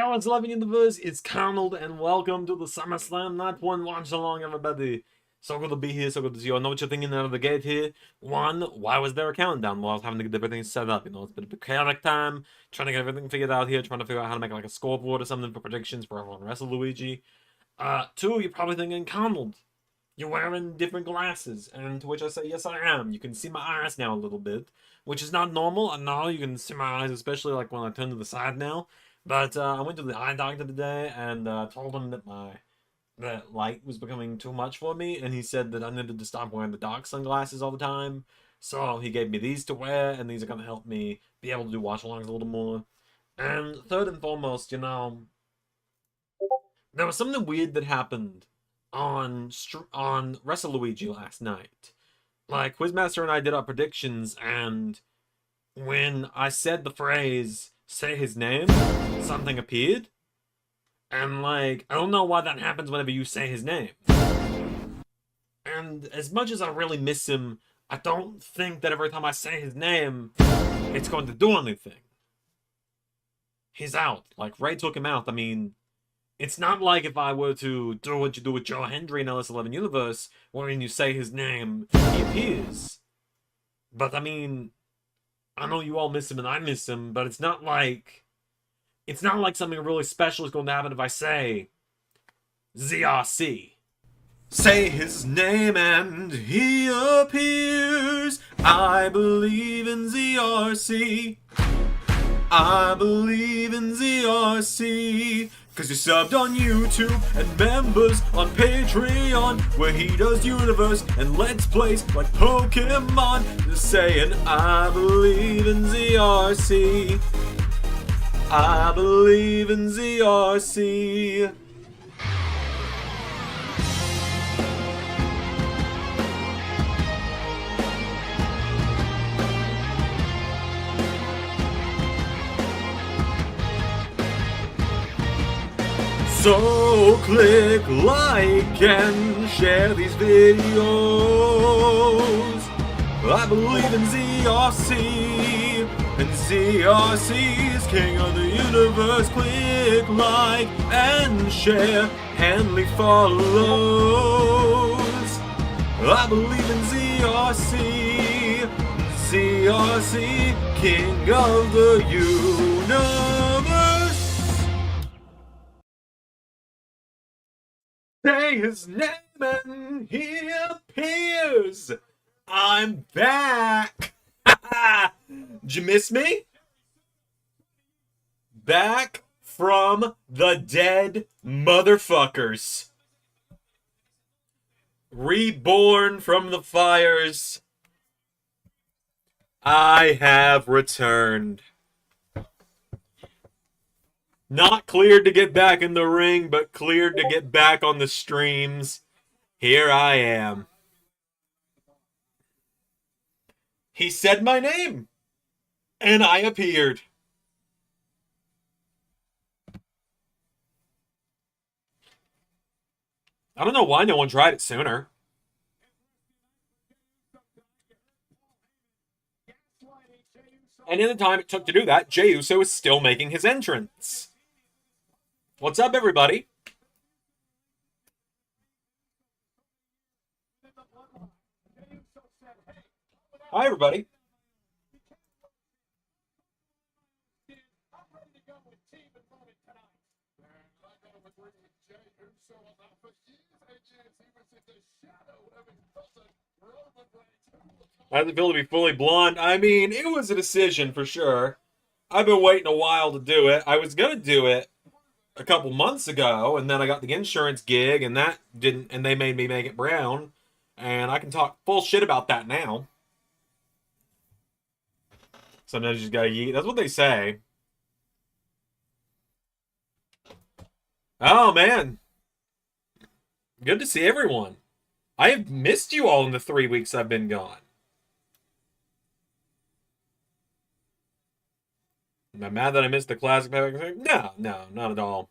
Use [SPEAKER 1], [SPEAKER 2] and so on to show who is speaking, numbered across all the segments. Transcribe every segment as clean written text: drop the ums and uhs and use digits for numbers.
[SPEAKER 1] LS11 universe, it's Carnold, and welcome to the Summerslam Night 1 watch along, everybody. So good to be here, so good to see you. I know what you're thinking out of the gate here. One, why was there a countdown? Well, I was having to get everything set up, it's been a chaotic time, trying to get everything figured out here, trying to figure out how to make like a scoreboard or something for predictions for everyone wrestle Luigi. Two, you're probably thinking, Carnold, you're wearing different glasses, and to which I say, yes I am. You can see my eyes now a little bit, which is not normal. I know you can see my eyes, especially like when I turn to the side now. But I went to the eye doctor today and told him that that light was becoming too much for me, and he said that I needed to stop wearing the dark sunglasses all the time. So he gave me these to wear, and these are going to help me be able to do watch-alongs a little more. And third and foremost, there was something weird that happened on Wrestle Luigi last night. Like, Quizmaster and I did our predictions, and when I said the phrase, say his name, something appeared. And, like, I don't know why that happens whenever you say his name. And as much as I really miss him, I don't think that every time I say his name, it's going to do anything. He's out. Like, Ray took him out. I mean, it's not like if I were to do what you do with Joe Hendry in LS11 Universe, where when you say his name, he appears. But, I mean, I know you all miss him and I miss him, but it's not like something really special is going to happen if I say ZRC. Say his name and he appears. I believe in ZRC. I believe in ZRC. Cause you're subbed on YouTube and members on Patreon, where he does universe and let's plays like Pokemon. Just saying I believe in ZRC. I believe in ZRC. So click like and share these videos. I believe in ZRC, and ZRC is king of the universe. Click like and share and leave follows. I believe in ZRC, ZRC, king of the universe. Say his name and he appears. I'm back. Did you miss me? Back from the dead, motherfuckers. Reborn from the fires. I have returned. Not cleared to get back in the ring, but cleared to get back on the streams. Here I am. He said my name, and I appeared. I don't know why no one tried it sooner. And in the time it took to do that, Jey Uso is still making his entrance. What's up, everybody? Hi, everybody. How does it feel to be fully blonde? I mean, it was a decision for sure. I've been waiting a while to do it. I was going to do it a couple months ago, and then I got the insurance gig, and that didn't, and they made me make it brown. And I can talk full shit about that now. Sometimes you just gotta yeet. That's what they say. Oh, man. Good to see everyone. I have missed you all in the 3 weeks I've been gone. Am I mad that I missed the classic? No, not at all.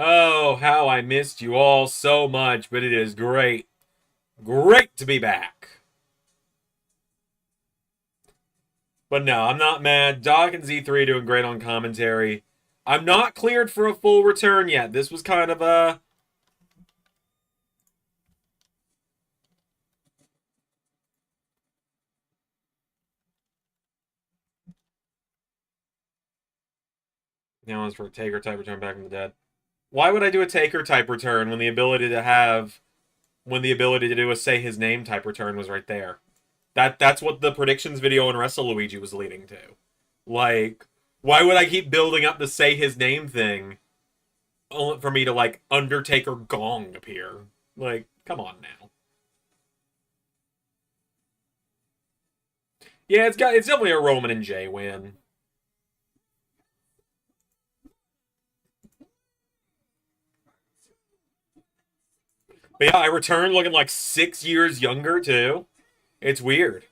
[SPEAKER 1] Oh, how I missed you all so much, but it is great. Great to be back. But no, I'm not mad. Doc and Z3 doing great on commentary. I'm not cleared for a full return yet. This was kind of a... Now one's for a Taker type return back from the dead. Why would I do a Taker type return when the ability to have... When the ability to do a say his name type return was right there? That's what the predictions video on WrestleLuigi was leading to. Like, why would I keep building up the say his name thing only for me to, like, Undertaker Gong appear? Like, come on now. Yeah, it's definitely a Roman and Jay win. But yeah, I returned looking like 6 years younger, too. It's weird.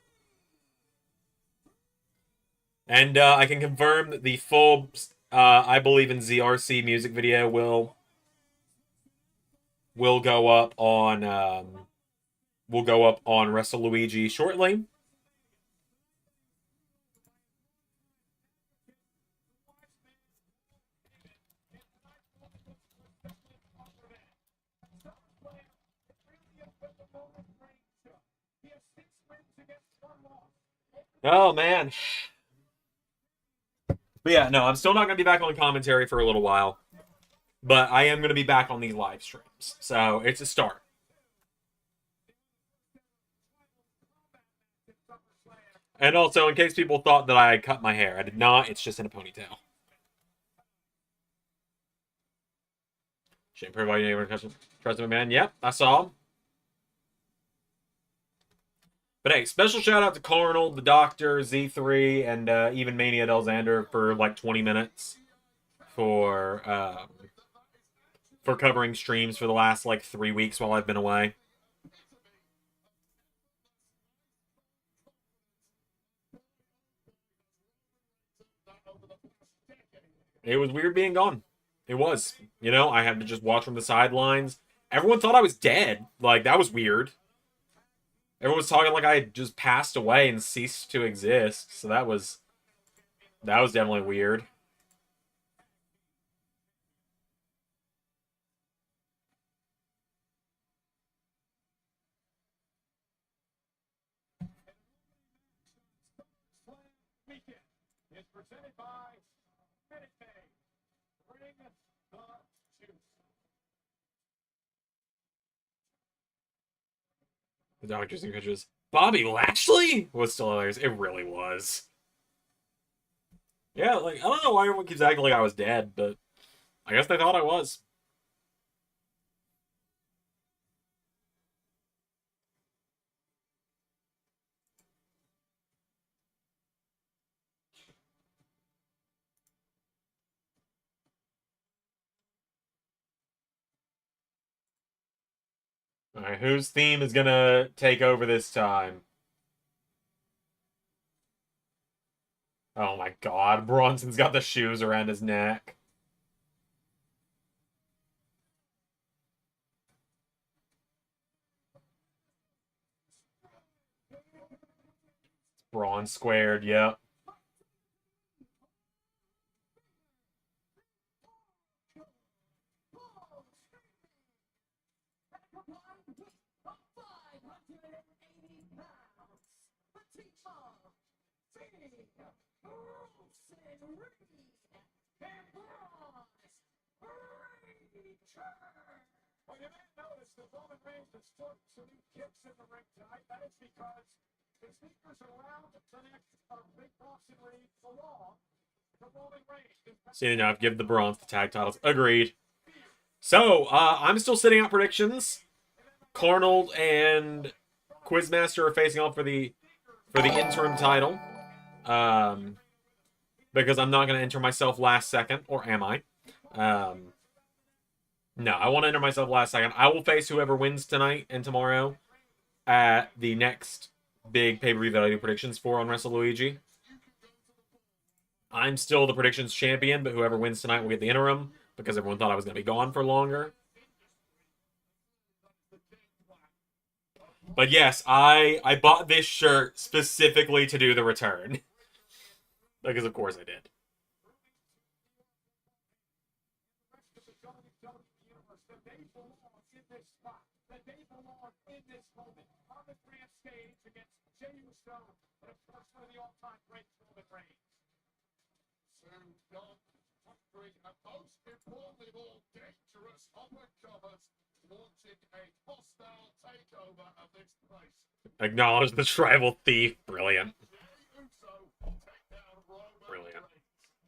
[SPEAKER 1] And I can confirm that the full I Believe in ZRC music video will go up on WrestleLuigi shortly. Oh man. But yeah, no, I'm still not going to be back on commentary for a little while. But I am going to be back on these live streams. So it's a start. And also, in case people thought that I had cut my hair, I did not. It's just in a ponytail. Shame for everybody able to trust him, man. Yep, I saw him. But hey, special shout out to Carnal, the Doctor, Z3, and even Mania Delxander for like 20 minutes for covering streams for the last like 3 weeks while I've been away. It was weird being gone. It was. You know, I had to just watch from the sidelines. Everyone thought I was dead. Like, that was weird. Everyone was talking like I had just passed away and ceased to exist. So that was definitely weird. The doctors and coaches. Bobby Lashley was still hilarious. It really was. Yeah, like, I don't know why everyone keeps acting like I was dead, but I guess they thought I was. Alright, whose theme is gonna take over this time? Oh my god, Bronson's got the shoes around his neck. Braun squared, yep.
[SPEAKER 2] Well, you may notice that Roman Reigns has took some new kicks in the ring tonight. That is because his sneakers are round to connect Big Boss and Reed belong to Roman Reigns.
[SPEAKER 1] See enough, give the Bronze the tag titles. Agreed. So, I'm still sitting out predictions. Carnold and Quizmaster are facing off for the interim title. Because I'm not going to enter myself last second, or am I? No, I want to enter myself last second. I will face whoever wins tonight and tomorrow at the next big pay-per-view that I do predictions for on WrestleLuigi. I'm still the predictions champion, but whoever wins tonight will get the interim. because everyone thought I was going to be gone for longer. But yes, I bought this shirt specifically to do the return. Because of course I did.
[SPEAKER 2] And most importantly of all, dangerous uppercutters launching a hostile takeover of this place.
[SPEAKER 1] Acknowledge the tribal thief. Brilliant. Brilliant.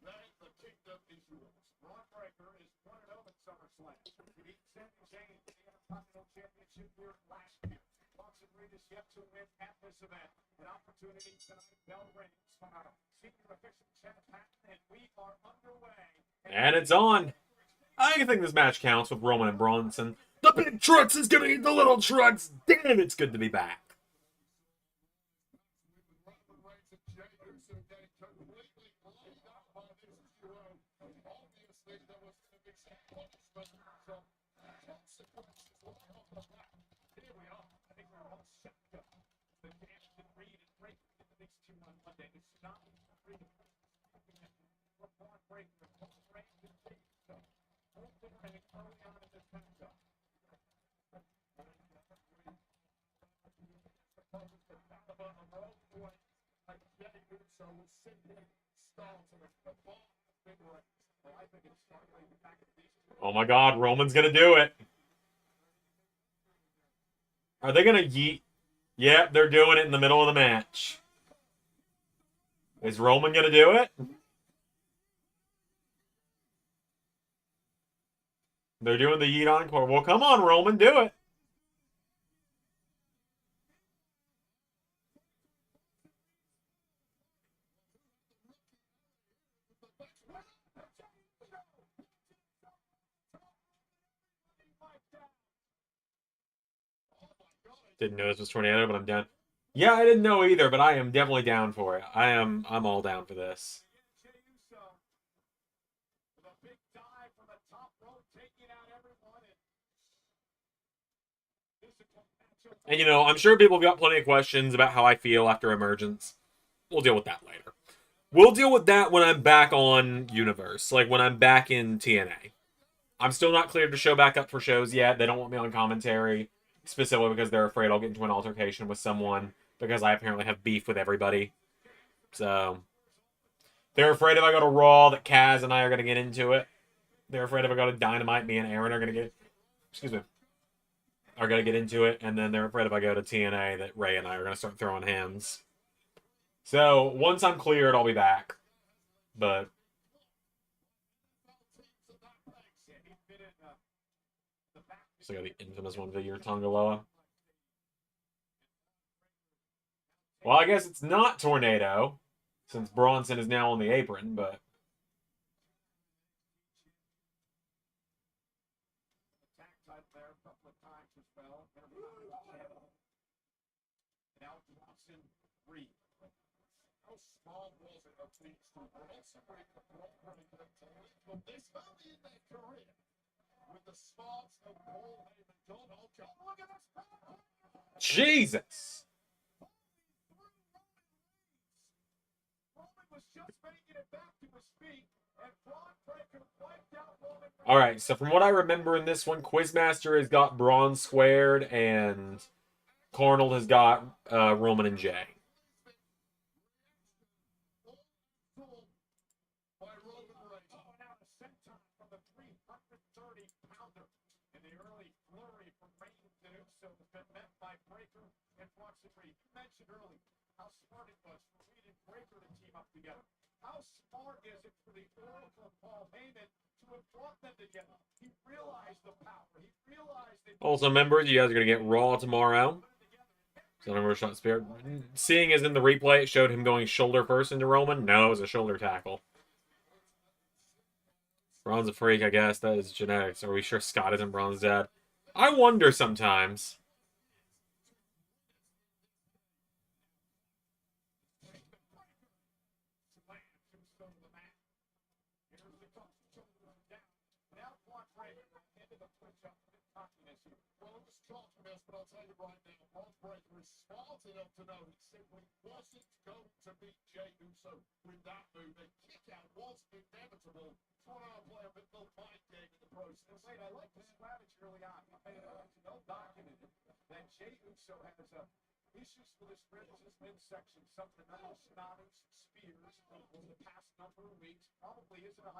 [SPEAKER 2] Then the kingdom is yours. Braun Breaker is 1-0 at Summerslam. He beat Sami Zayn in the Intercontinental Championship here last year. Bronson Reed is yet to win at this event. An opportunity tonight. Bell rings from our senior official, Chad Patton, and we are underway.
[SPEAKER 1] And it's on. I think this match counts with Roman and Bronson. The big trucks is gonna eat the little trucks. Damn, it's good to be back. Oh my god, Roman's gonna do it. Are they gonna yeet? Yep, they're doing it in the middle of the match. Is Roman gonna do it? They're doing the yeet encore. Well, come on, Roman, do it. Didn't know this was Tornado, but I'm down. Yeah, I didn't know either, but I am definitely down for it. I'm all down for this. And you know, I'm sure people have got plenty of questions about how I feel after Emergence. We'll deal with that later. We'll deal with that when I'm back on Universe, like when I'm back in TNA. I'm still not cleared to show back up for shows yet. They don't want me on commentary, specifically because they're afraid I'll get into an altercation with someone, because I apparently have beef with everybody. So, they're afraid if I go to Raw that Kaz and I are going to get into it. They're afraid if I go to Dynamite, me and Aaron are going to get... Excuse me. Are going to get into it. And then they're afraid if I go to TNA that Ray and I are going to start throwing hands. So, once I'm cleared, I'll be back. But... So I got the infamous one figure, Tongaloa. Well, I guess it's not Tornado, since Bronson is now on the apron, but... Jesus! Alright, so from what I remember in this one, Quizmaster has got Braun squared, and Carnold has got Roman and Jay.
[SPEAKER 2] How smart is it for the Oracle of Paul Heyman to have brought them together? He realized the power. He realized that...
[SPEAKER 1] Also, members, you guys are going to get Raw tomorrow. So, number shot spirit. Seeing as in the replay, it showed him going shoulder first into Roman. No, it was a shoulder tackle. Braun's a freak, I guess. That is genetics. Are we sure Scott isn't Braun's dad? I wonder sometimes.
[SPEAKER 2] into the twitch up and cockiness here. Well, it was chalkiness, but I'll tell you right now, Bron Breakker is smart enough to know he simply wasn't going to beat Jey Uso with that move. A kick out was inevitable. So I'll play a bit of mind game in the process. Wait, I like the strategy early on. Well documented that Jey Uso has issues with his ribs, his midsection, something that Stodders, Spears over the past number of weeks probably isn't 100%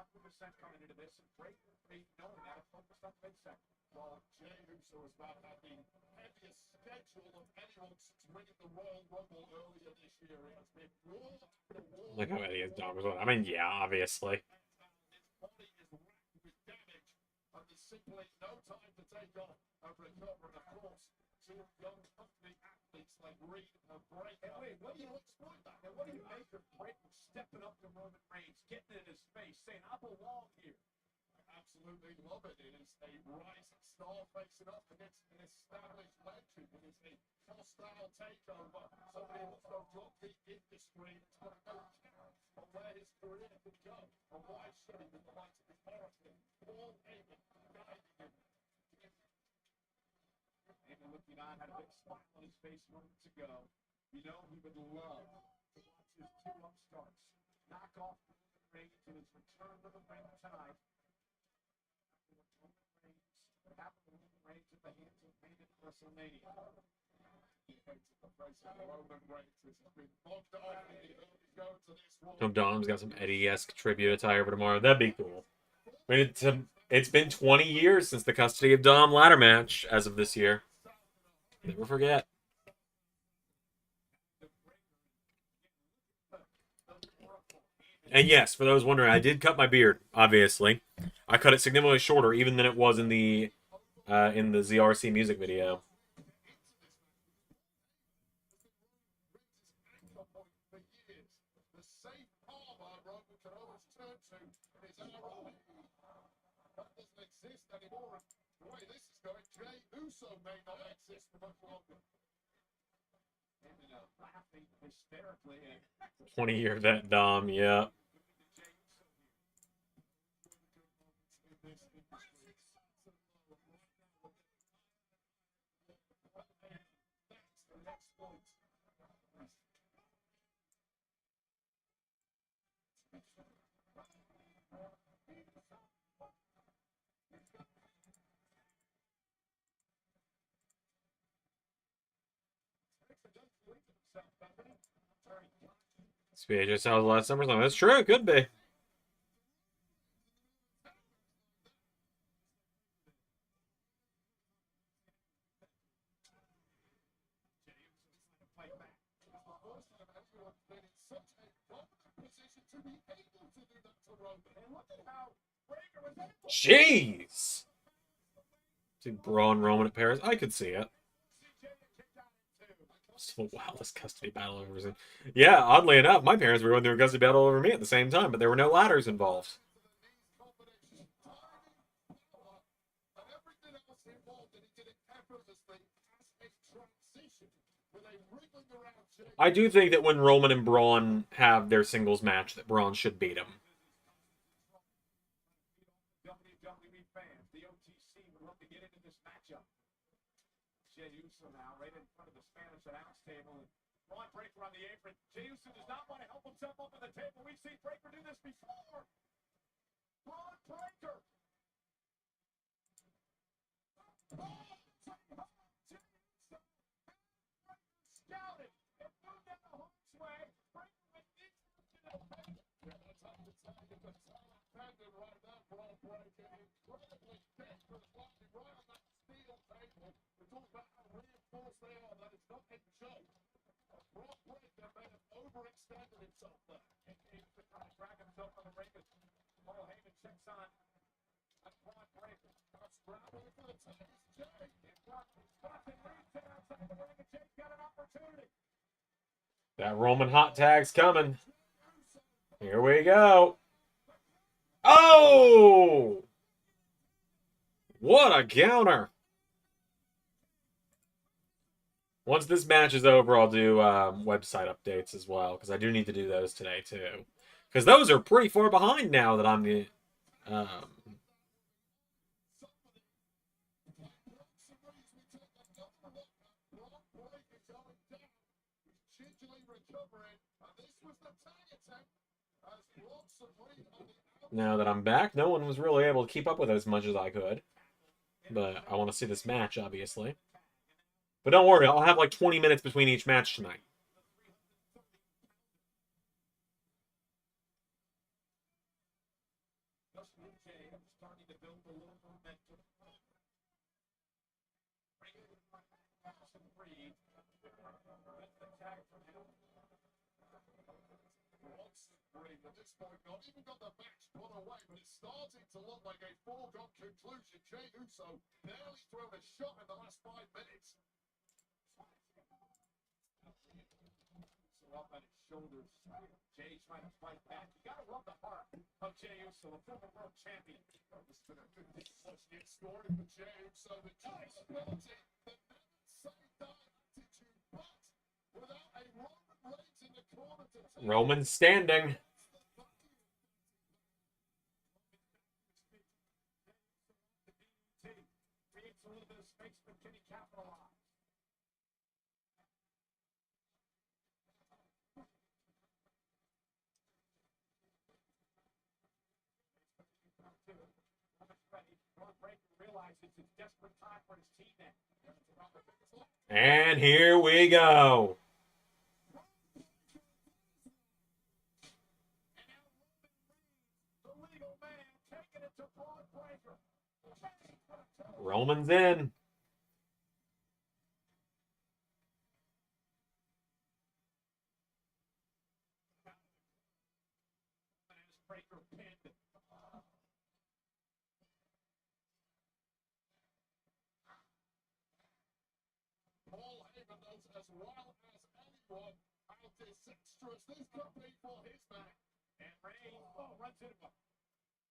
[SPEAKER 2] coming into this, and Breakker made knowing that focused on midsection. While Jey Uso has not had the heaviest schedule of anyone since winning the Royal Rumble earlier this year. He has been wall to wall.
[SPEAKER 1] Like how many dogs? I mean, yeah, obviously.
[SPEAKER 2] His body is racked with damage, and there's simply no time to take off and recover. And of course, two young, hungry athletes like Reed and Breakker. Wait, what do you exploit that? And what do you make of Breakker stepping up to Roman Reigns, getting in his face, saying, "I belong here"? I absolutely love it. It is a rising star facing up against an established legend. It is a hostile takeover. Somebody wants to rock the industry. It's got no care on where his career could go. And why should he, with the likes of his Morrison, Paul Heyman, guiding him? Heyman looking on, had a big smile on his face moments ago. You know, he would love to watch his two upstarts knock off Roman Reigns in his return to the ring tonight. What happened to Roman Reigns at the hands of Heyman at WrestleMania?
[SPEAKER 1] Hope Dom's got some Eddie-esque tribute attire for tomorrow. That'd be cool. I mean, it's been 20 years since the Custody of Dom ladder match as of this year. Never forget. And yes, for those wondering, I did cut my beard, obviously. I cut it significantly shorter even than it was in the ZRC music video.
[SPEAKER 2] Uso may not exist for much longer. Laughing hysterically.
[SPEAKER 1] 20-year vet Dom, yeah. PJ just sounds last Summerslam. That's true. It could be. Jeez. See Braun Roman at Paris. I could see it. So wildest custody battle I've ever seen. Yeah, oddly enough, my parents were going through a custody battle over me at the same time, but there were no ladders involved. I do think that when Roman and Braun have their singles match, that Braun should beat him.
[SPEAKER 2] WWE fans, the OTC would love to get into this matchup. Jey Uso now, right in front of the Spanish announce table. And Bron Breakker on the apron. Jey Uso does not want to help himself up on the table. We've seen Breakker do this before. Bron Breakker. Scouted and moved down the Hawk's way. Breakker went into the paint. That's how it's right now. Bron Breakker incredibly desperate, walking right on that steel table. We talk about how reinforced they are. That is not a joke. Bron Breakker may have overextended himself there. He's trying to drag himself on the ring as Paul Heyman checks on Bron Breakker. Scrabbling for the title. Jey. Outside the ring, and Jey's got an opportunity.
[SPEAKER 1] That Roman hot tag's coming. Here we go. Oh! What a counter. Once this match is over, I'll do website updates as well, because I do need to do those today, too. Because those are pretty far behind now that I'm the... Now that I'm back, no one was really able to keep up with it as much as I could. But I want to see this match, obviously. But don't worry, I'll have like 20 minutes between each match tonight.
[SPEAKER 2] At this point, not even got the match put away, but it's starting to look like a foregone conclusion. Jey Uso barely thrown a shot in the last 5 minutes. So up on his shoulders, Jey trying to fight back. You gotta love the heart of Jey Uso, a former world champion. This has been a good get started with Jey Uso. The Jey's ability, the never say die attitude, but without a Roman Reigns in the corner to take
[SPEAKER 1] Roman standing.
[SPEAKER 2] creates a little bit of space, but can he capitalize? Realizes it's desperate time for his team now.
[SPEAKER 1] And here we go.
[SPEAKER 2] The legal man taking it to Braun Breaker.
[SPEAKER 1] Roman's in.
[SPEAKER 2] Breaker pinned. Paul Heyman knows as well as anyone how disastrous this could be for his man. And Reigns runs into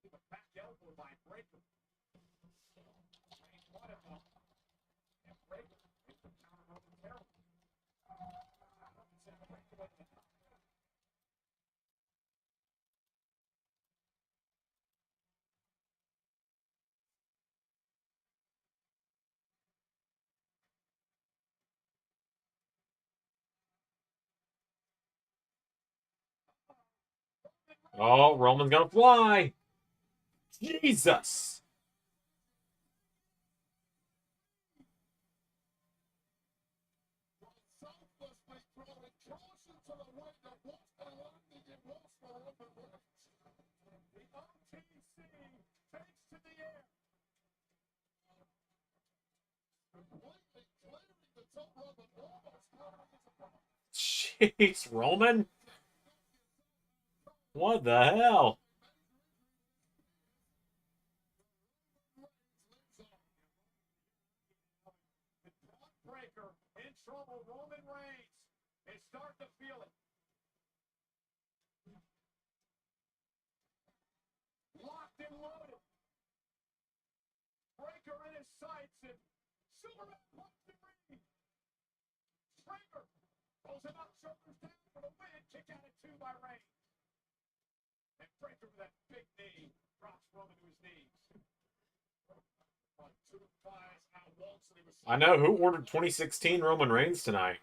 [SPEAKER 2] a back elbow by Breaker. Reigns one of them. And Breaker is the counter momentarily.
[SPEAKER 1] Oh, Roman's gonna fly. Jesus.
[SPEAKER 2] Selflessly throwing caution to the wind of what's landing in what's for Roman Reigns. The OTC takes to the air. Completely clearing the top rope and almost covering his opponent.
[SPEAKER 1] Jeez, Roman. What the hell?
[SPEAKER 2] Braun Breaker in trouble. Roman Reigns is starting to feel it. Locked and loaded. Breaker in his sights and Superman punch the ring. Breaker pulls him up, shoulders down for the win. Kick out at 2 by Reigns. And Breaker with that big knee drops Roman to his knees.
[SPEAKER 1] I know who ordered 2016 Roman Reigns tonight.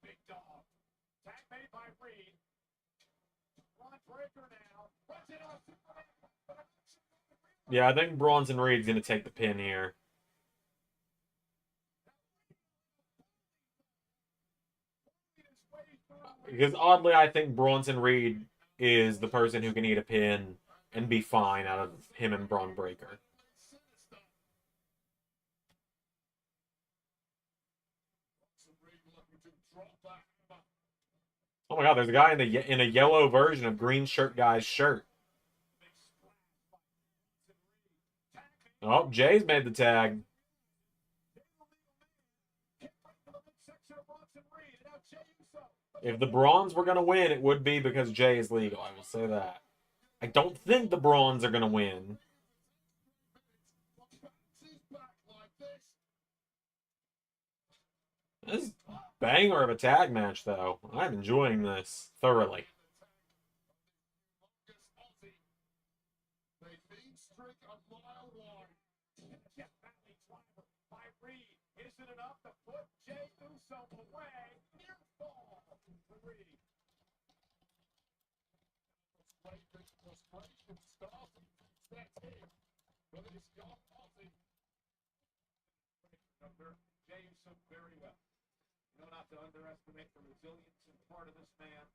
[SPEAKER 2] Big dog. Tag made by Reed. Braun Breaker now. Runs it off.
[SPEAKER 1] Yeah, I think Bronson Reed's gonna take the pin here. Because oddly, I think Bronson Reed is the person who can eat a pin and be fine out of him and Braun Breaker. Oh my God! There's a guy in a yellow version of Green Shirt Guy's shirt. Oh, Jay's made the tag. If the Brawns were gonna win, it would be because Jay is legal. I will say that. I don't think the Brawns are gonna win. This is a banger of a tag match, though. I'm enjoying this thoroughly.
[SPEAKER 2] Isn't enough to put Jey through Uso away. Near fall. The Reed. Frustration starting. That's it. But it is gone Aussie. Number Jay Uso very well. You know not to underestimate the resilience and part of this man.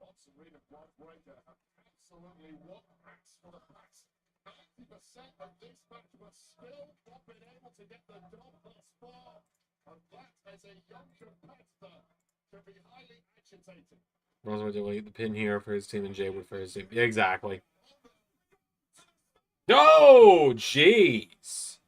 [SPEAKER 2] Watson Reed and Blood Breaker have absolutely one max for the max. 90% of this match was still not been able to get the job thus far. And that, as a young competitor, can be highly agitating.
[SPEAKER 1] Bronze would delete the pin here for his team and Jay Wood for his team. Yeah, exactly. Oh, jeez.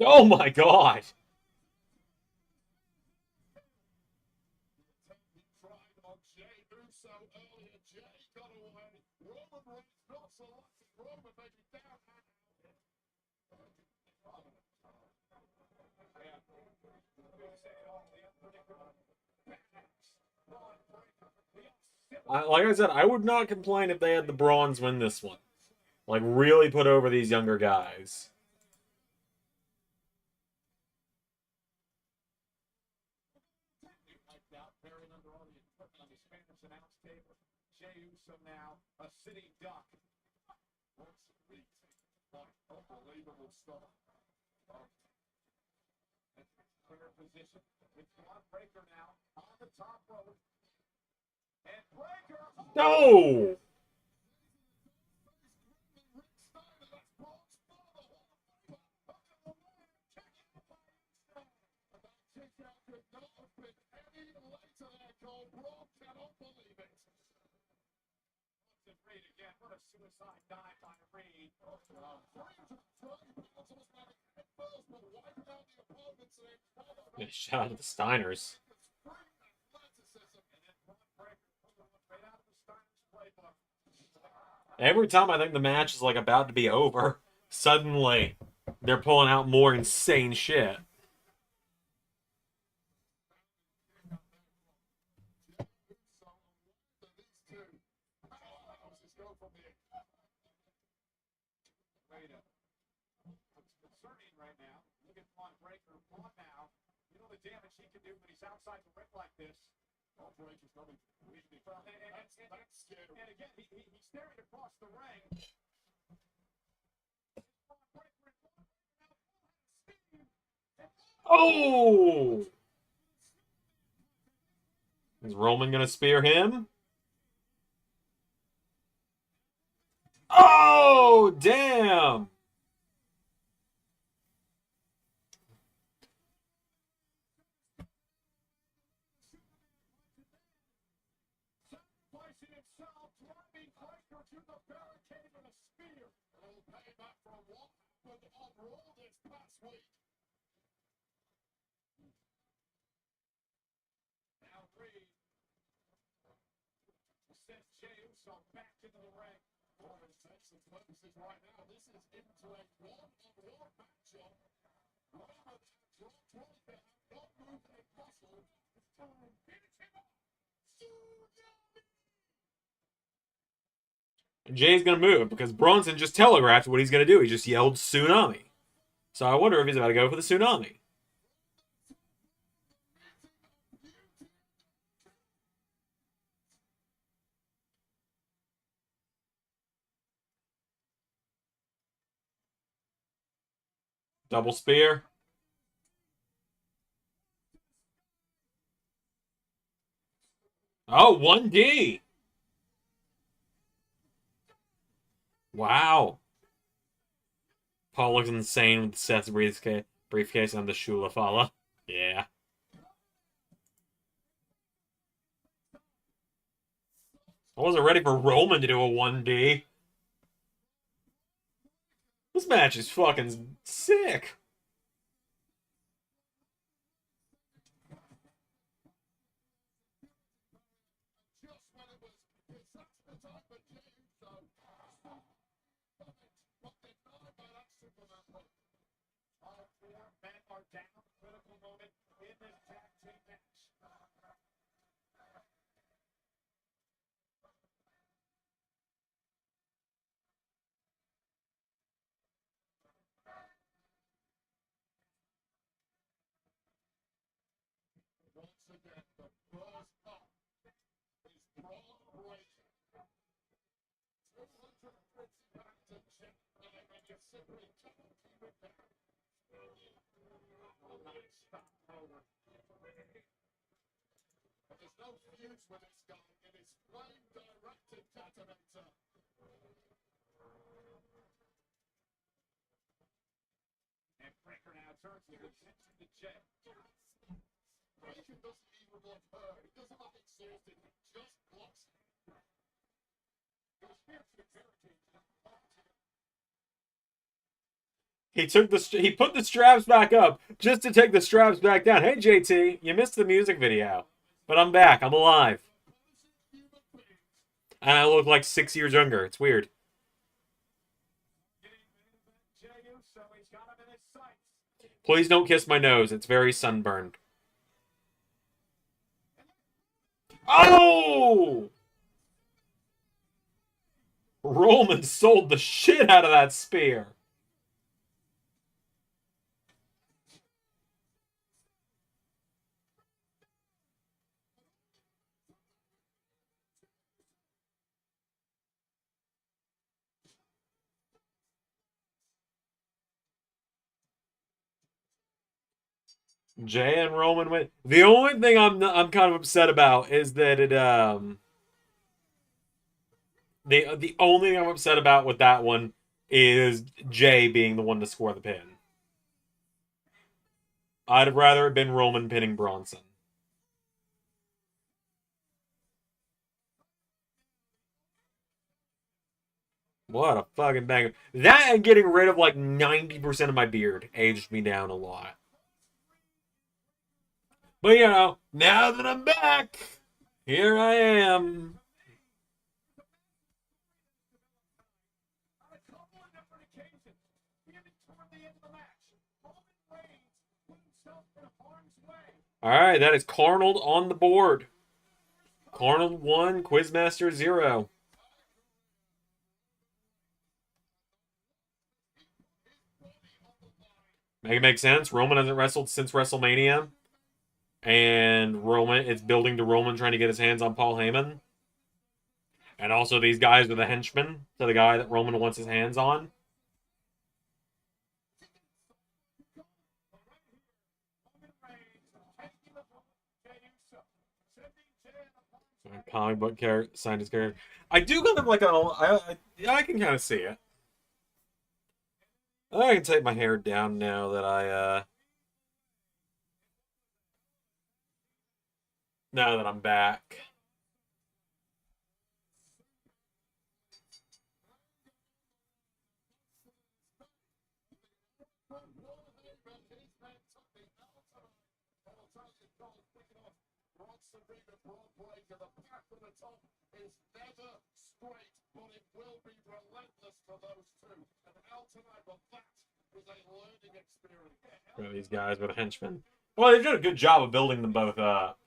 [SPEAKER 1] Oh my god. Like I said, I would not complain if they had the Bronze win this one. Like, really put over these younger guys.
[SPEAKER 2] Jey Uso now, a sitting duck. Unbelievable stuff. Clear position. It's Bron Breakker now on the top rope. And Breakker.
[SPEAKER 1] No!
[SPEAKER 2] Again, what a suicide dive by Reed.
[SPEAKER 1] Shout out to the Steiners. Every time I think the match is like about to be over, suddenly they're pulling out more insane shit.
[SPEAKER 2] Concerning right now. Look at Bron Breakker. Bron now. You know the damage he can do when he's outside the ring like this. Bron Breakker's going to be from. That's scary. And again, he's staring across the ring.
[SPEAKER 1] Oh! Is Roman gonna spear him? Oh, damn!
[SPEAKER 2] Sacrificing himself, driving Breakker to the barricade with a spear. A little payback for what happened on Raw this past week. Now Reed sends Jey Uso back into the ring. For his sense of purposes right now, this is into a one-on-one matchup. Roman and Bron Breakker have not moved a muscle. It's time. Finish him off.
[SPEAKER 1] Jay's gonna move because Bronson just telegraphed what he's gonna do. He just yelled tsunami. So I wonder if he's about to go for the tsunami. Double spear. Oh, 1D. Wow. Paul looks insane with Seth's briefcase and the Shula Fala. Yeah. I wasn't ready for Roman to do a 1D. This match is fucking sick.
[SPEAKER 2] All four men are down. Critical moment in this tag team match. Once again, the first up is Braun Breaker. 250 pounds of check, and you simply cannot keep it down. Well, nice stop forward. But there's no fuse with this guy. It is flame-directed detonator. And Breaker now turns his attention to Jay. Breaker doesn't even look hurt. He doesn't look exhausted. He just blocks it. He was fiercely irritated.
[SPEAKER 1] He put the straps back up just to take the straps back down. Hey JT, you missed the music video, but I'm back. I'm alive, and I look like 6 years younger. It's weird. Please don't kiss my nose. It's very sunburned. Oh! Roman sold the shit out of that spear. Jay and Roman win. The only thing I'm kind of upset about is that it the only thing I'm upset about with that one is Jay being the one to score the pin. I'd have rather it been Roman pinning Bronson. What a fucking banger. That and getting rid of like 90% of my beard aged me down a lot. But you know, now that I'm back, here I am.
[SPEAKER 2] On a couple of different occasions, even toward the end of the match, Roman Reigns put himself in harm's way.
[SPEAKER 1] Alright, that is Carnold on the board. Carnold 1, Quizmaster 0. Make it make sense. Roman hasn't wrestled since WrestleMania. And Roman, it's building to Roman trying to get his hands on Paul Heyman. And also these guys are the henchmen to the guy that Roman wants his hands on. Comic book character, scientist character. I do kind of like I can kind of see it. I can take my hair down now that now that I'm back. For these guys with henchmen. Well, they've done a good job of building them both up.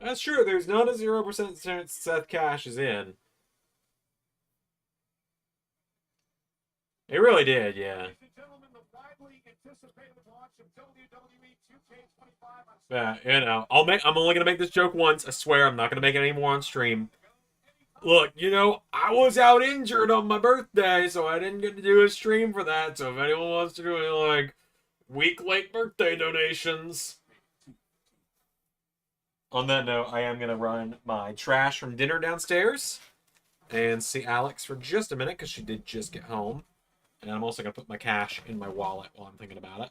[SPEAKER 1] That's true. There's not a 0% chance Seth Cash is in. It really did, yeah. Yeah, you know, I'm only gonna make this joke once. I swear I'm not gonna make it any more on stream. Look, you know, I was out injured on my birthday, so I didn't get to do a stream for that. So if anyone wants to do any, like, week late birthday donations. On that note, I am gonna run my trash from dinner downstairs and see Alex for just a minute because she did just get home. And I'm also gonna put my cash in my wallet while I'm thinking about it.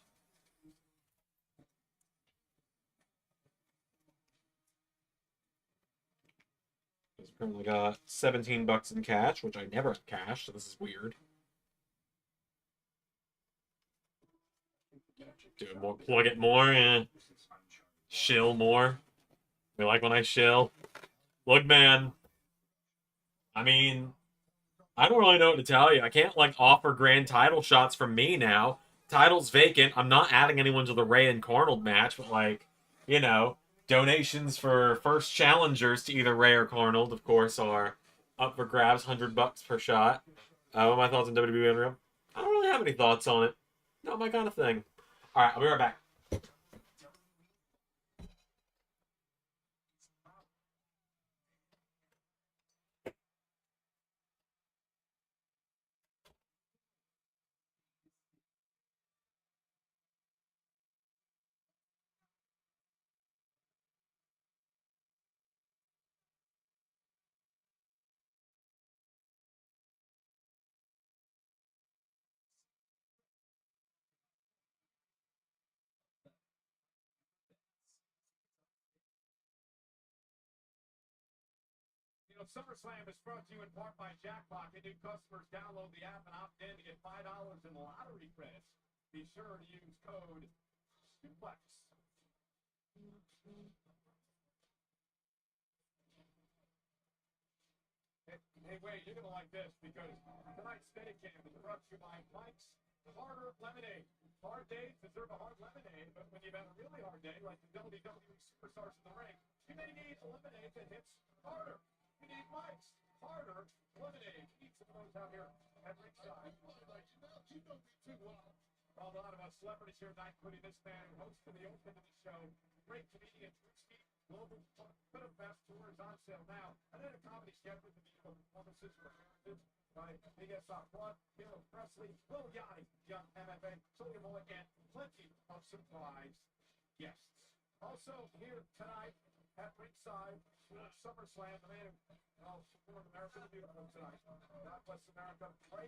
[SPEAKER 1] I've currently got 17 bucks in cash, which I never have cash, so this is weird. Do it more, plug it more, and shill more. We like when I shill. Look, man. I mean, I don't really know what to tell you. I can't like offer grand title shots from me now. Title's vacant. I'm not adding anyone to the Ray and Carnold match, but like, you know, donations for first challengers to either Ray or Carnold, of course, are up for grabs. $100 per shot. What are my thoughts on WWE Unreal? I don't really have any thoughts on it. Not my kind of thing. All right, I'll be right back.
[SPEAKER 2] You know, Summerslam is brought to you in part by Jackpot. New customers download the app and opt in to get $5 in lottery credits. Be sure to use code SUPLEX. Hey, Wade, you're going to like this because tonight's Steadicam is brought to you by Mike's Harder Lemonade. Hard days deserve a hard lemonade, but when you've had a really hard day, like the WWE Superstars in the ring, you may need a lemonade that hits harder. You need Mike's Harder Lemonade. You need some of those out here at ringside. You know me too well. A lot of us celebrities here tonight, including this man who hosted the opening of the show, great comedian Drewski. Global Twitter Fest tour is on sale now. And then a comedy sketch with the musical performances for heritage by BSR Flood, Bill Presley, Lil Yachty, Young MFA, Sonia Mullet, and plenty of surprise guests. Also here tonight at ringside for SummerSlam, the man who support America will be tonight. Northwest America, right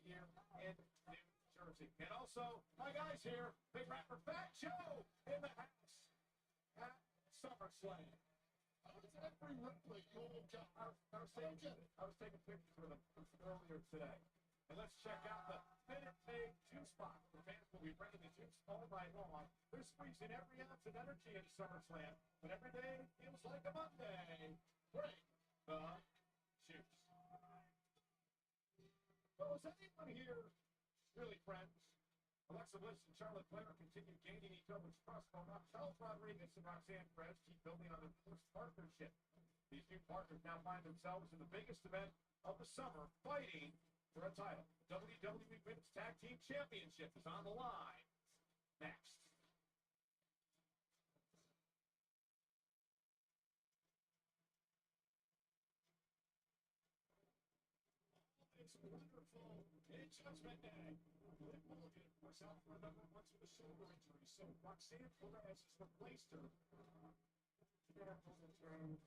[SPEAKER 2] here in New Jersey. And also, my guys here, big rapper Fat Joe in the house at SummerSlam. Every Ripley, I was taking pictures with him earlier today. And let's check out the Minute Maid juice box. The fans will be bringing the juice all night long. They're squeezing every ounce of energy in SummerSlam, but every day feels like a Monday. Bring the juice. So is anyone here really friends? Alexa Bliss and Charlotte Flair continue gaining each other's trust, while Charles Rodriguez and Roxanne Perez keep building on their first partnership. These new partners now find themselves in the biggest event of the summer, fighting for a title. WWE Women's Tag Team Championship is on the line. Next. It's wonderful. It's Judgment Day. Liv Morgan was out for another month with a shoulder injury, so Roxanne Perez has replaced her. Roxanne Perez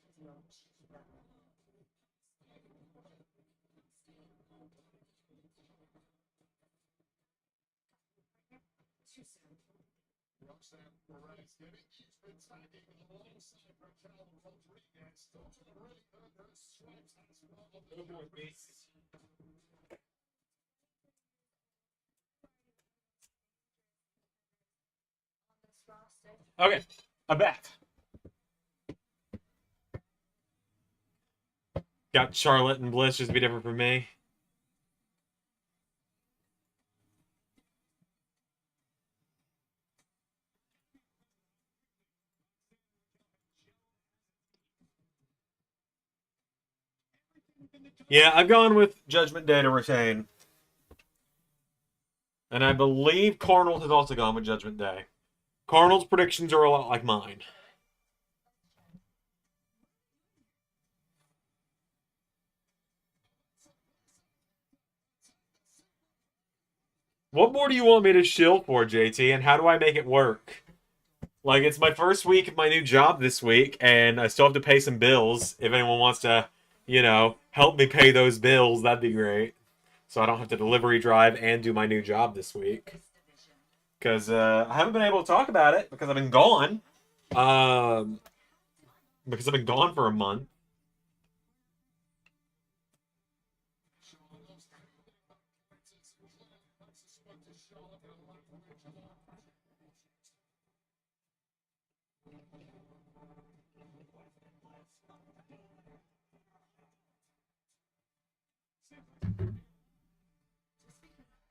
[SPEAKER 2] she's been tagging alongside Raquel Rodriguez. Those are really her stripes as well.
[SPEAKER 1] Okay, I'm back. Got Charlotte and Bliss just be different from me. Yeah, I've gone with Judgment Day to retain. And I believe Carnold has also gone with Judgment Day. Carnold's predictions are a lot like mine. What more do you want me to shill for, JT, and how do I make it work? Like, it's my first week of my new job this week, and I still have to pay some bills. If anyone wants to, you know, help me pay those bills, that'd be great. So I don't have to delivery drive and do my new job this week. Because I haven't been able to talk about it because I've been gone. Because I've been gone for a month.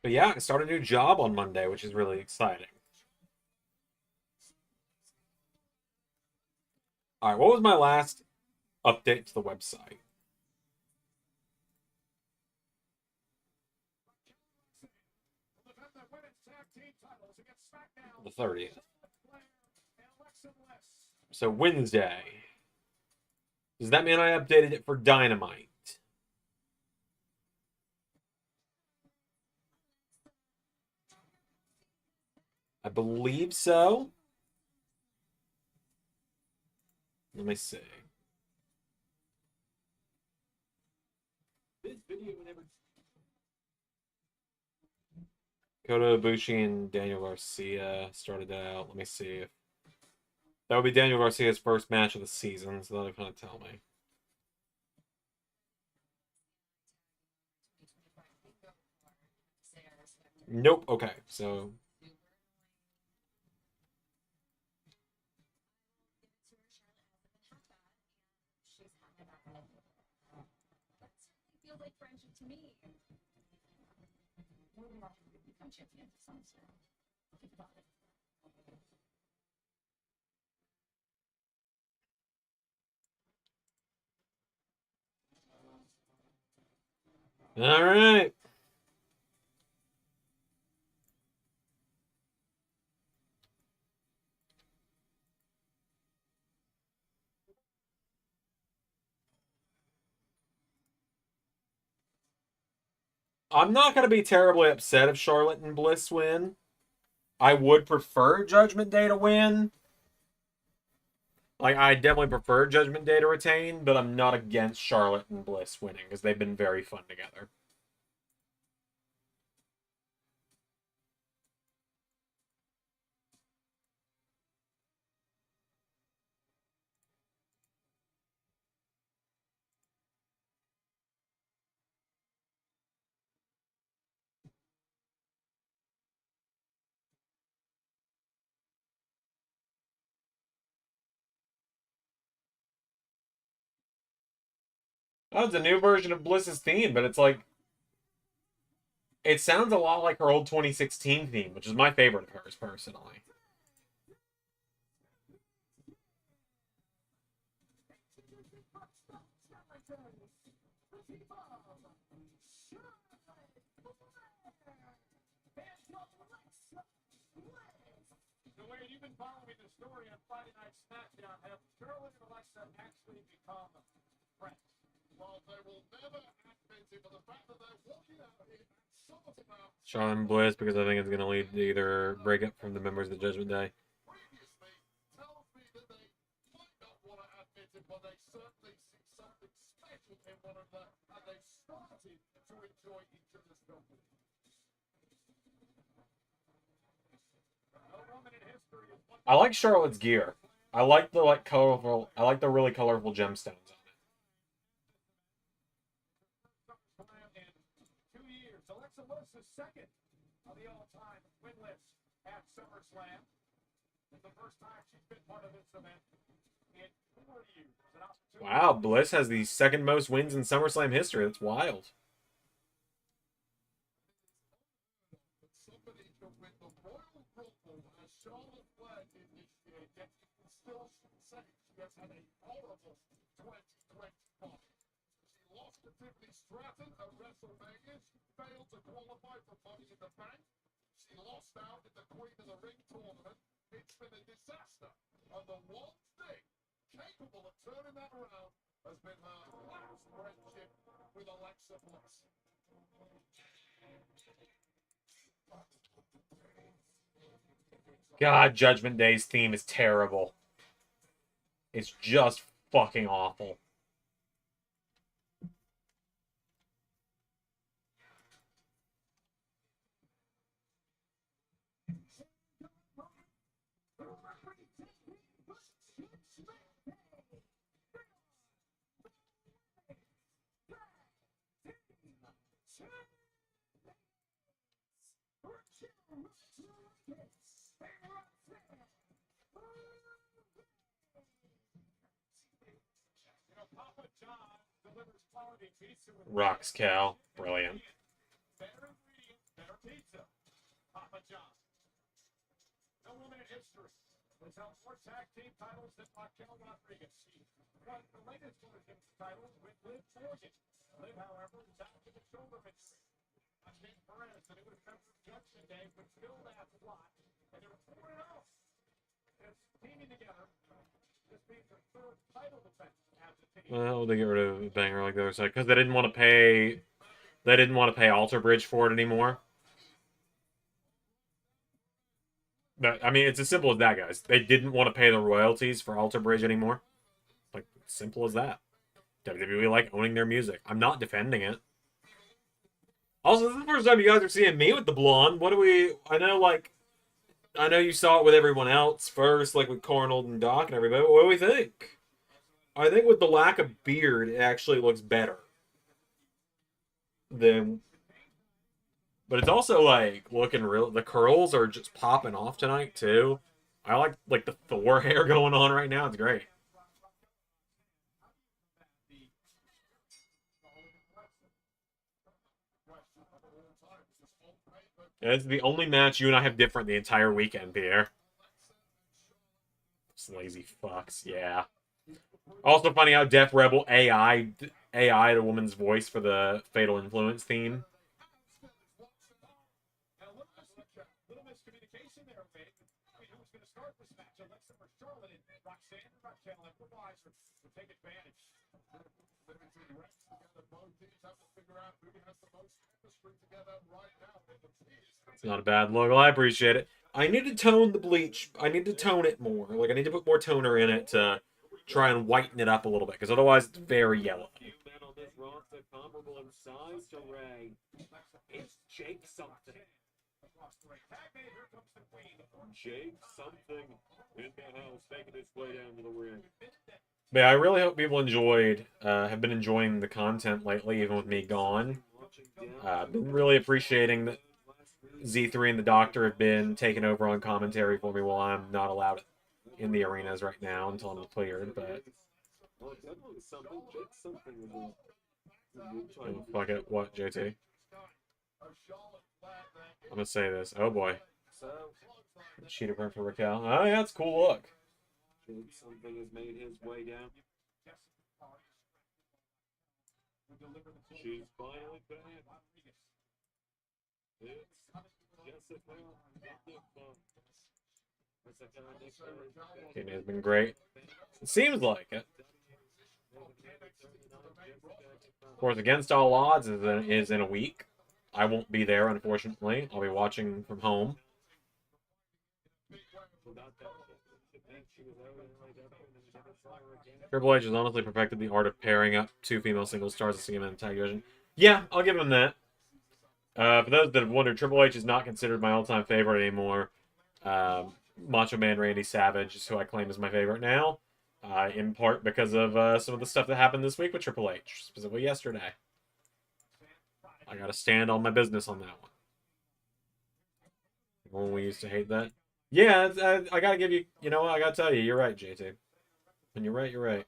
[SPEAKER 1] But yeah, I start a new job on Monday, which is really exciting. All right, what was my last update to the website? The 30th. So Wednesday. Does that mean I updated it for Dynamite? I believe so. Let me see. Kota Ibushi and Daniel Garcia started out. Let me see if that would be Daniel Garcia's first match of the season, so that'll kind of tell me. Nope. Okay, so
[SPEAKER 3] feels like friendship to me. I'm champion to Summerslam. Think about it.
[SPEAKER 1] all right. I'm not gonna be terribly upset if Charlotte and Bliss win. I would prefer Judgment Day to win. Like, I definitely prefer Judgment Day to retain, but I'm not against Charlotte and Bliss winning because they've been very fun together. Oh, it's a new version of Bliss's theme, but it's like it sounds a lot like her old 2016 theme, which is my favorite of hers personally.
[SPEAKER 2] Where you've been following the story on Friday Night SmackDown, have Charlotte and Alexa actually become friends? Well, they will never admit it, but the fact that they're walking out here and Summerslam
[SPEAKER 1] Charlotte and Bliss, because I think it's going to lead to either breakup from the members of the Judgment Day.
[SPEAKER 2] previously tells me that they might not want to admit it, but they certainly see something special in one another, and they started to enjoy each other's company.
[SPEAKER 1] I like Charlotte's gear. I like the colorful. I like the really colorful gemstones on it.
[SPEAKER 2] In 2 years, Alexa Bliss is second on the all-time win list at SummerSlam. It's the first time she's been part of this event in 4 years.
[SPEAKER 1] Wow, Bliss has the second most wins in SummerSlam history. That's wild.
[SPEAKER 2] Somebody to win the Royal Rumble as Charlotte Flair initiated, still saying she has had a horrible 2021. She lost to Tiffany Stratton at WrestleMania. She failed to qualify for Money in the Bank. She lost out in the Queen of the Ring tournament. It's been a disaster. And the one thing capable of turning that around has been her last friendship with Alexa Bliss.
[SPEAKER 1] God, Judgment Day's theme is terrible. It's just fucking awful.
[SPEAKER 2] Papa John delivers quality pizza with
[SPEAKER 1] Rocks Cal. Brilliant.
[SPEAKER 2] better ingredients, better pizza. Papa John. No woman in history has held more tag team titles than Raquel Rodriguez. But the latest one of his titles with Liv Morgan. Liv, however, is out with a shoulder injury. Ken Perez, the new member of Judgment Day, would fill that slot. And they're 4-0. It's teaming together. This means their third title defense as a team.
[SPEAKER 1] Well, they get rid of Banger like the other side because they didn't want to pay. They didn't want to pay Alter Bridge for it anymore. But, I mean, it's as simple as that, guys. They didn't want to pay the royalties for Alter Bridge anymore. Like, simple as that. WWE like owning their music. I'm not defending it. Also, this is the first time you guys are seeing me with the blonde. What do we... I know you saw it with everyone else first, like with Cornold and Doc and everybody. What do we think? I think with the lack of beard, it actually looks better. But it's also, like, looking real... The curls are just popping off tonight, too. I like, the Thor hair going on right now. It's great. It's the only match you and I have different the entire weekend, Pierre. Those lazy fucks, yeah. Also funny how Def Rebel AI the woman's voice for the Fatal Influence theme.
[SPEAKER 2] And a little miscommunication there, Wade. I mean, who was going to start this match? Alexa or Charlotte? And Roxanne and Raquel improvise or take advantage.
[SPEAKER 1] It's not a bad look. Well, I appreciate it. I need to tone the bleach. I need to tone it more. Like, I need to put more toner in it to try and whiten it up a little bit, because otherwise it's very yellow.
[SPEAKER 4] Comparable in size to Ray. It's Jake something. Jake something in the house, making his way down to the ring.
[SPEAKER 1] But yeah, I really hope people have been enjoying the content lately, even with me gone. Been really appreciating that Z3 and the Doctor have been taking over on commentary for me while I'm not allowed in the arenas right now until I'm cleared, but... Oh, fuck it. What, JT? I'm gonna say this. Oh boy. Cheetah print for Raquel. Oh yeah, it's a cool look.
[SPEAKER 4] Jake something has made his way down. She's finally back. It's Jessica.
[SPEAKER 1] Kidney has been great. It seems like it. Of course, Against All Odds is in a week. I won't be there, unfortunately. I'll be watching from home. Triple H has honestly perfected the art of pairing up two female single stars to see him in the tag division. Yeah, I'll give him that. For those that have wondered, Triple H is not considered my all-time favorite anymore. Macho Man Randy Savage is who I claim is my favorite now. In part because of some of the stuff that happened this week with Triple H, specifically yesterday. I gotta stand on my business on that one. When we used to hate that. Yeah, I gotta give you, you know what, I gotta tell you, you're right, JT. And you're right, you're right.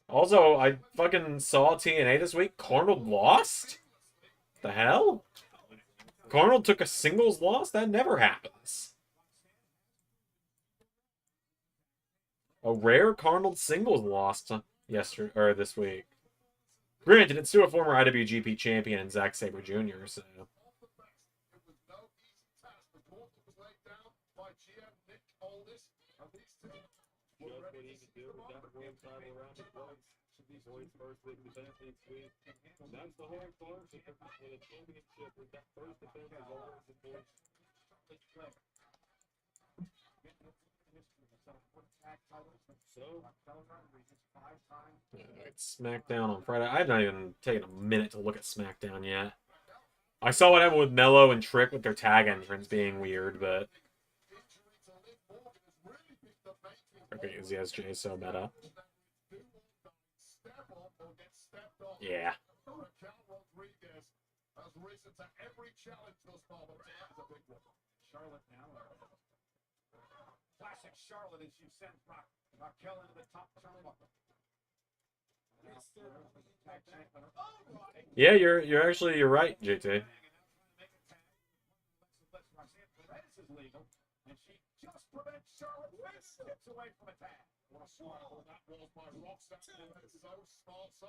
[SPEAKER 1] Also, I fucking saw TNA this week. Cornold lost? The hell? Cornold took a singles loss? That never happens. A rare Cornold singles loss yesterday or this week. Granted, it's to a former IWGP champion and Zack Sabre Jr., so.
[SPEAKER 4] That's the whole part in a championship is that first defense is always important.
[SPEAKER 1] It's SmackDown on Friday. I've not even taken a minute to look at SmackDown yet. I saw what happened with Mello and Trick with their tag entrance being weird, but Okay, ZSJ is so meta. Yeah.
[SPEAKER 2] Charlotte now. Classic Charlotte as you send Raquel into the top turnbuckle.
[SPEAKER 1] Yeah, you're right, JT.
[SPEAKER 2] And she just prevents Charlotte gets away from a tag. What a smile that was by Roxanne. So small, so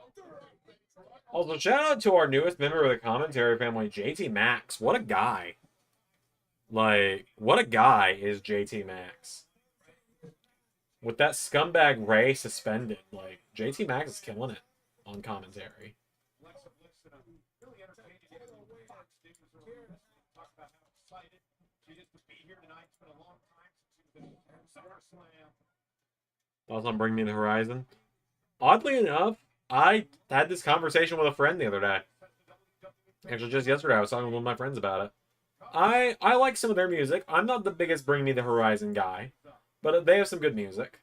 [SPEAKER 1] Also, shout out to our newest member of the commentary family, JT Maxx. What a guy. Like, what a guy is JT Maxx. With that scumbag Ray suspended, like, JT Maxx is killing it on commentary.
[SPEAKER 2] Really entertaining. Talk about how excited she is to be here tonight. It's been a long time since she's been in Summerslam.
[SPEAKER 1] Thoughts on Bring Me the Horizon? Oddly enough, I had this conversation with a friend the other day. Actually, just yesterday, I was talking with one of my friends about it. I like some of their music. I'm not the biggest Bring Me the Horizon guy, but they have some good music.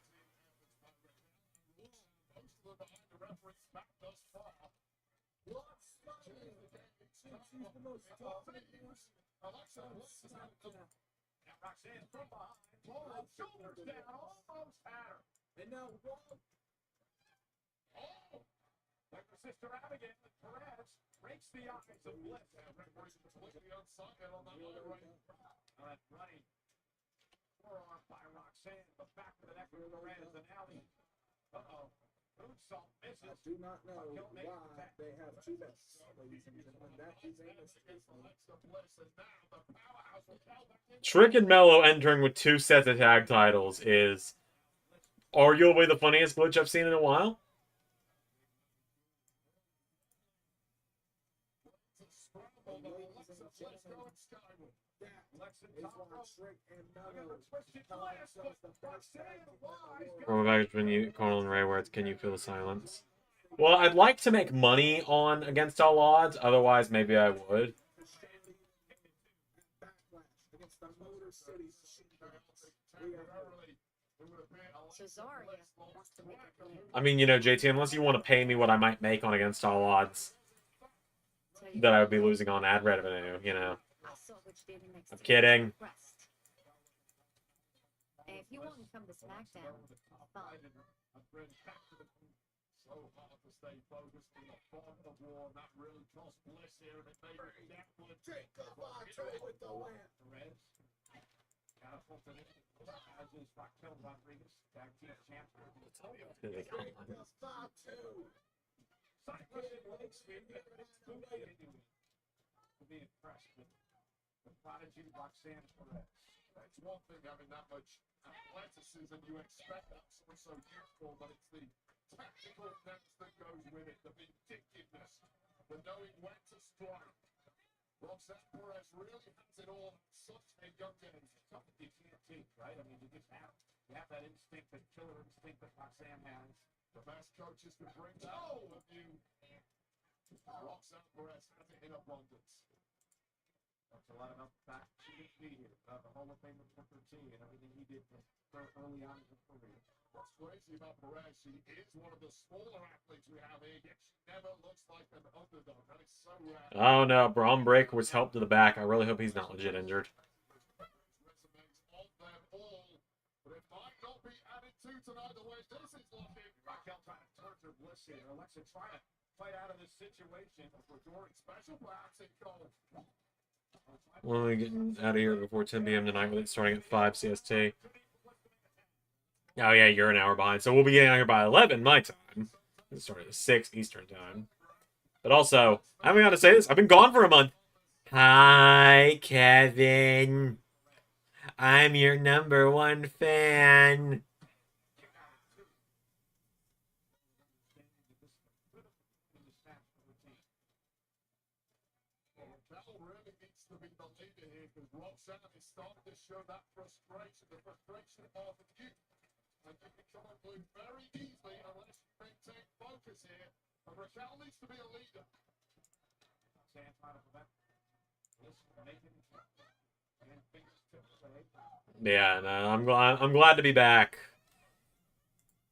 [SPEAKER 2] Roxanne from behind, shoulders down, almost had her. And now, like her sister Abigail, Perez breaks the eyes of Bliss. Completely unsighted on that right. Running forearm by Roxanne, but back to the neck of Perez, and now the moonsault misses.
[SPEAKER 5] I do not know why they have two belts, ladies and gentlemen. That is a mistake.
[SPEAKER 1] Trick and Mello entering with 2 sets of tag titles is arguably the funniest glitch I've seen in a while. Promo package when you Carl and Ray, where it's "Can you feel the silence?" Well, I'd like to make money on Against All Odds. Otherwise, maybe I would. I mean, you know, JT, unless you want to pay me what I might make on Against All Odds, that I would be losing on ad revenue, you know. I'm kidding.
[SPEAKER 3] If you want to come to SmackDown, fine.
[SPEAKER 2] So hard to stay focused in the fog of war, not really cost Bliss here, and it may be that would take the with the land. Perez catapulted it, as is Raquel Rodriguez, tag team champion. I'll tell you, Cypress and legs here, it's too late to be impressed with the prodigy Roxanne Perez. It's one thing having that much athleticism, you expect that someone so youthful, but it's the tactical depth that goes with it, the vindictiveness, the knowing when to strike. Roxanne Perez really has it all at such a young age. It's something you can't teach, right? I mean, you have that instinct, that killer instinct that Roxanne has. The best coaches can bring that all of you. Roxanne Perez has it in abundance. That's a lot of back to the feet here. The Hall of Famer Booker T and everything he did for early on in his career. What's crazy about Perez, she is one of the smaller athletes we have here, yet she never looks like an underdog. That is so rare.
[SPEAKER 1] Oh no, Braun Breaker was helped to the back. I really hope he's not legit injured.
[SPEAKER 2] But it might not be added to tonight the way this is looking. Raquel trying to torture Bliss here. Alexa trying to fight out of this situation. We're doing special perhaps in goal.
[SPEAKER 1] We're only getting out of here before 10 p.m. tonight with it starting at 5 CST. Oh yeah, you're an hour behind. So we'll be getting out here by 11 my time. It started at 6 Eastern time. But also, I haven't got to say this. I've been gone for a month. Hi, Kevin. I'm your #1 fan.
[SPEAKER 2] To be the leader here because Roxanne is starting to show that frustration, the frustration of youth. And you can come and lose very easily unless you maintain focus here. And Raquel needs to be a leader. Roxanne trying to prevent this from making and fingers tipped away.
[SPEAKER 1] Yeah, no, I'm glad to be back.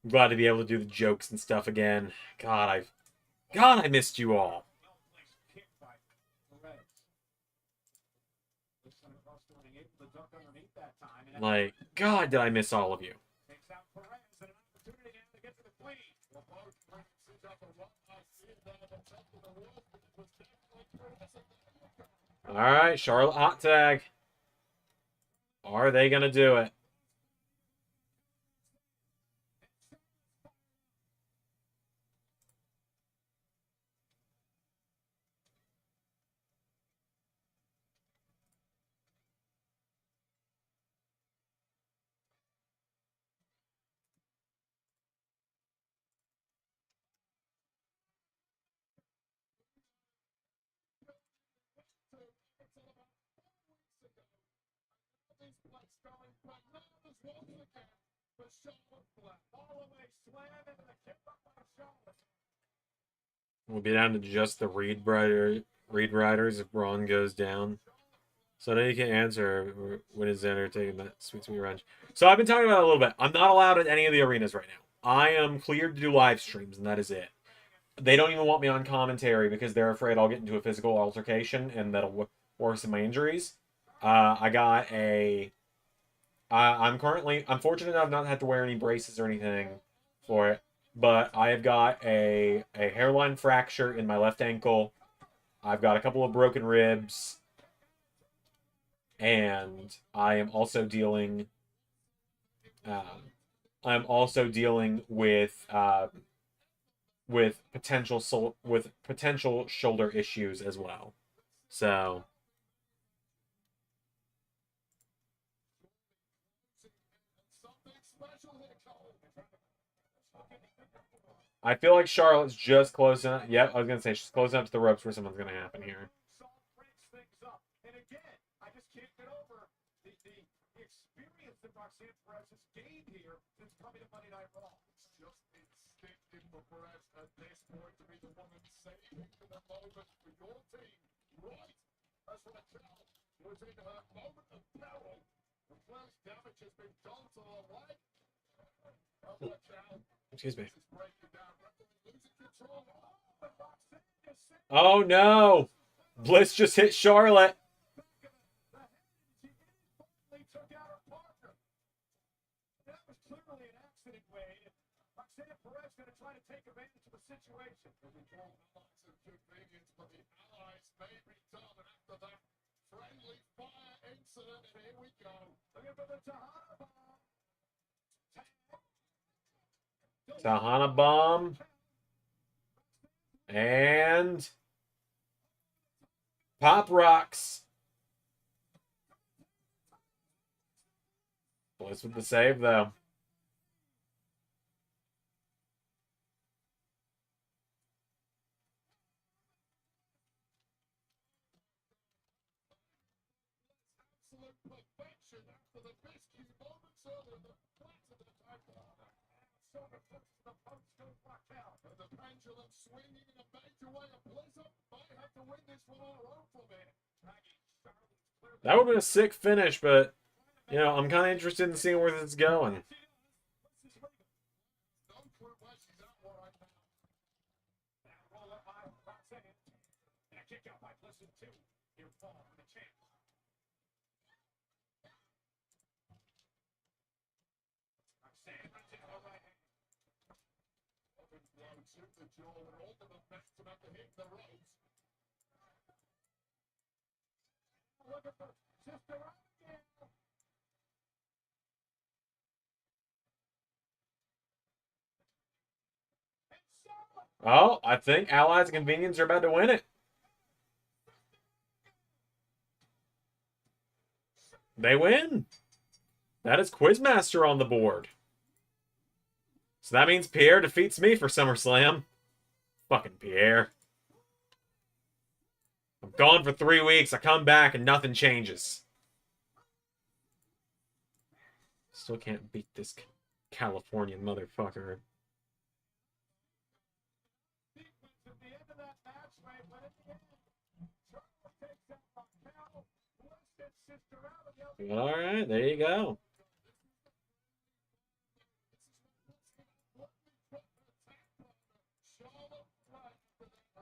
[SPEAKER 1] I'm glad to be able to do the jokes and stuff again. God, I missed you all.
[SPEAKER 2] Kick by Perez. Listen across the ring, able to duck underneath that time. And
[SPEAKER 1] Like, God, did I miss all of you.
[SPEAKER 2] takes out Perez and an opportunity now to get to the clean. Well, both Francis up a run. I see it down the top of the wall. It was definitely Perez.
[SPEAKER 1] All right, Charlotte hot tag. Are they gonna do it? We'll be down to just the Reed Riders if Braun goes down. So now you can answer when is Xander taking that sweet revenge. So I've been talking about it a little bit. I'm not allowed at any of the arenas right now. I am cleared to do live streams, and that is it. They don't even want me on commentary because they're afraid I'll get into a physical altercation and that'll worsen my injuries. I got a. I'm fortunate enough not to have to wear any braces or anything for it, but I have got a hairline fracture in my left ankle. I've got a couple of broken ribs, and I am also dealing. I'm also dealing with potential shoulder issues as well. So I feel like Charlotte's just close enough. Yep, I was gonna say she's close enough to the ropes where something's gonna happen here.
[SPEAKER 2] And again, I just can't get over the experience that Roxanne Perez has gained here since coming to Monday Night Raw. It's just instinctive for Perez at this point to be the woman saving the moment for your team. Right. That's what I tell. Was in her moment of peril. The first damage has been done to the leg. Watch out.
[SPEAKER 1] Excuse me.
[SPEAKER 2] This is breaking down. Losing control. Oh, Roxanne is sitting.
[SPEAKER 1] Oh no! Bliss just hit Charlotte.
[SPEAKER 2] Took out her partner. That was clearly an accident, Wade. Roxanne Perez going to try to take advantage of the situation. We call lots of convenience, but the Allies may be done. And after that friendly fire incident, and here we go. Looking for the Tahana bomb.
[SPEAKER 1] Tahana bomb. And Pop Rocks. Bliss with the save, though.
[SPEAKER 2] Absolute perfection after the best few moments earlier. The flat of the title. So the first the post goes back out. And the pendulum swinging in a major way. A Blizzard might have to win this one on her own for a minute.
[SPEAKER 1] That would have been a sick finish, but, you know, I'm kind of interested in seeing where this is going.
[SPEAKER 2] No clue where she's at right now. That roll up by Roxanne. And a kick out by Blizzard, too. Here fall for the champ. Roxanne runs into her right hand. Open blow to the jaw. And all to the best about to hit the ropes. Looking for Sister Abigail.
[SPEAKER 1] Oh, I think Allies and Convenience are about to win it. They win. That is Quizmaster on the board. So that means Pierre defeats me for SummerSlam. Fucking Pierre. I'm gone for 3 weeks. I come back and nothing changes. Still can't beat this Californian motherfucker.
[SPEAKER 2] At the end of that match, Wade, but at the end, Charlotte takes out Raquel
[SPEAKER 1] All right, there you go.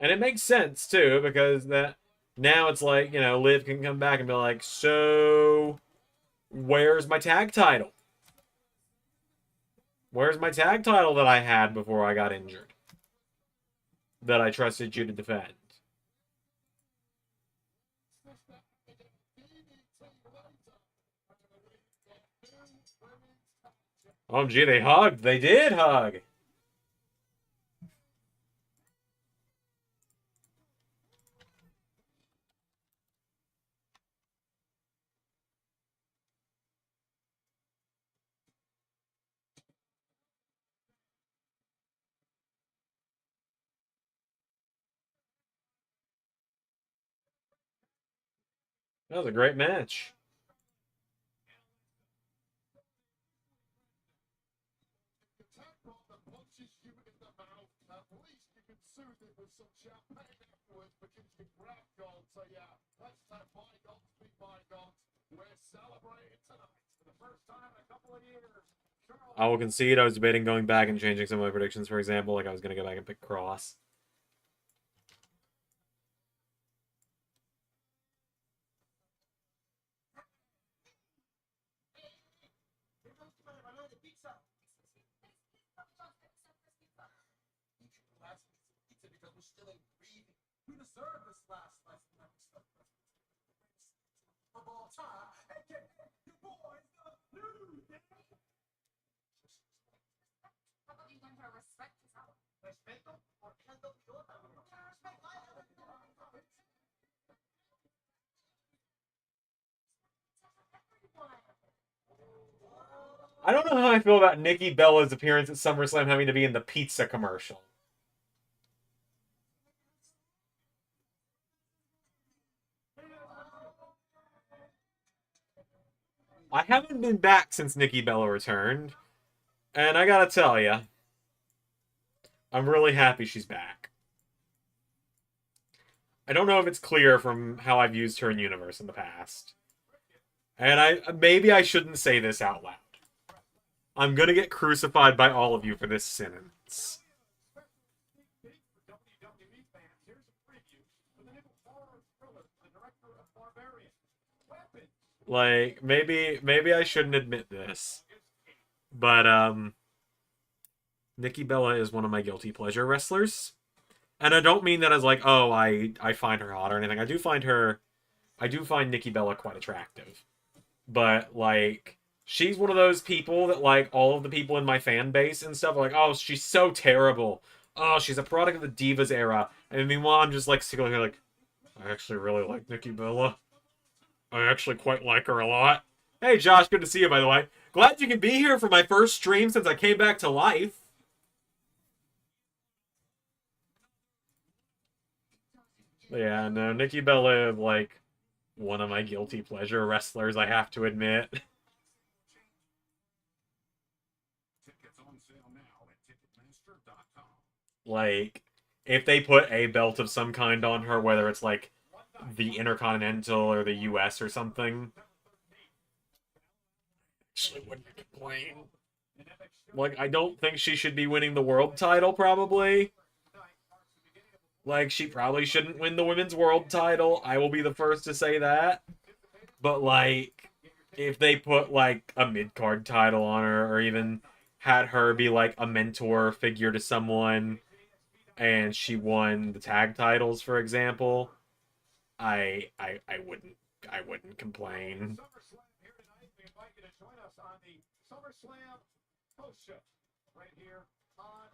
[SPEAKER 1] And it makes sense too, because that now it's like, you know, Liv can come back and be like, so where's my tag title? Where's my tag title that I had before I got injured? That I trusted you to defend. Oh, gee, they hugged. They did hug. That was a great match. I will concede I was debating going back and changing some of my predictions. For example, like I was going to go back and pick Cross. I don't know how I feel about Nikki Bella's appearance at SummerSlam having to be in the pizza commercial. I haven't been back since Nikki Bella returned, and I gotta tell ya, I'm really happy she's back. I don't know if it's clear from how I've used her in universe in the past. And maybe I shouldn't say this out loud. I'm gonna get crucified by all of you for this sentence. Like, maybe I shouldn't admit this. But, Nikki Bella is one of my guilty pleasure wrestlers. And I don't mean that as like, oh, I find her hot or anything. I do find Nikki Bella quite attractive. But, like, she's one of those people that, like, all of the people in my fan base and stuff are like, oh, she's so terrible. Oh, she's a product of the Divas era. And meanwhile, I'm just, like, sitting here like, I actually really like Nikki Bella. I actually quite like her a lot. Hey, Josh, good to see you, by the way. Glad you can be here for my first stream since I came back to life. Yeah, no, Nikki Bella is, like, one of my guilty pleasure wrestlers, I have to admit. Like, if they put a belt of some kind on her, whether it's, like, the Intercontinental or the US or something, actually wouldn't complain. Like, I don't think she should be winning the world title, probably. Like, she probably shouldn't win the women's world title. I will be the first to say that. But, like, if they put, like, a mid-card title on her, or even had her be, like, a mentor figure to someone, and she won the tag titles, for example, I wouldn't complain.
[SPEAKER 2] Summerslam post show right here on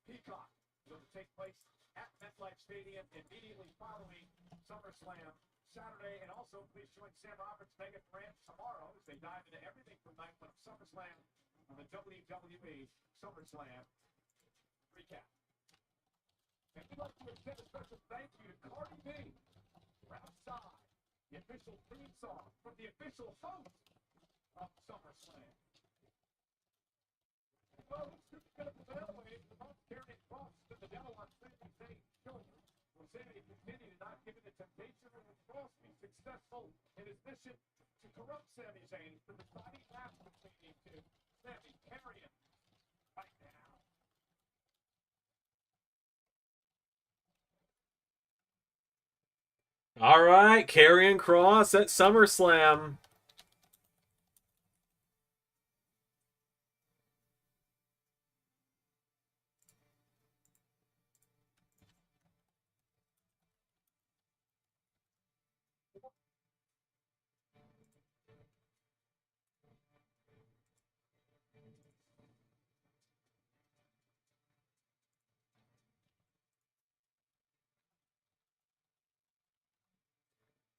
[SPEAKER 2] Peacock. It'll take place at MetLife Stadium immediately following SummerSlam Saturday. And also, please join Sam Roberts, Megan Grant tomorrow as they dive into everything from night one of SummerSlam on the WWE SummerSlam recap. And we'd like to extend a special thank you to Cardi B for Outside, the official theme song from the official host of SummerSlam. Folks, who's going to prevail with the most carrying cross to the devil on Sunday children will Sammy continued to not give in to temptation and would Cross be successful in his mission to corrupt Sami Zayn for the body half between these two. Sammy carrying right now.
[SPEAKER 1] All right, Karrion Kross at SummerSlam.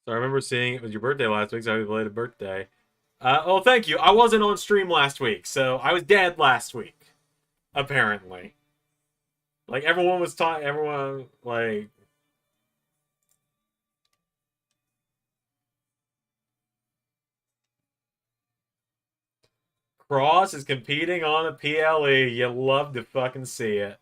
[SPEAKER 1] So I remember seeing it was your birthday last week, so happy belated birthday. Oh, thank you. I wasn't on stream last week, so I was dead last week. Apparently. Like, everyone was talking, everyone, like... Cross is competing on the PLE. You love to fucking see it.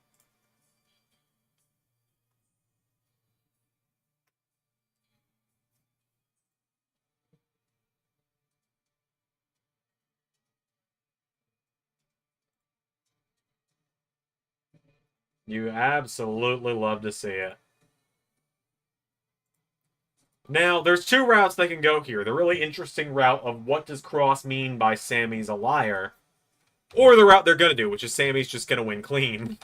[SPEAKER 1] You absolutely love to see it. Now, there's two routes they can go here. The really interesting route of what does Cross mean by Sammy's a liar, or the route they're going to do, which is Sammy's just going to win clean.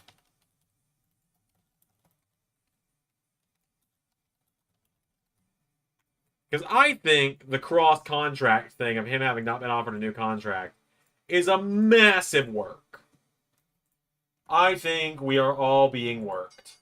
[SPEAKER 1] Because I think the Cross contract thing of him having not been offered a new contract is a massive work. I think we are all being worked.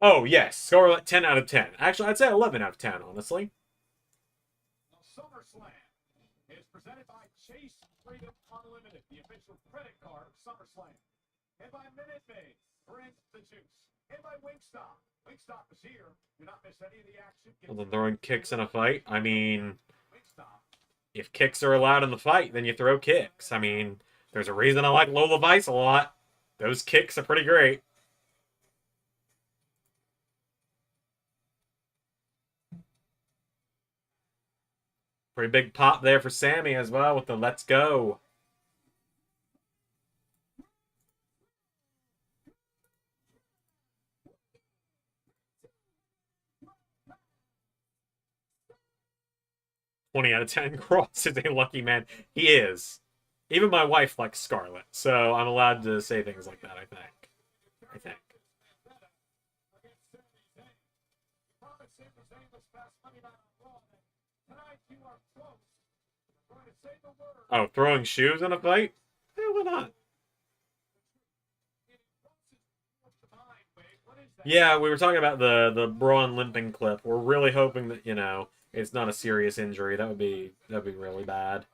[SPEAKER 1] Oh, yes. Scarlet 10 out of 10. Actually, I'd say 11 out of 10, honestly.
[SPEAKER 2] SummerSlam is presented by Chase Freedom Unlimited, the official credit card of SummerSlam. And by Minute Maid, brings the juice. And by Wingstop. Wingstop is here. Do not miss any of the action.
[SPEAKER 1] Well, then throwing kicks in a fight? I mean,
[SPEAKER 2] Wingstop.
[SPEAKER 1] if kicks are allowed in the fight, then you throw kicks. I mean, there's a reason I like Lola Vice a lot. Those kicks are pretty great. Pretty big pop there for Sammy as well with the let's go. "20 out of 10. Cross is a lucky man." He is. Even my wife likes Scarlet, so I'm allowed to say things like that, I think. Oh, throwing shoes in a fight? Eh, why not? Yeah, we were talking about the Braun limping clip. We're really hoping that, you know, it's not a serious injury. That'd be really bad.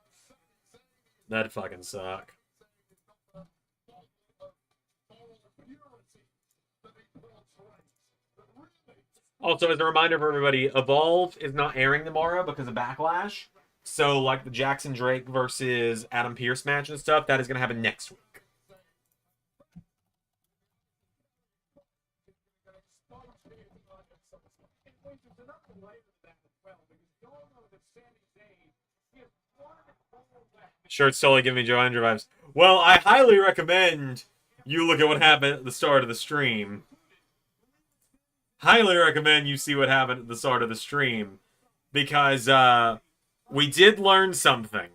[SPEAKER 1] That'd fucking suck. Also, as a reminder for everybody, Evolve is not airing tomorrow because of Backlash. So, like the Jackson Drake versus Adam Pearce match and stuff, that is going to happen next week. Sure, it's totally giving me Joe Andrew vibes. Well, I highly recommend you look at what happened at the start of the stream. Highly recommend you see what happened at the start of the stream. Because, we did learn something.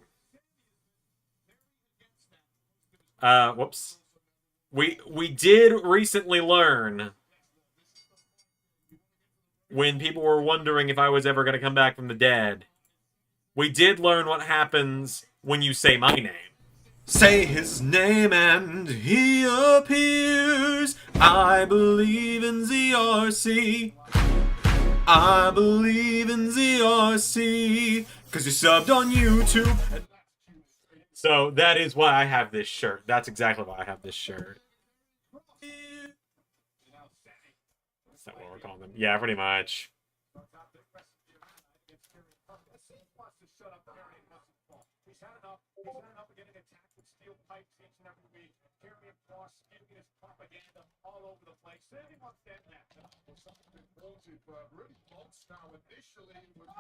[SPEAKER 1] Whoops. We did recently learn, when people were wondering if I was ever going to come back from the dead, we did learn what happens when you say my name. Say his name and he appears. I believe in ZRC. I believe in ZRC. Because you subbed on YouTube. So that is why I have this shirt. That's exactly why I have this shirt. that what we're calling them? Yeah, pretty much.
[SPEAKER 2] He's had enough. He's had enough of getting attacked with steel pipes each and every week. Carrying cross, giving his propaganda all over the place. Sandy wants to end that. Well, something been wanted for really months now. Initially, it was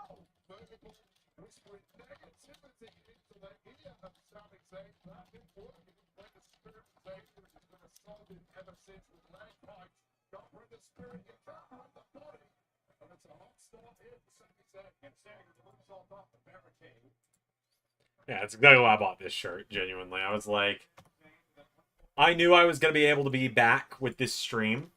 [SPEAKER 2] vertical, whispering negativity into the ear of Sami Zayn. That didn't work. It didn't bring the spirit of Zayn, which has been a solid ever since with leg pipes. Don't bring the spirit, you can't bring the body. And it's a hot start here for Sami Zayn. And Sandy with the moves all off the barricade.
[SPEAKER 1] Yeah, it's exactly why I bought this shirt, genuinely. I was like, I knew I was going to be able to be back with this stream.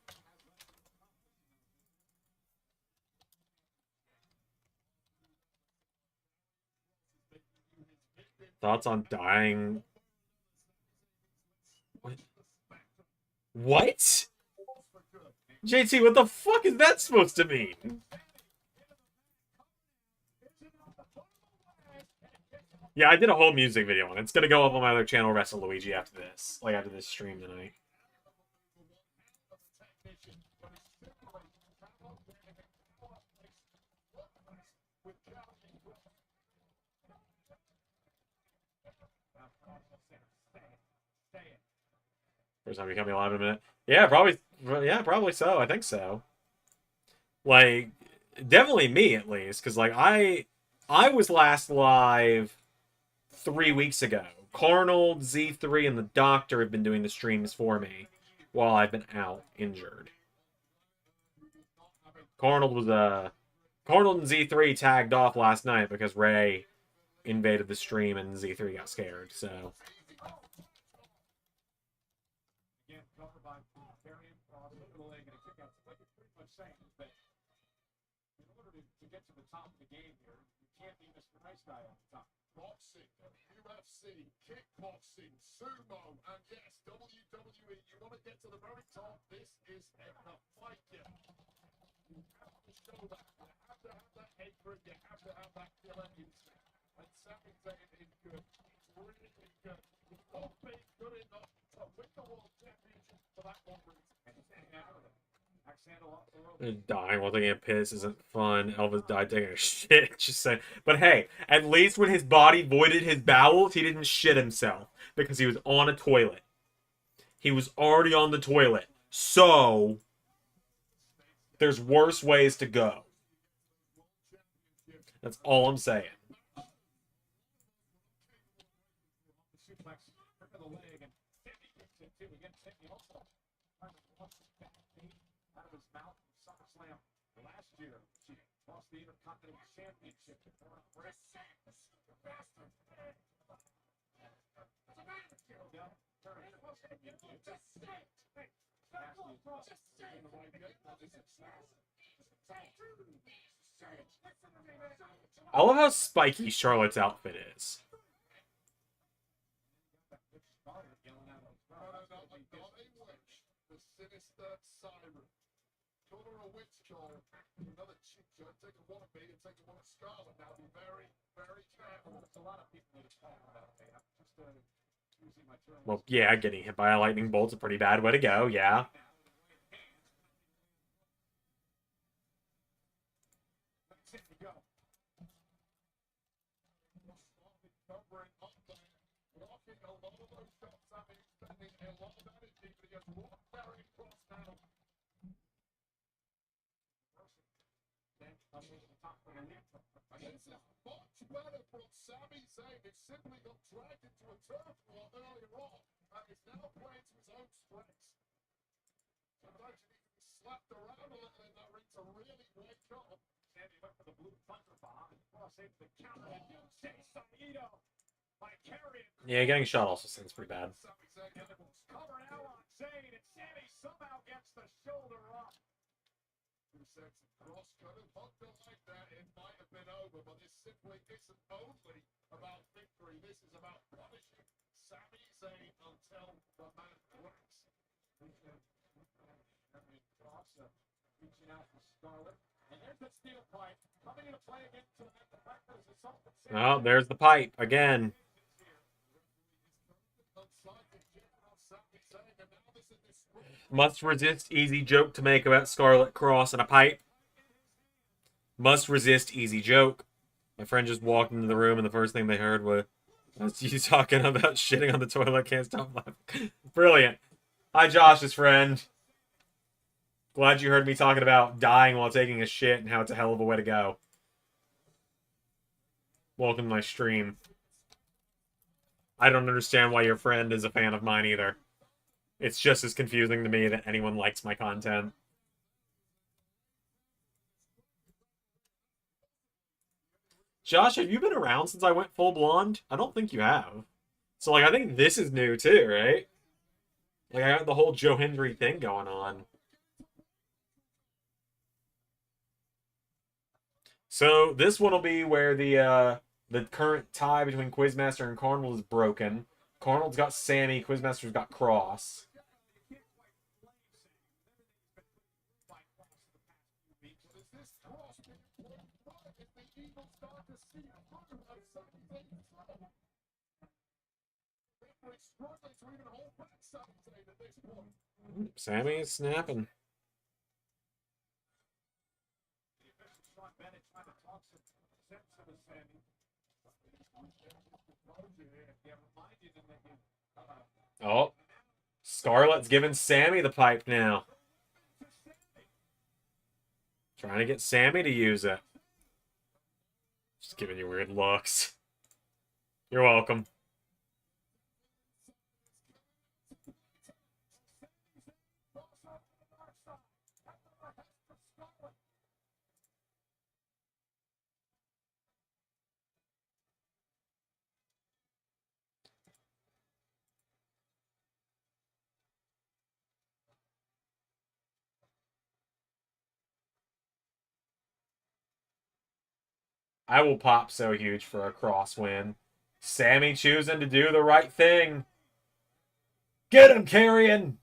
[SPEAKER 1] Thoughts on dying? What? What? JT, what the fuck is that supposed to mean? Yeah, I did a whole music video on it. It's gonna go up on my other channel, Wrestle Luigi, after this. Like, after this stream tonight. First time you come live in a minute. Yeah, probably. Yeah, probably so. I think so. Like, definitely me, at least. Because, like, I was last live 3 weeks ago. Carnold, Z3, and the Doctor have been doing the streams for me while I've been out injured. Carnold and Z3 tagged off last night because Ray invaded the stream and Z3 got scared. So.
[SPEAKER 2] Again, covered by carrying cross over the leg and a kick out. Like it's pretty much saying is that in order to get to the top of the game here, you can't be Mr. Nice Guy on the top. Boxing, UFC, kickboxing, sumo, and yes, WWE. You want to get to the very top. This is a fight. You have to show that. You have to have that hatred. You have to have that killer instinct. And Sami Zayn is good. He's really good. He won't be good enough to win the world championship for that one reason. And he's getting out of it.
[SPEAKER 1] Dying while taking a piss isn't fun. Elvis died taking a shit. Just saying. But hey, at least when his body voided his bowels, he didn't shit himself because he was on a toilet. He was already on the toilet. So, there's worse ways to go. That's all I'm saying.
[SPEAKER 2] Out of his mouth in Summerslam last year. She lost the Intercontinental Championship to Chris.
[SPEAKER 1] I love how spiky Charlotte's outfit is.
[SPEAKER 2] Another chick, take a wannabe and take a one of Scarlet. Now be very, very careful. There's a lot of people that are talking about it. I'm just using my term.
[SPEAKER 1] Well, yeah, getting hit by a lightning bolt's a pretty bad way to go, yeah.
[SPEAKER 2] This is much better from Sami Zayn. It simply got dragged into a turf war earlier on, and is now playing to his own strengths. Sometimes you need to be slapped around a little in that ring to really wake up. Sandy went for the blue thunder bomb, and Cross hit the counter, and you say Saito by carrying.
[SPEAKER 1] Yeah, getting shot also seems pretty bad.
[SPEAKER 2] Cover now on Zayn, and Sammy somehow gets the shoulder up. 2 sets of cross could have hooked him like that. It might have been over, but this simply isn't only about victory. This is about punishing Sami Zayn until the man breaks. Cross reaching out for Scarlet. And there's the steel pipe coming into play again tonight. The fact that it's something.
[SPEAKER 1] Oh, there's the pipe again. Must resist easy joke to make about Scarlet Cross and a pipe. Must resist easy joke. My friend just walked into the room and the first thing they heard was you talking about shitting on the toilet. Can't stop laughing. Brilliant. Hi, Josh's friend. Glad you heard me talking about dying while taking a shit and how it's a hell of a way to go. Welcome to my stream. I don't understand why your friend is a fan of mine either. It's just as confusing to me that anyone likes my content. Josh, have you been around since I went full blonde? I don't think you have. So, like, I think this is new too, right? Like, I got the whole Joe Hendry thing going on. So, this one will be where the current tie between Quizmaster and Carnal is broken. Carnal's got Sammy, Quizmaster's got Cross. Sammy is snapping. Oh, Scarlett's giving Sammy the pipe now. Trying to get Sammy to use it. Just giving you weird looks. You're welcome. I will pop so huge for a Cross win. Sammy choosing to do the right thing. Get him, Carrion!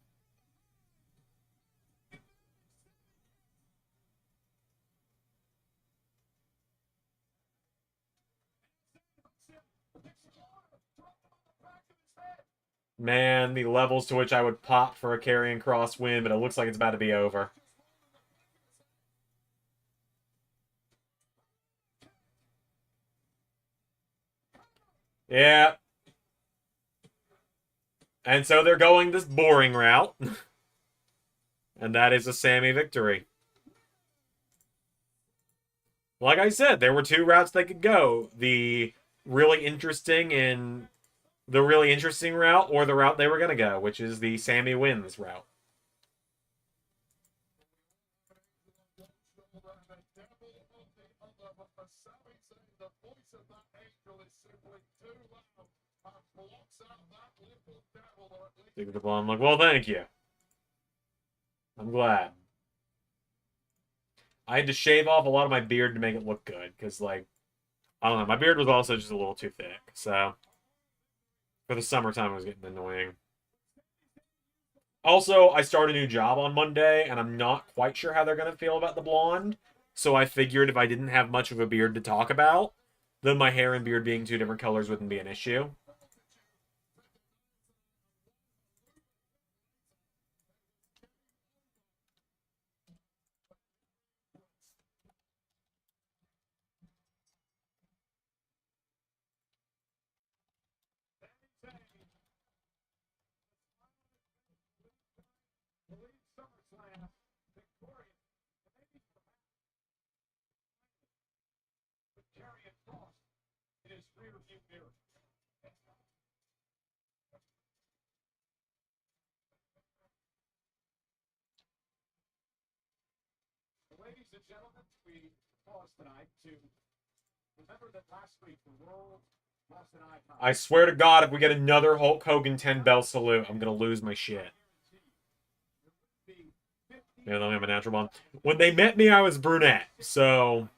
[SPEAKER 1] Man, the levels to which I would pop for a Carrion Cross win, but it looks like it's about to be over. Yeah. And so they're going this boring route. And that is a Sammy victory. Like I said, there were two routes they could go. The really interesting route or the route they were going to go, which is the Sammy wins route. I'm like, well, thank you. I'm glad. I had to shave off a lot of my beard to make it look good, because, like, I don't know, my beard was also just a little too thick, so for the summertime it was getting annoying. Also, I start a new job on Monday, and I'm not quite sure how they're going to feel about the blonde, so I figured if I didn't have much of a beard to talk about, then my hair and beard being two different colors wouldn't be an issue.
[SPEAKER 2] Summerslam, victorious. With Carrion Cross in his rear view mirror. Ladies and gentlemen, we pause tonight to remember that last week the world lost an icon.
[SPEAKER 1] I swear to God, if we get another Hulk Hogan 10-bell salute, I'm going to lose my shit. Yeah, let me have a natural one. When they met me, I was brunette, so...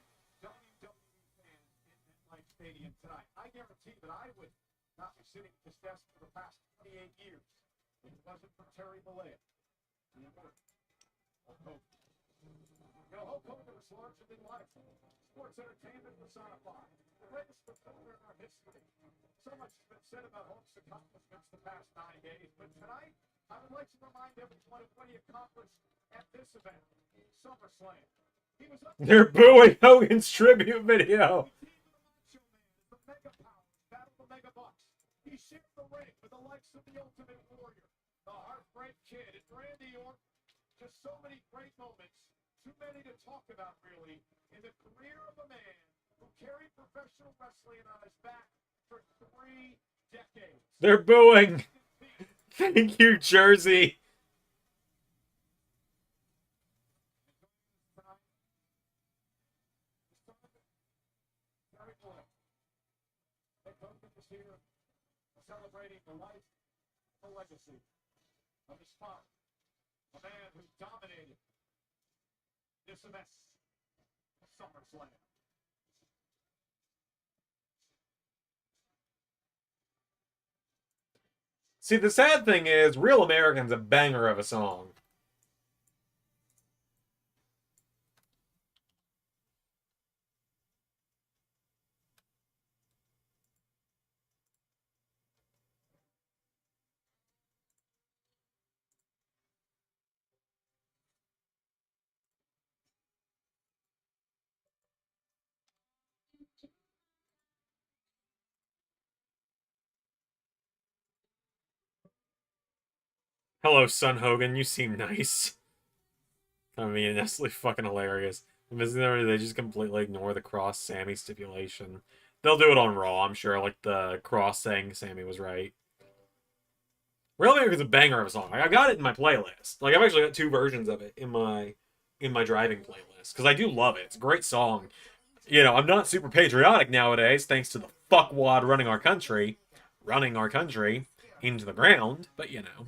[SPEAKER 2] I guarantee that I would not be sitting at this desk for the past 28 years if it wasn't for Terry Bollea. Hulk Hogan was larger than life. Sports entertainment personified. The greatest performer in our history. So much has been said about Hulk's accomplishments the past 9 days, but tonight, I would like to remind everyone of what he accomplished at this event, SummerSlam. He was up
[SPEAKER 1] They're booing Hogan's tribute video.
[SPEAKER 2] the Mega Powers, Battle of the Mega Bucks. He shared the ring with the likes of the Ultimate Warrior, the Heartbreak Kid, and Randy Orton. Just so many great moments, too many to talk about, really, in the career of a man who carried professional wrestling on his back for 3 decades.
[SPEAKER 1] They're booing. Thank you, Jersey.
[SPEAKER 2] Very cool. Nick Hogan is here celebrating the life, the legacy of his father, a man who dominated this event, SummerSlam.
[SPEAKER 1] See, the sad thing is, Real American's a banger of a song. Hello, son Hogan. You seem nice. I mean, that's like fucking hilarious. They just completely ignore the cross Sammy stipulation. They'll do it on Raw, I'm sure. Like the cross saying Sammy was right. Real America's a banger of a song. Like, I've got it in my playlist. Like I've actually got 2 versions of it in my driving playlist because I do love it. It's a great song. You know, I'm not super patriotic nowadays, thanks to the fuckwad running our country into the ground. But you know.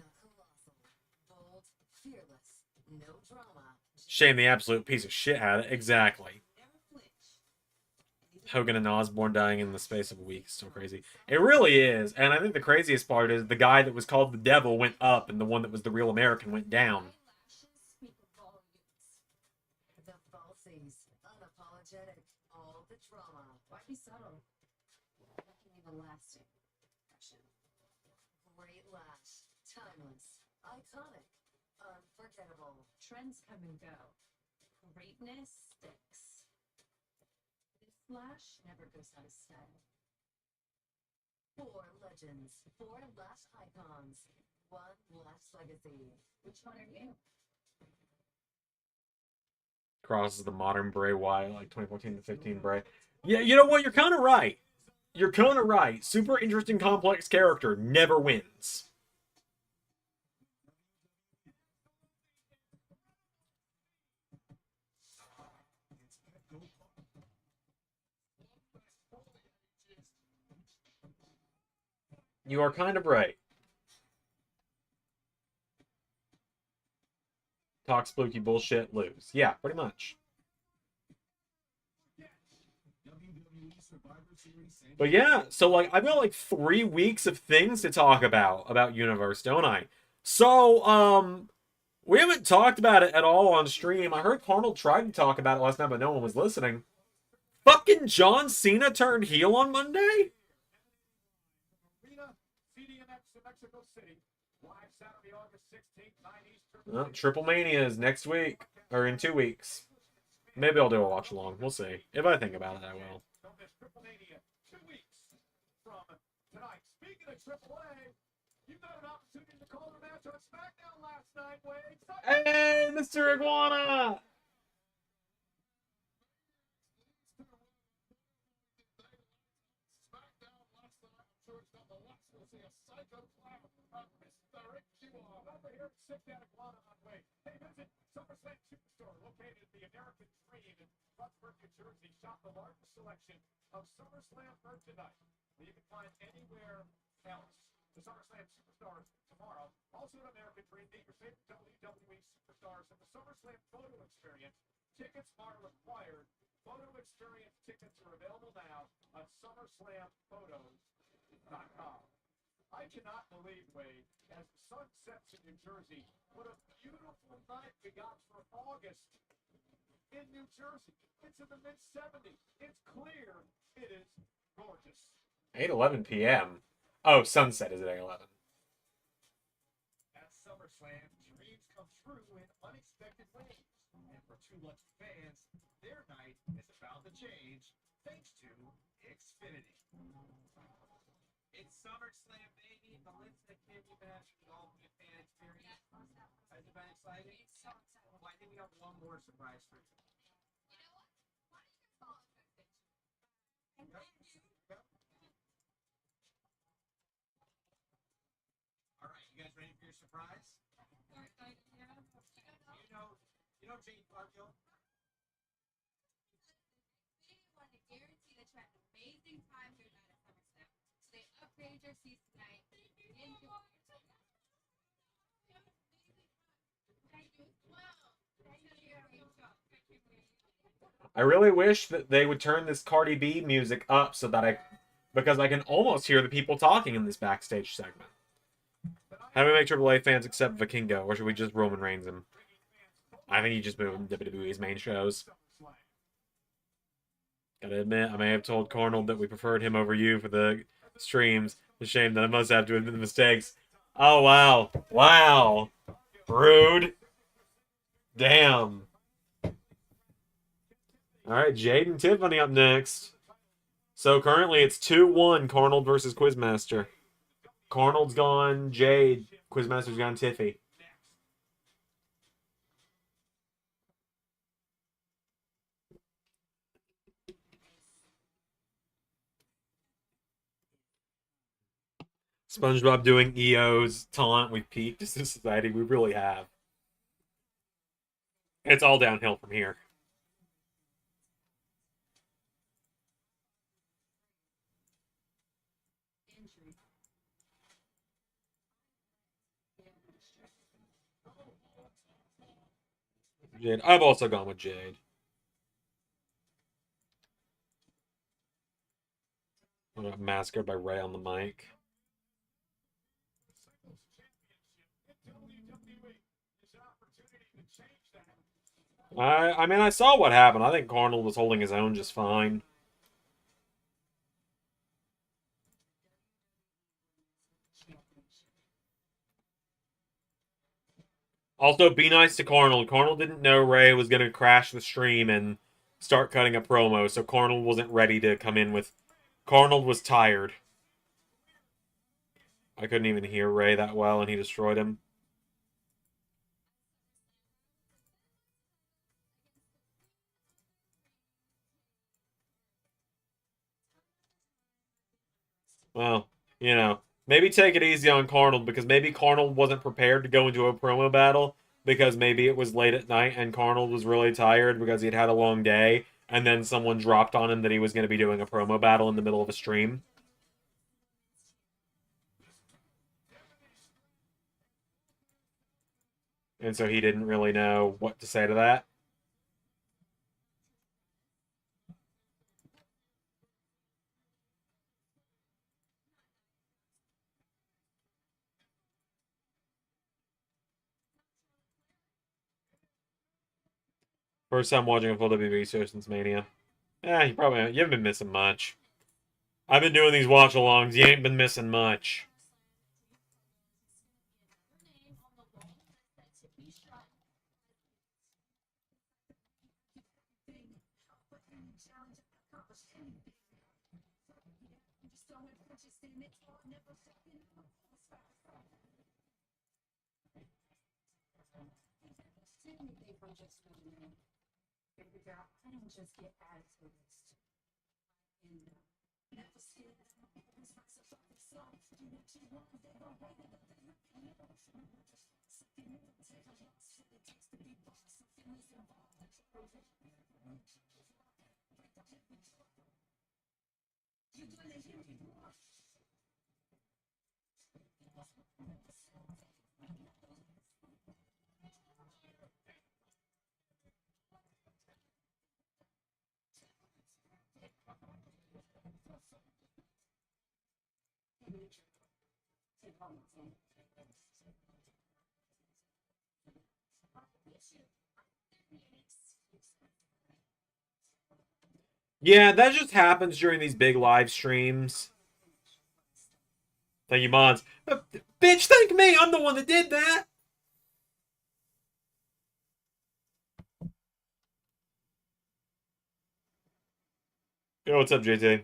[SPEAKER 1] Shame the absolute piece of shit had it. Exactly. Hogan and Osborne dying in the space of a week is so crazy. It really is. And I think the craziest part is the guy that was called the devil went up and the one that was the Real American went down.
[SPEAKER 3] The falsies, unapologetic, all the drama. Why be subtle? Making it a lasting impression. Great lash, timeless, iconic, unforgettable. Trends come and go. Greatness sticks. This flash never goes out of style. 4 legends, 4 lash icons, 1 lash legacy. Which one are you?
[SPEAKER 1] Crosses the modern Bray Wyatt, like 2014 to 15 Bray. Yeah, you know what? You're kind of right. You're kind of right. Super interesting, complex character never wins. You are kind of right. Talk spooky bullshit, lose. Yeah, pretty much. But yeah, so like I've got like 3 weeks of things to talk about Universe, don't I? So we haven't talked about it at all on stream. I heard Arnold tried to talk about it last night, but no one was listening. Fucking John Cena turned heel on Monday? Well, Triple Mania is next week, or in 2 weeks. Maybe I'll do a watch along. We'll see. If I think about it, I will. Hey, Mr. Iguana!
[SPEAKER 2] Hey, visit Summerslam Superstore, located in the American Dream in Rutherford, New Jersey. Shop the largest selection of SummerSlam merchandise that you can find anywhere else. The SummerSlam Superstars tomorrow. Also at American Dream, meet your favorite WWE superstars at the SummerSlam photo experience. Tickets are required. Photo experience tickets are available now on SummerSlamPhotos.com. I cannot believe, Wade, as the sun sets in New Jersey, what a beautiful night we got for August in New Jersey. It's in the mid-70s. It's clear. It is gorgeous.
[SPEAKER 1] 8:11 p.m. Oh, sunset is at 8:11.
[SPEAKER 2] At SummerSlam. SummerSlam, dreams come true in unexpected ways. And for two lucky fans, their night is about to change thanks to Xfinity.
[SPEAKER 6] It's SummerSlam, baby. The Lipstick Candy Bash for the ultimate fan experience. Has it been exciting? Well, I think we got one more surprise for you. All right, you guys ready for your surprise? You know Jade Cargill?
[SPEAKER 7] Want to guarantee that you have an amazing time here tonight at SummerSlam. So they upgrade your seats tonight. Enjoy.
[SPEAKER 1] I really wish that they would turn this Cardi B music up so that because I can almost hear the people talking in this backstage segment. How do we make AAA fans accept Vikingo, or should we just Roman Reigns him? I think he just moved WWE's main shows. Gotta admit, I may have told Cornell that we preferred him over you for the streams. It's a shame that I must have to admit the mistakes. Oh, wow. Wow. Rude. Damn. Alright, Jade and Tiffany up next. So currently it's 2-1 Cornell versus Quizmaster. Cornell's gone Jade. Quizmaster's gone Tiffy. SpongeBob doing EO's taunt. We've peaked as a society. We really have. It's all downhill from here. Jade. I've also gone with Jade. I got massacred by Ray on the mic. I mean, I saw what happened. I think Cornell was holding his own just fine. Also, be nice to Cornell. Cornell didn't know Ray was going to crash the stream and start cutting a promo, so Cornell wasn't ready to come in with... Cornell was tired. I couldn't even hear Ray that well, and he destroyed him. Well, you know, maybe take it easy on Carnold, because maybe Carnold wasn't prepared to go into a promo battle, because maybe it was late at night and Carnold was really tired because he'd had a long day, and then someone dropped on him that he was going to be doing a promo battle in the middle of a stream. And so he didn't really know what to say to that. First time watching a full WWE show since Mania. Yeah, you haven't been missing much. I've been doing these watch-alongs. You ain't been missing much.
[SPEAKER 3] I don't just get attitudes.
[SPEAKER 1] Yeah, that just happens during these big live streams. Thank you, Mons. Bitch, thank me! I'm the one that did that! Yo, what's up, JT?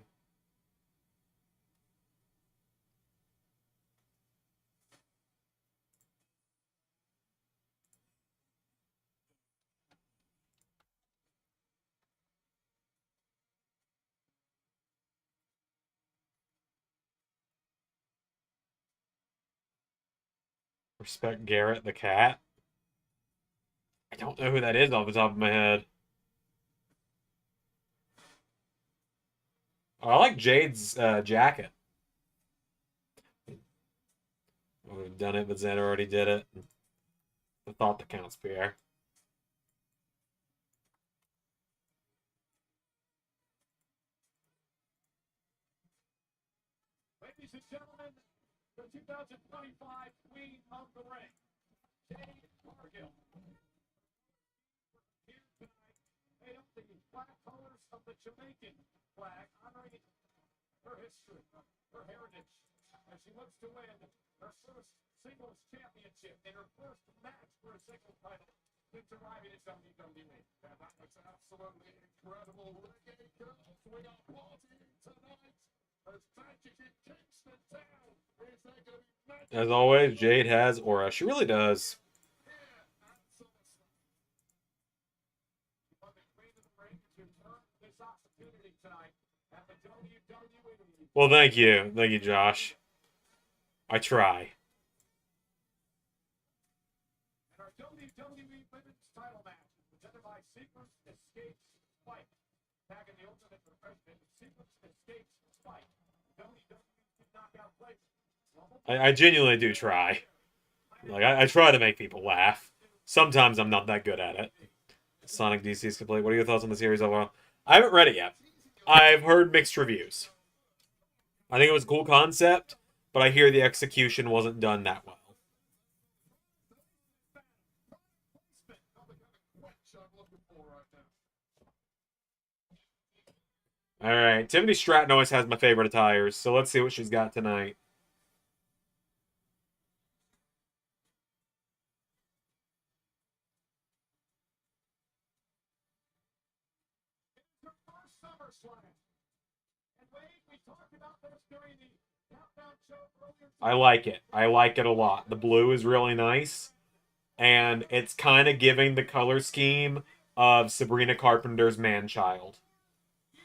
[SPEAKER 1] Respect Garrett the cat. I don't know who that is off the top of my head. Oh, I like Jade's jacket. I would have done it, but Zed already did it. The thought that counts, Pierre.
[SPEAKER 2] Ladies and gentlemen, the 2025 Queen of the Ring, Jade Cargill. Here tonight, made up the black colors of the Jamaican flag, honoring her history, her heritage, as she looks to win her first singles championship in her first match for a singles title since arriving at WWE.
[SPEAKER 5] Yeah, that was absolutely incredible. Reggae girls, we are partying tonight. As magic in Kingston Town. Is there going to be magic?
[SPEAKER 1] As always, Jade has aura. She really does.
[SPEAKER 5] Here at Summerslam.
[SPEAKER 2] But the Queen of the Ring to earn this opportunity tonight at the WWE.
[SPEAKER 1] Well, thank you. Thank you, Josh. I try.
[SPEAKER 2] And our WWE Women's Title match presented by Secret Escapes Fight. Tagging the Ultimate Profession, Secret Escapes Fight. WWE knockout place.
[SPEAKER 1] I genuinely do try. Like, I try to make people laugh. Sometimes I'm not that good at it. Sonic DC is complete. What are your thoughts on the series overall? I haven't read it yet. I've heard mixed reviews. I think it was a cool concept, but I hear the execution wasn't done that well. Alright, Tiffany Stratton always has my favorite attires, so let's see what she's got tonight.
[SPEAKER 2] Her first Summerslam. And Wade, we talked about this during the countdown show earlier.
[SPEAKER 1] I like it. I like it a lot. The blue is really nice, and it's kind of giving the color scheme of Sabrina Carpenter's Man-Child.
[SPEAKER 5] Yeah,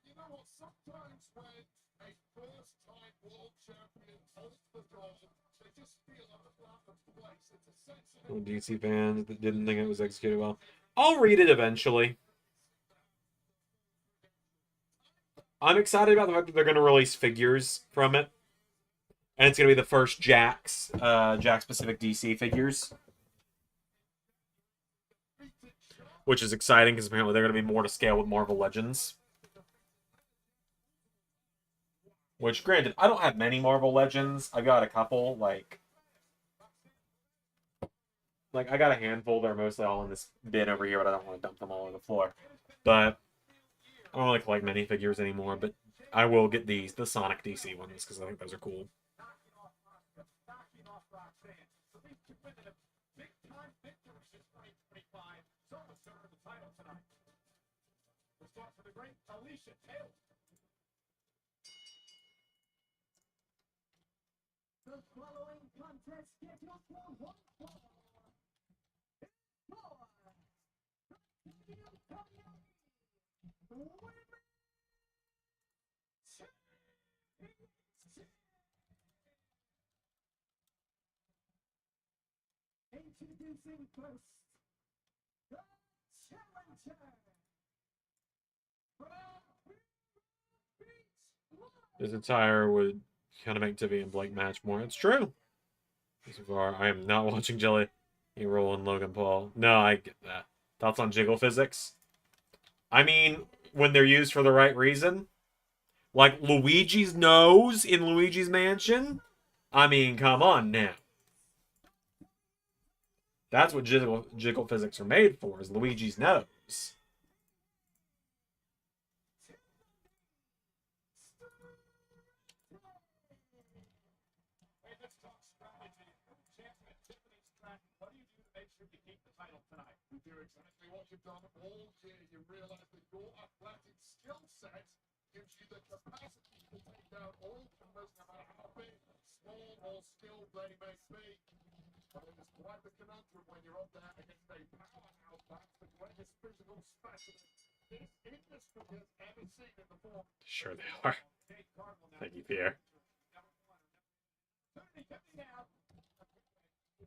[SPEAKER 5] you know what? Sometimes when a first-time world champion holds the gold, they just feel out of place. It's a sense of
[SPEAKER 1] DC fans that didn't think it was executed well. I'll read it eventually. I'm excited about the fact that they're going to release figures from it. And it's going to be the first Jax Pacific DC figures. Which is exciting because apparently they're going to be more to scale with Marvel Legends. Which, granted, I don't have many Marvel Legends. I've got a couple, like I got a handful. They're mostly all in this bin over here, but I don't want to dump them all over the floor. But I don't really collect many figures anymore, but I will get the Sonic DC ones because I think those are cool.
[SPEAKER 2] Knocking off Roxanne. So these two women have big-time victories in 2025. So much so for the title tonight. We'll start for the great Alicia Taylor. The following contest scheduled for one fall. Introducing first, the challenger.
[SPEAKER 1] This attire would kind of make Tiffany and Blake match more. It's true. So far, I am not watching Jelly roll and Logan Paul. No, I get that. Thoughts on jiggle physics? I mean, when they're used for the right reason. Like Luigi's nose in Luigi's Mansion. I mean, come on now. That's what jiggle physics are made for, is Luigi's nose.
[SPEAKER 2] Hey, let's talk strategy. Champion Tiffany Stratton, what do you do to make
[SPEAKER 5] do exactly what you've done all year. You realise that your athletic skill set gives you the capacity to take down all comers, no matter how big, small, or skilled they may be. But it is quite the conundrum when you're up there against a powerhouse. That's the greatest physical specimen this industry has ever seen in the form.
[SPEAKER 1] Sure they are. Thank you, Pierre.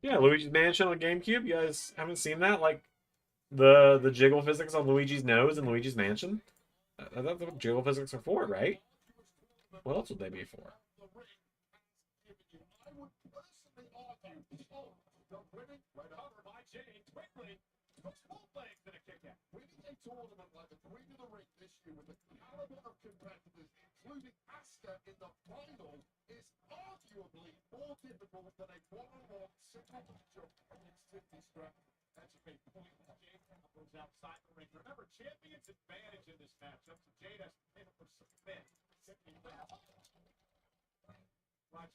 [SPEAKER 1] Yeah, Luigi's Mansion on GameCube. You guys haven't seen that? Like the jiggle physics on Luigi's nose in Luigi's Mansion. That's what jiggle physics are for, right? What else would they be for?
[SPEAKER 5] Winning a tournament like the Queen of the Ring this year with the caliber of competitors, including Asuka in the final, is arguably more difficult than a one-on-one single matchup against Tiffany Stratton. That's a big point. Jade Campbell's outside the ring. Remember, champion's advantage in this matchup, so Jade has to pay for submit. Tiffany watch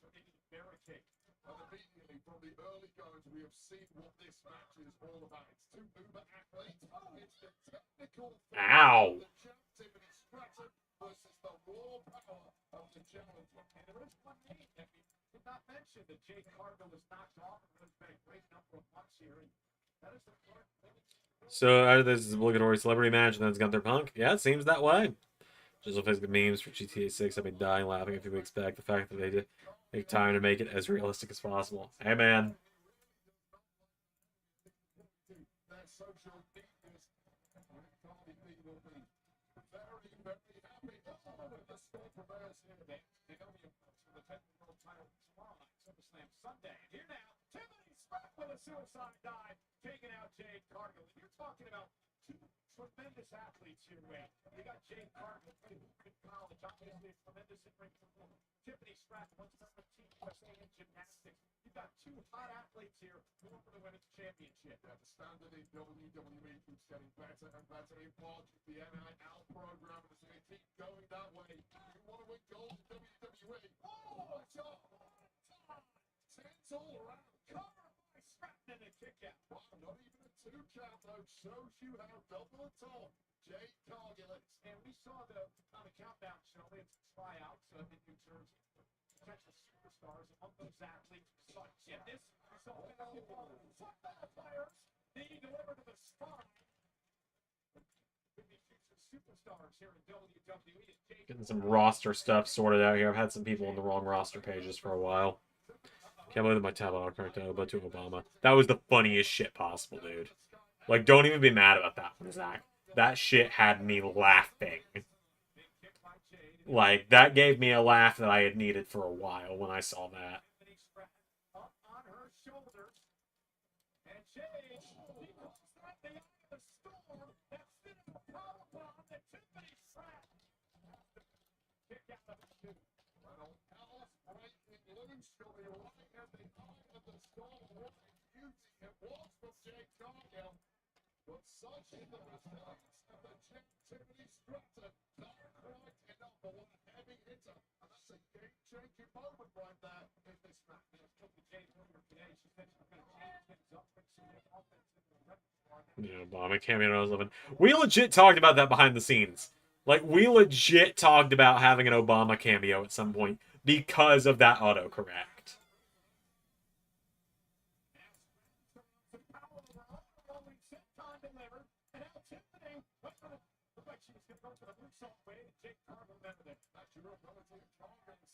[SPEAKER 5] her into the barricade. And immediately from the early goings, we have seen what this match is all about. It's two uber athletes. It's the technical
[SPEAKER 1] Ow.
[SPEAKER 5] of the champ, Tiffany Stratton, versus the raw power of the challenger.
[SPEAKER 2] And there is one name that we did not mention that Jade Cargill was knocked off and has been a great number of months here. And that is the part.
[SPEAKER 1] So out of this is obligatory celebrity match, and then it's Gunther Punk. Yeah, it seems that way. Just a physical memes for GTA 6. I've been dying laughing if you expect the fact that they did take time to make it as realistic as possible. Hey, man.
[SPEAKER 5] Their social medias, Cardi B will be very, very happy. The storm prevails here.
[SPEAKER 2] Naomi approach for the 10th world title tomorrow night, Summerslam Sunday. And here now, Tiffany Stratton with a suicide dive, taking out Jade Cargill. And you're talking about two tremendous athletes here, Wayne. You got Jade Cargill, played in college, obviously a tremendous in-ring performer. Tiffany Stratton, once from the Team USA in gymnastics. You've got two hot athletes here going for the women's championship.
[SPEAKER 5] Yeah, the standard in WWE keeps getting better and better. In part, the NIL program is going to keep going that way. You want to win gold in WWE? Oh, it's on! Tens all around.
[SPEAKER 2] Cover by Stratton and a kick out.
[SPEAKER 5] Wow, not even a two count, though. Shows you how double it's on. Jade Cargill.
[SPEAKER 2] And we saw on the countdown show, they had some tryouts in New Jersey for potential superstars. Among those athletes, we saw gymnasts, we saw basketball, football players. They deliver to the spine. Could be future superstars here in WWE.
[SPEAKER 1] Getting some roster stuff sorted out here. I've had some people on the wrong roster pages for a while. Can't believe that my tab autocorrect over to Obama. That was the funniest shit possible, dude. Like, don't even be mad about that one, Zach. That shit had me laughing. Like, that gave me a laugh that I had needed for a while when I saw that.
[SPEAKER 2] Up on her shoulders. And Jade, he calls that the eye of the storm. That's been a power bomb that Tiffany Stratton has to kick out of the two.
[SPEAKER 5] Well, Alice Bright in Lewis showing right at the eye of the storm. What a beauty it was from Jade Cargill. But such is the resilience of the champ, Tiffany Stratton. Not quite enough for one heavy hitter. And that's a game-changing moment right there in this match.
[SPEAKER 2] I spoke to Jade earlier today. She said she's going to change things up, bring some new offense into the repertoire.
[SPEAKER 1] Yeah, Obama cameo when I was living. We legit talked about that behind the scenes. Like, we legit talked about having an Obama cameo at some point because of that autocorrect.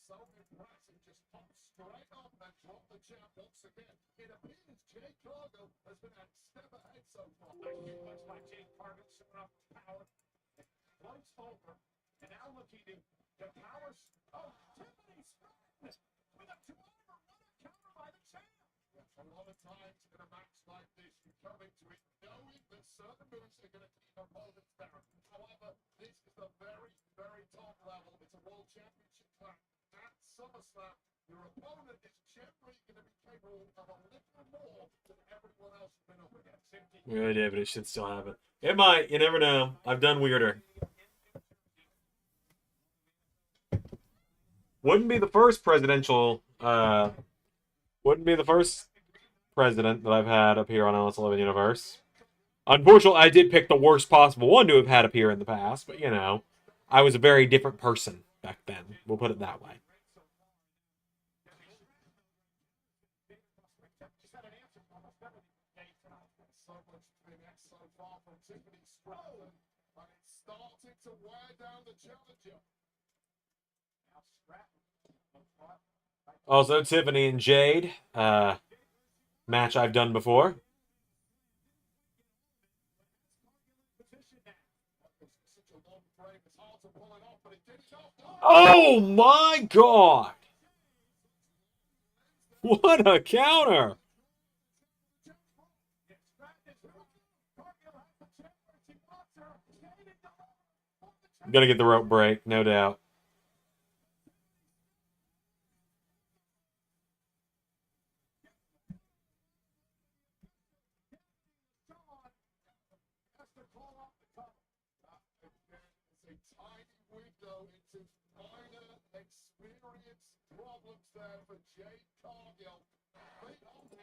[SPEAKER 5] So impressive, just popped straight up and dropped the champ once again. It appears Jade Cargill has been a step ahead so far.
[SPEAKER 2] Much like Jade Cargill showing off power. Close over. And now looking to power. Oh, Tiffany Stratton with a two-over counter by the champ.
[SPEAKER 5] A lot of times in a match like this, you come into it knowing that certain moves are going to keep opponents down. However, this is the very, very top level. It's a world championship match. At SummerSlam, your opponent is generally going to be capable of a little more than everyone else has been up against.
[SPEAKER 1] We really did, but it should still happen. It might. You never know. I've done weirder. Wouldn't be the first presidential. Wouldn't be the first president that I've had up here on LS11 Universe. Unfortunately, I did pick the worst possible one to have had appear in the past, but you know, I was a very different person back then. We'll put it that way.
[SPEAKER 5] So much finesse so far from Tiffany Stratton, and it's starting to wear down the challenger. Now Stratton.
[SPEAKER 1] Also, Tiffany and Jade, match I've done before. Oh my god! What a counter! I'm gonna get the rope break, no doubt.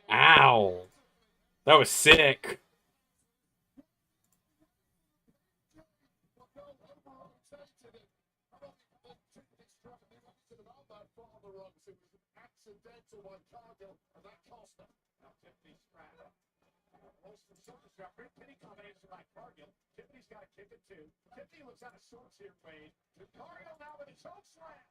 [SPEAKER 1] Ow! That was sick.
[SPEAKER 5] Accidental by Cargill, and that cost her. Now Tiffany Stratton. Austin Summerslam, great pinning combination by Cargill. Tiffany's got to kick it too. Tiffany looks out of sorts here, Wade. To Cargill now with a choke slam.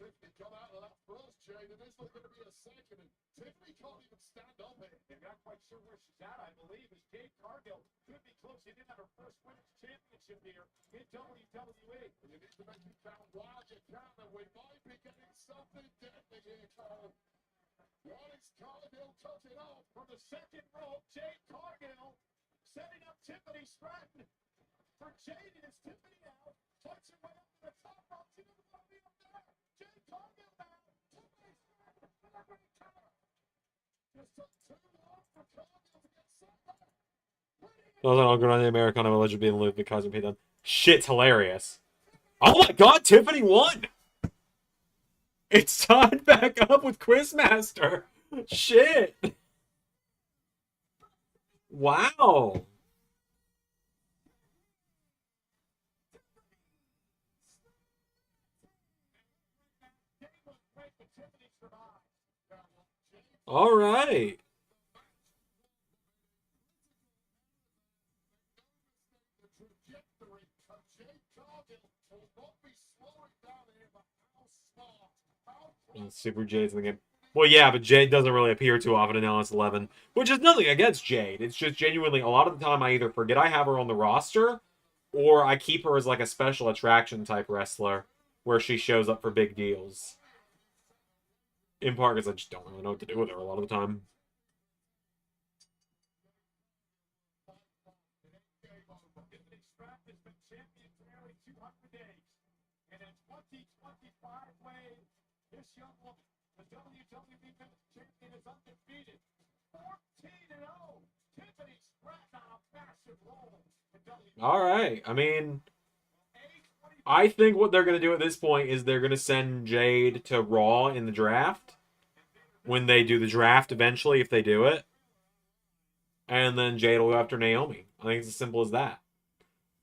[SPEAKER 5] Tiffany got out of that first, Jade, and this was going to be a second, and Tiffany can't even stand up here. They're not quite sure where she's at, I believe, as Jade Cargill could be close. She didn't have her first women's championship here in WWE. And you need to make me count while you can, and we might be getting something deadly here, Cole. What is Cargill cutting off from the second rope? Jade Cargill setting up Tiffany Stratton. For Jade, it is Tiffany now. Puts her way up to the top rope. She doesn't want to be up there. Jade Cargill now. Tiffany Stratton for a great cover. Just took too long for Cargill to get set up.
[SPEAKER 1] Those are all good on the Americana allegedly being looped because of done. Shit's hilarious. Oh my god, Tiffany won! It's tied back up with Quizmaster. Shit. Wow. All right. And Super Jade's in the game. Well, yeah, but Jade doesn't really appear too often in LS11, which is nothing against Jade. It's just genuinely, a lot of the time I either forget I have her on the roster, or I keep her as like a special attraction type wrestler, where she shows up for big deals. In part because I just don't really know what to do with her a lot of the time.
[SPEAKER 2] This young woman, the WWE champion, is undefeated. 14-0. Tiffany Stratton on a massive roll.
[SPEAKER 1] All right. I mean, I think what they're going to do at this point is they're going to send Jade to Raw in the draft. When they do the draft eventually, if they do it. And then Jade will go after Naomi. I think it's as simple as that.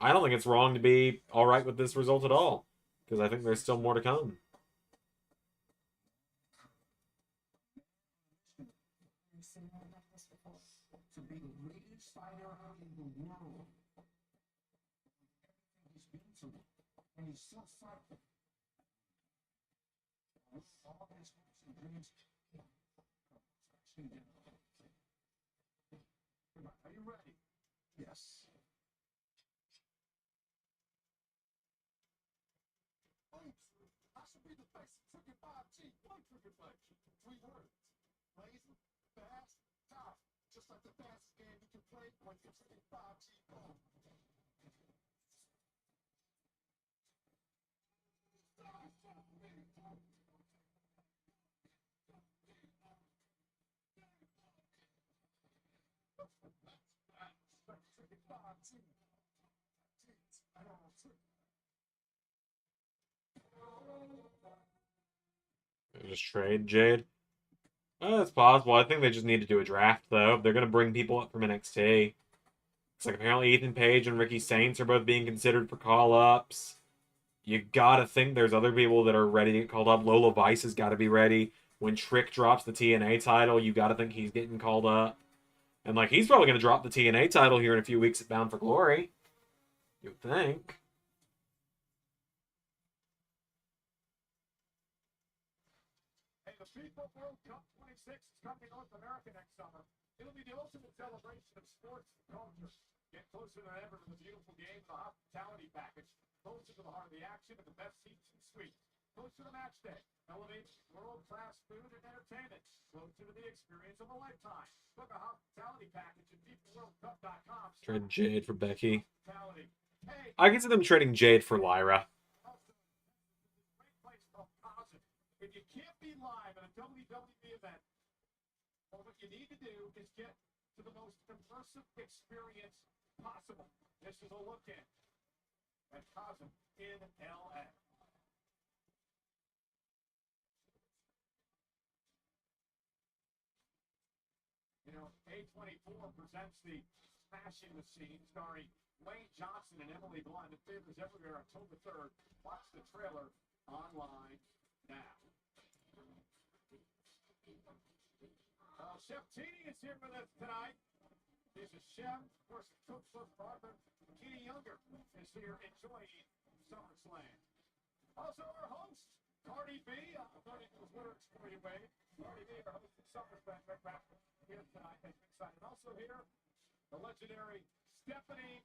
[SPEAKER 1] I don't think it's wrong to be all right with this result at all. Because I think there's still more to come.
[SPEAKER 2] To be the greatest fighter in the world. He's been through, and he's still fighting. All his hopes and dreams. Are you ready? Yes. I should be the best freaking 5G. One freaking 5G. 3 words. Lazy, fast, tough. Just like the fastest game you can play when you're freaking 5G phone.
[SPEAKER 1] Just trade Jade. That's possible. I think they just need to do a draft, though. They're going to bring people up from NXT. It's like apparently Ethan Page and Ricky Saints are both being considered for call-ups. You gotta think there's other people that are ready to get called up. Lola Vice has got to be ready. When Trick drops the TNA title, you gotta think he's getting called up. And, like, he's probably going to drop the TNA title here in a few weeks at Bound for Glory. You'd think.
[SPEAKER 2] Hey, the FIFA World Cup 26 is coming to North America next summer. It'll be the ultimate celebration of sports and culture. Get closer than ever to the beautiful game, the hospitality package. Closer to the heart of the action and the best seats and suites. Closer to match day. Elevates world-class food and entertainment. Closer to the experience of a lifetime. Book a hospitality package at FIFAWorldCup.com.
[SPEAKER 1] Trade Jade for Becky.
[SPEAKER 2] Hey,
[SPEAKER 1] I can see them trading Jade for Lyra.
[SPEAKER 2] great place called Cosmic. If you can't be live at a WWE event, well, what you need to do is get to the most immersive experience possible. This is a look in at Cosmic in LA. You know, A24 presents the Smashing Machine starring Wayne Johnson and Emily Blunt. It favors everywhere October 3rd. Watch the trailer online now. Chef Teeny is here with us tonight. He's a chef, of course, cookbook author. Teeny Younger is here enjoying SummerSlam. Also our host, Cardi B. I'm going to use lyrics for you, babe. Cardi B, our host of SummerSlam, back here tonight. Thanks for excited. Also here, the legendary Stephanie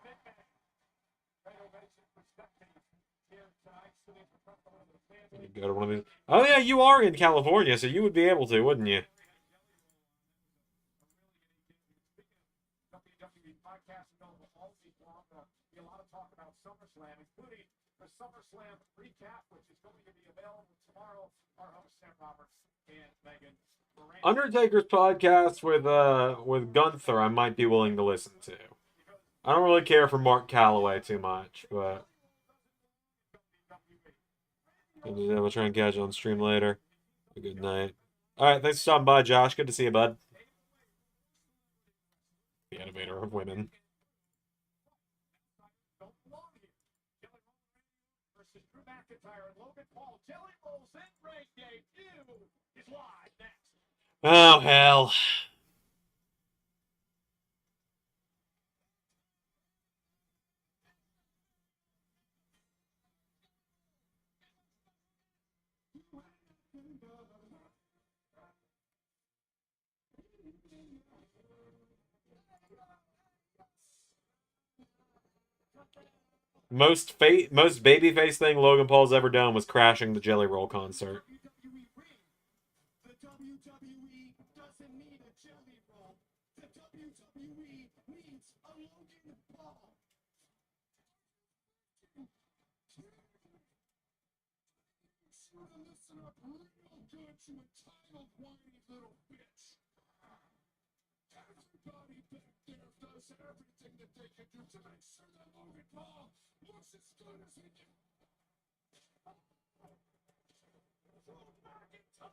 [SPEAKER 2] McMahon. Great ovation for Stephanie here tonight, sitting in front of one of the fans.
[SPEAKER 1] Go to one of these. Oh yeah, you are in California, so you would be able to, wouldn't you?
[SPEAKER 2] WWE podcast available all week long. Be a lot of talk about SummerSlam, including the SummerSlam recap, which is going to be available tomorrow. Our host Sam Roberts and Megan Moran.
[SPEAKER 1] Undertaker's podcast with Gunther, I might be willing to listen to. I don't really care for Mark Calloway too much, but we'll try and catch you on stream later. A good night. All right, thanks for stopping by, Josh. Good to see you, bud. The innovator of women.
[SPEAKER 2] Don't belong here. Jelly Roll versus Drew McIntyre and Logan Paul. Jelly Roll's in-ring debut is live next.
[SPEAKER 1] Oh hell. Most babyface thing Logan Paul's ever done was crashing the Jelly Roll concert.
[SPEAKER 2] WWE ring. The WWE doesn't need a Jelly Roll. The WWE needs a Logan Paul. Sure to listen up real good, you entitled whiny little bitch. Everybody back there does everything that they can do to make sure that Logan Paul looks as good as he can. Drew McIntyre.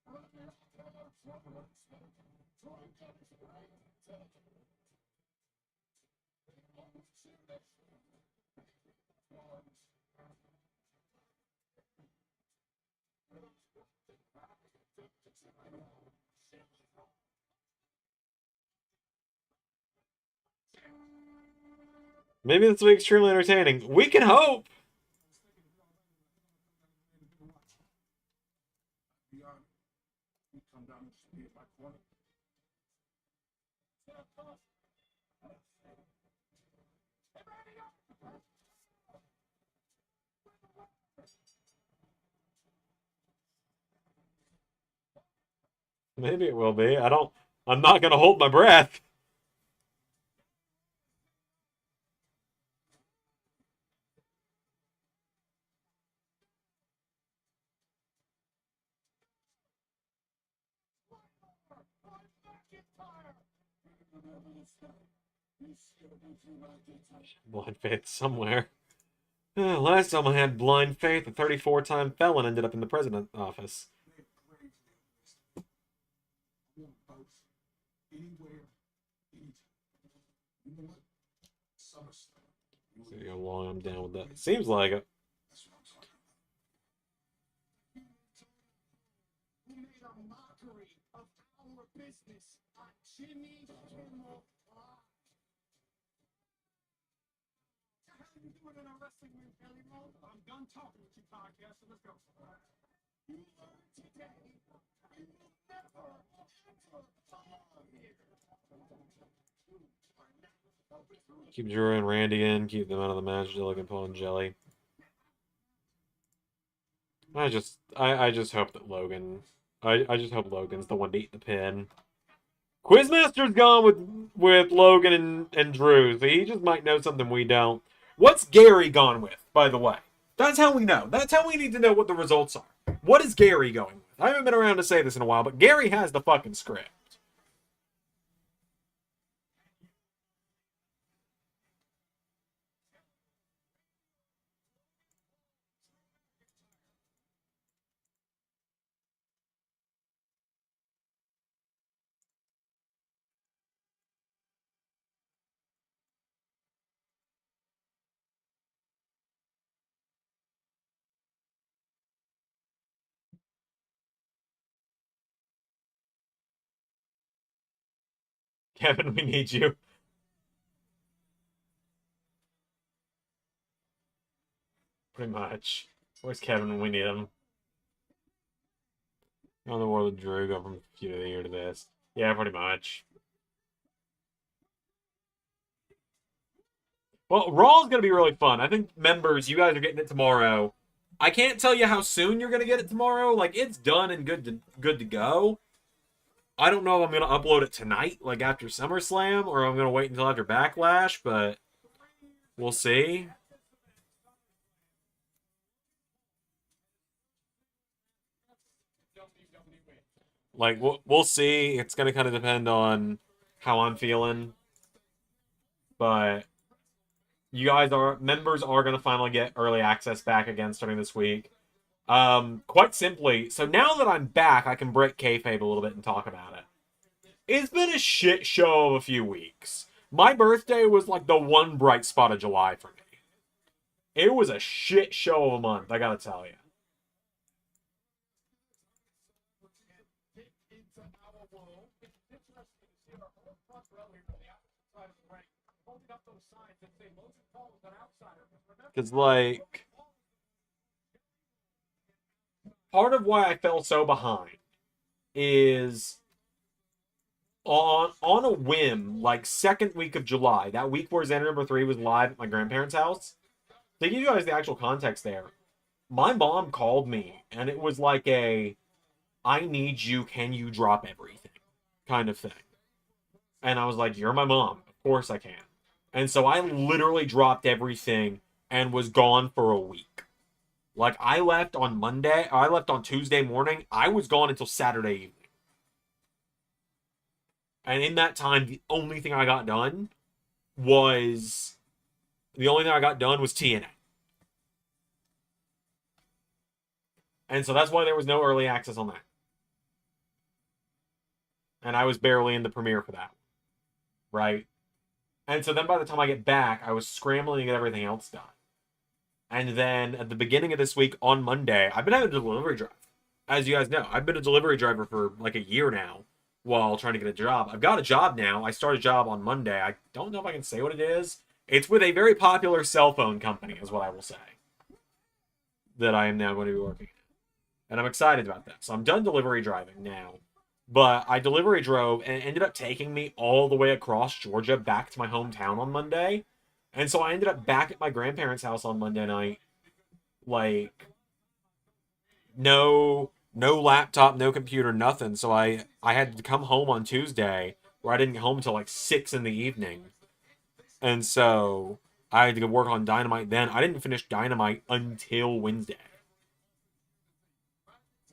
[SPEAKER 2] Running up there from Richmond. Drew got his brain taken. On the chin.
[SPEAKER 1] Maybe this will be extremely entertaining. We can hope. Maybe it will be. I'm not gonna hold my breath. Blind faith somewhere. Last time I had blind faith, a 34-time felon ended up in the president's office.
[SPEAKER 2] I want both. Anywhere, anytime. You know what? Summerslam.
[SPEAKER 1] See how long I'm down with that. Seems like it.
[SPEAKER 2] That's what I'm talking about. Who made a mockery of our business on Jimmy Kimmel Live? What the hell are you doing in a wrestling ring, Kelly Mo? I'm done talking with you, podcast, so let's go. You learned today you will never, ever belong here.
[SPEAKER 1] Keep Drew and Randy in. Keep them out of the match. Jelly and Paul and Jelly. I just hope that Logan. I just hope Logan's the one to eat the pin. Quizmaster's gone with Logan and Drew, so he just might know something we don't. What's Gary gone with, by the way? That's how we know. That's how we need to know what the results are. What is Gary going with? I haven't been around to say this in a while, but Gary has the fucking script. Kevin, we need you. Pretty much. Where's Kevin when we need him? On the world of Drew, go from feud of the year to this. Yeah, pretty much. Well, Raw's going to be really fun. I think, members, you guys are getting it tomorrow. I can't tell you how soon you're going to get it tomorrow. Like, it's done and good to go. I don't know if I'm going to upload it tonight, like after SummerSlam, or I'm going to wait until after Backlash, but we'll see. Like, we'll see. It's going to kind of depend on how I'm feeling. But you guys members are going to finally get early access back again starting this week. Quite simply, so now that I'm back, I can break kayfabe a little bit and talk about it. It's been a shit show of a few weeks. My birthday was like the one bright spot of July for me. It was a shit show of a month, I gotta tell you. Because, like, part of why I fell so behind is on a whim, like second week of July, that week where Xander number 3 was live at my grandparents' house. To give you guys the actual context there, my mom called me and it was like a, I need you, can you drop everything kind of thing. And I was like, you're my mom, of course I can. And so I literally dropped everything and was gone for a week. Like, I left on Tuesday morning. I was gone until Saturday evening. And in that time, the only thing I got done was TNA. And so that's why there was no early access on that. And I was barely in the premiere for that. Right? And so then by the time I get back, I was scrambling to get everything else done. And then at the beginning of this week on Monday, I've been having a delivery drive. As you guys know, I've been a delivery driver for like a year now while trying to get a job. I've got a job now. I start a job on Monday. I don't know if I can say what it is. It's with a very popular cell phone company, is what I will say, that I am now going to be working at. And I'm excited about that. So I'm done delivery driving now. But I delivery drove and it ended up taking me all the way across Georgia back to my hometown on Monday. And so I ended up back at my grandparents' house on Monday night. Like, no laptop, no computer, nothing. So I had to come home on Tuesday, where I didn't get home until like 6 in the evening. And so I had to go work on Dynamite then. I didn't finish Dynamite until Wednesday.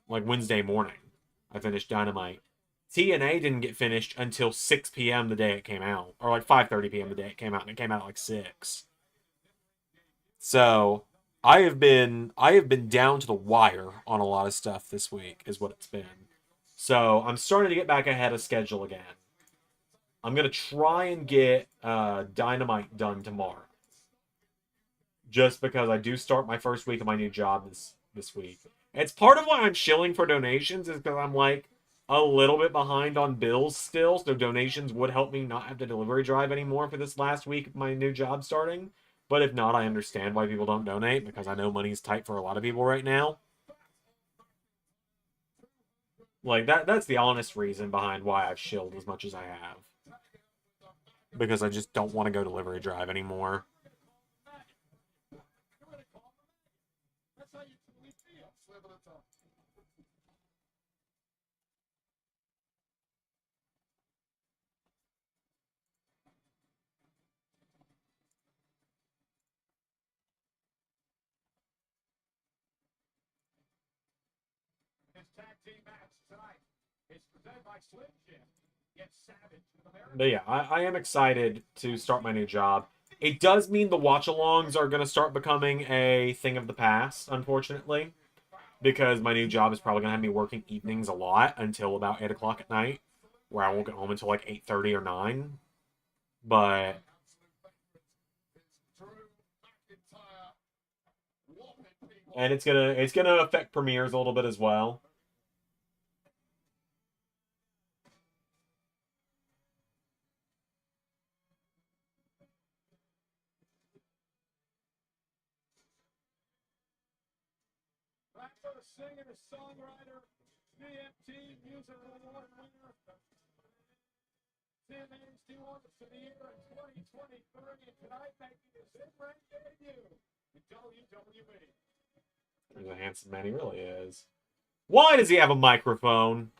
[SPEAKER 1] Like Wednesday morning, I finished Dynamite. TNA didn't get finished until 6 p.m. the day it came out. Or like 5:30 p.m. the day it came out. And it came out at like 6. So I have been down to the wire on a lot of stuff this week, is what it's been. So I'm starting to get back ahead of schedule again. I'm gonna try and get Dynamite done tomorrow, just because I do start my first week of my new job this week. It's part of why I'm shilling for donations, is because I'm like a little bit behind on bills still, so donations would help me not have to delivery drive anymore for this last week of my new job starting. But if not, I understand why people don't donate, because I know money's tight for a lot of people right now. Like that's the honest reason behind why I've shilled as much as I have. Because I just don't want to go delivery drive anymore.
[SPEAKER 5] That's how you truly feel. Slip of the tongue.
[SPEAKER 2] This tag team match tonight is presented by Slim Jim. Get savage with American.
[SPEAKER 1] But yeah, I am excited to start my new job. It does mean the watch-alongs are going to start becoming a thing of the past, unfortunately. Because my new job is probably going to have me working evenings a lot until about 8 o'clock at night. Where I won't get home until like 8:30 or 9. But and it's gonna affect premieres a little bit as well.
[SPEAKER 2] Back for the singer, songwriter, BMT Music Award winner. Tim Hayes, 2 August of the year in 2023, and tonight making his in-ring debut in WWE.
[SPEAKER 1] There's a handsome man he really is. Why does he have a microphone?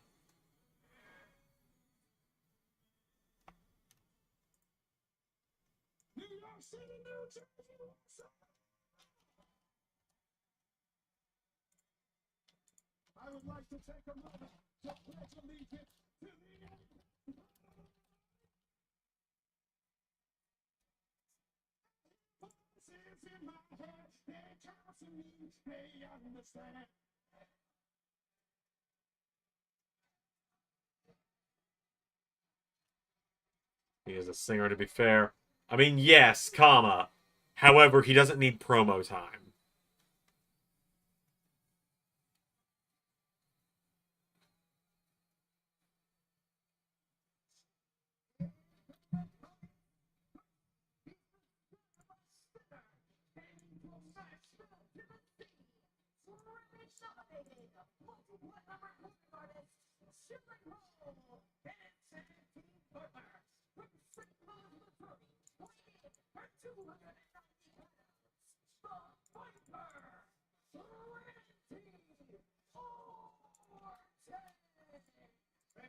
[SPEAKER 2] New York City, New Jersey. I would like to take a moment to pledge allegiance to the voices in my head. They're tossing me, they understand.
[SPEAKER 1] He is a singer, to be fair. I mean, yes, comma. However, he doesn't need promo time.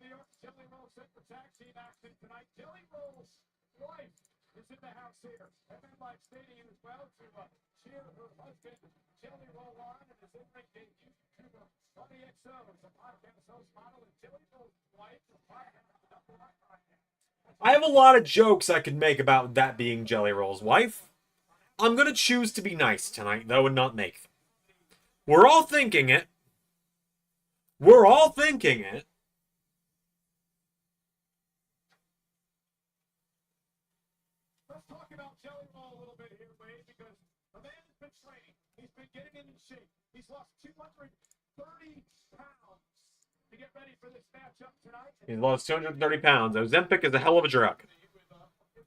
[SPEAKER 2] New York Jelly Roll set for tag team action tonight. Jelly Roll's wife is in the house here. MetLife Stadium as well to cheer her husband Jelly Roll on and his in-ring debut. YouTuber Buddy XO is a podcast host, model, and Jelly Roll's wife is
[SPEAKER 1] I have a lot of jokes I could make about that being Jelly Roll's wife. I'm going to choose to be nice tonight, though, and not make them. We're all thinking it. We're all thinking it.
[SPEAKER 2] Let's talk about Jelly Roll a little bit here, Wade, because the man has been training. He's been getting in shape. He's lost 230 pounds to get ready for this matchup tonight.
[SPEAKER 1] He's lost 230 pounds. Ozempic is a hell of a drug.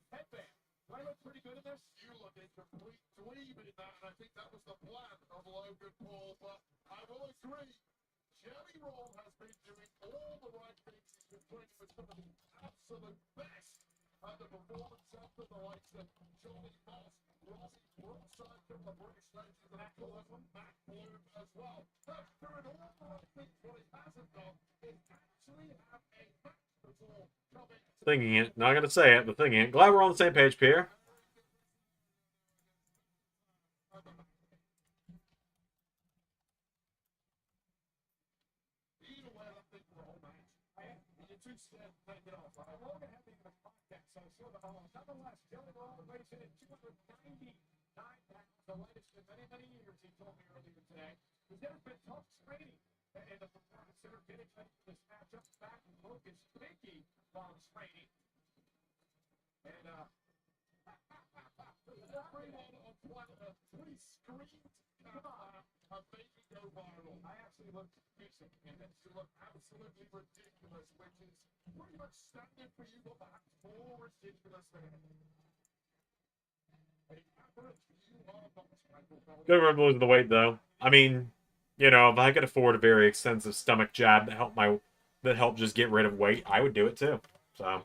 [SPEAKER 2] Headband. Do I look pretty good in this?
[SPEAKER 5] You look a complete dweeb in that, and I think that was the plan of Logan Paul, but I will agree. Jelly Roll has been doing all the right things. He's been training with some of the absolute best at the performance center, the likes of Johnny Moss, Robbie Brookside from the British Legends, and of course Matt Bloom as well. That's doing all the right things. What he hasn't done is actually have a match before coming to
[SPEAKER 1] Thinking it. Not going to say it, but thinking it. Glad we're on the same page, Pierre.
[SPEAKER 2] Either way, I think we're all match. You're too scared to take it off. I'm all going to have the podcast, so sort of nonetheless, Jelly Roll weighs in at 299 pounds. the latest in many, many years, he told me earlier today. There's been tough training in the performance center getting ready for this matchup. Back and focus, Pinky while training. And,
[SPEAKER 5] Pretty screamed, making go viral.
[SPEAKER 2] I actually looked decent, and it's
[SPEAKER 5] To look absolutely ridiculous, which is pretty much standard for you, but perhaps more ridiculous than an average you are not, Michael Phelps.
[SPEAKER 1] Good for losing the weight though. I mean, you know, if I could afford a very extensive stomach jab that helped just get rid of weight, I would do it too. So.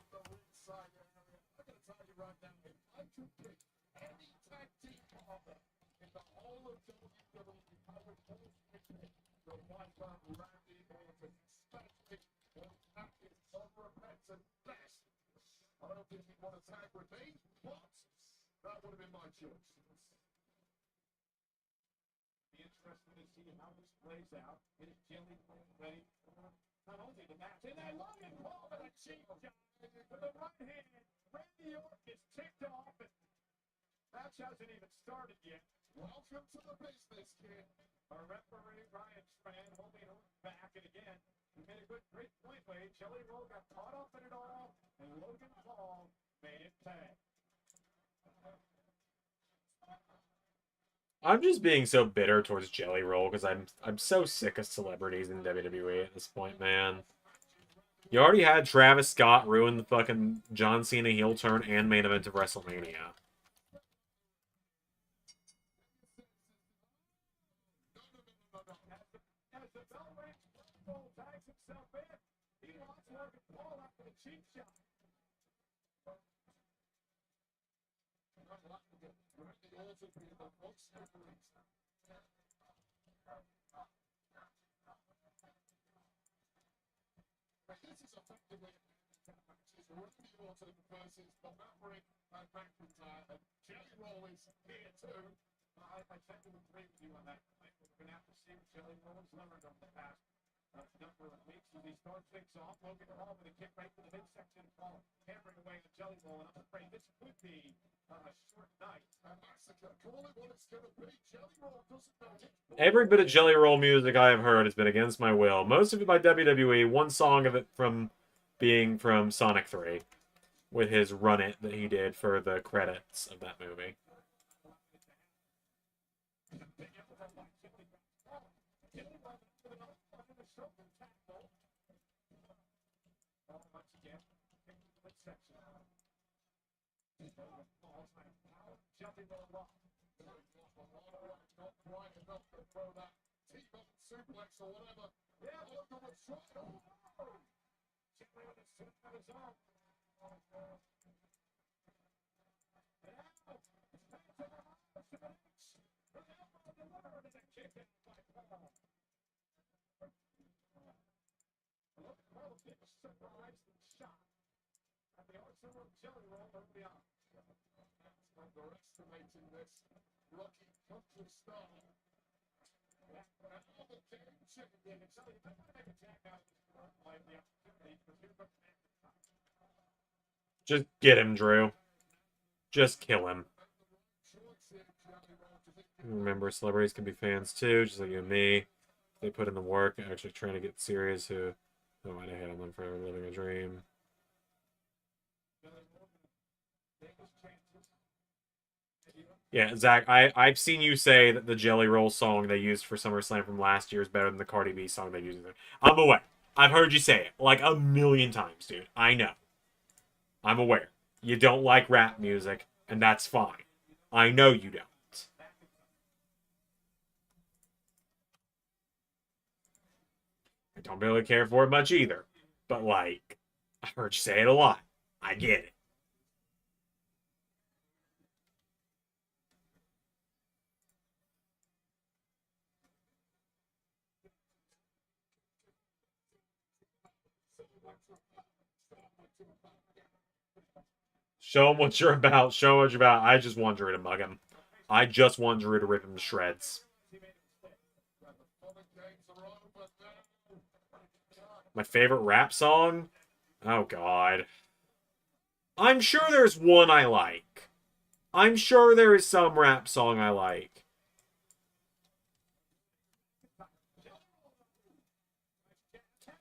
[SPEAKER 5] I don't think he'd want to tag with me, but that would have been my choice.
[SPEAKER 2] be interesting to see how this plays out. It is Jilly ready for not only the match, and I love it, Paul, but a cheap shot with the right hand. Randy Orton is ticked off, and match hasn't even started yet.
[SPEAKER 5] Welcome to the business, kid.
[SPEAKER 2] Our referee, Ryan Strand, holding Orton back, and again, he made a great point, Wade. Jelly Roll got caught up in it all, and Logan Paul made it pay.
[SPEAKER 1] I'm just being so bitter towards Jelly Roll because I'm so sick of celebrities in WWE at this point, man. You already had Travis Scott ruin the fucking John Cena heel turn and main event of WrestleMania.
[SPEAKER 2] As the bell rings, Paul tags himself in. He wants Logan Paul after the cheap shot.
[SPEAKER 5] This is effectively Randy Orton versus the Maverick and McIntyre, and Jelly Roll is here too.
[SPEAKER 2] I tend to agree with you on that. We're going to have to see what Jelly Roll's learned over the past number of weeks. As he starts things off, Logan Paul with a kick right to the midsection of Paul, hammering away the Jelly Roll, and I'm afraid this could be a short night.
[SPEAKER 5] A massacre. Call it what it's going to be. Jelly Roll doesn't know it.
[SPEAKER 1] Every bit of Jelly Roll music I have heard has been against my will. Most of it by WWE, one song of it being from Sonic 3, with his Run It that he did for the credits of that movie.
[SPEAKER 2] Jumping on the rock.
[SPEAKER 5] Not quite enough to throw that T-bone suplex or whatever. Yeah, Logan was trying. Oh!
[SPEAKER 2] Jelly with a suit on his arm. And now, it's back to the house to the next. The elbow delivered and a kick in by Paul. Logan Paul gets surprised and shocked at the awesome Jelly Roll early on.
[SPEAKER 5] Underestimating this lucky country star.
[SPEAKER 2] Yeah, all the game chicken game. So you might want to make a tag out like the opportunity for two but
[SPEAKER 1] Just get him, Drew. Just kill him. Remember, celebrities can be fans too, just like you and me. They put in the work, actually trying to get serious. Who might have had them forever living a dream. Yeah, Zach, I've seen you say that the Jelly Roll song they used for SummerSlam from last year is better than the Cardi B song they used. I'm aware. I've heard you say it like a million times, dude. I know. I'm aware. You don't like rap music, and that's fine. I know you don't. I don't really care for it much either. But, like, I've heard you say it a lot. I get it. Show him what you're about. Show him what you're about. I just want Drew to mug him. I just want Drew to rip him to shreds. My favorite rap song? Oh, God. I'm sure there's one I like. I'm sure there is some rap song I like.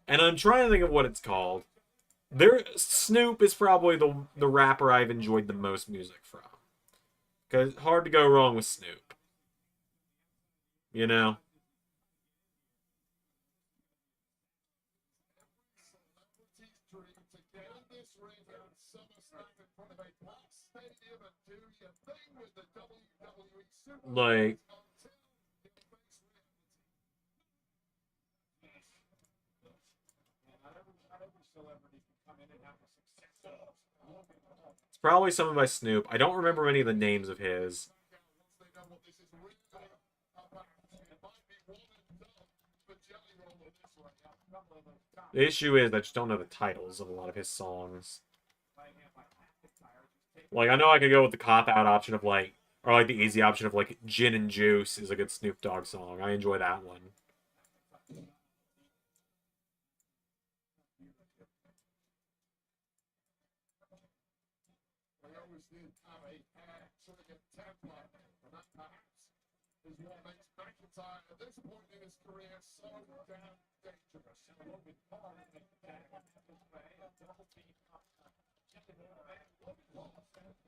[SPEAKER 1] And I'm trying to think of what it's called. Snoop is probably the rapper I've enjoyed the most music from. Because hard to go wrong with Snoop. You know?
[SPEAKER 5] Celebrity's dream to get in this ring on Summerslam in front of a packed stadium and do your thing with the WWE Superstars
[SPEAKER 1] Like,
[SPEAKER 5] until it makes reality.
[SPEAKER 2] Not every celebrity can come in and have a successful Logan Paul.
[SPEAKER 1] it's probably something by Snoop. I don't remember any of the names of his.
[SPEAKER 5] Once they know what this is really about, it might be one and done for Jelly Roll in this way.
[SPEAKER 2] A couple of those top
[SPEAKER 1] The issue is I just don't know the titles of a lot of his songs.
[SPEAKER 2] playing him like McIntyre, just take
[SPEAKER 1] Like, I know I could go with the cop-out option of, like, or, like, the easy option of, like, Gin and Juice is a good Snoop Dogg song. I enjoy that one.
[SPEAKER 5] We always did have a sort of a template, and that perhaps is what makes McIntyre at this point in his career so damn dangerous.
[SPEAKER 2] Logan Paul and Jack this way, a double team chicken man. Logan Paul says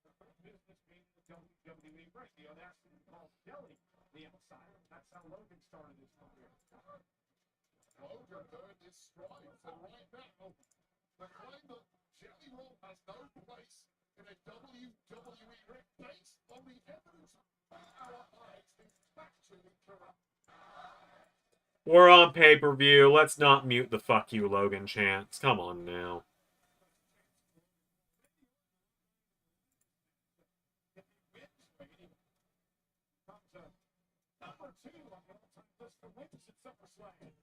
[SPEAKER 2] the first business being the WWE ring. The audacity to call Jelly the outsider. That's how Logan started his career.
[SPEAKER 5] Logan earned his stripes, and right now, the claim that Jelly Roll has no place in a WWE ring based on the evidence of our eyes is factually correct.
[SPEAKER 1] We're on pay-per-view. Let's not mute the "fuck you, Logan" chants. Come on now.
[SPEAKER 2] Number 2 on the all-time list for wins at SummerSlam.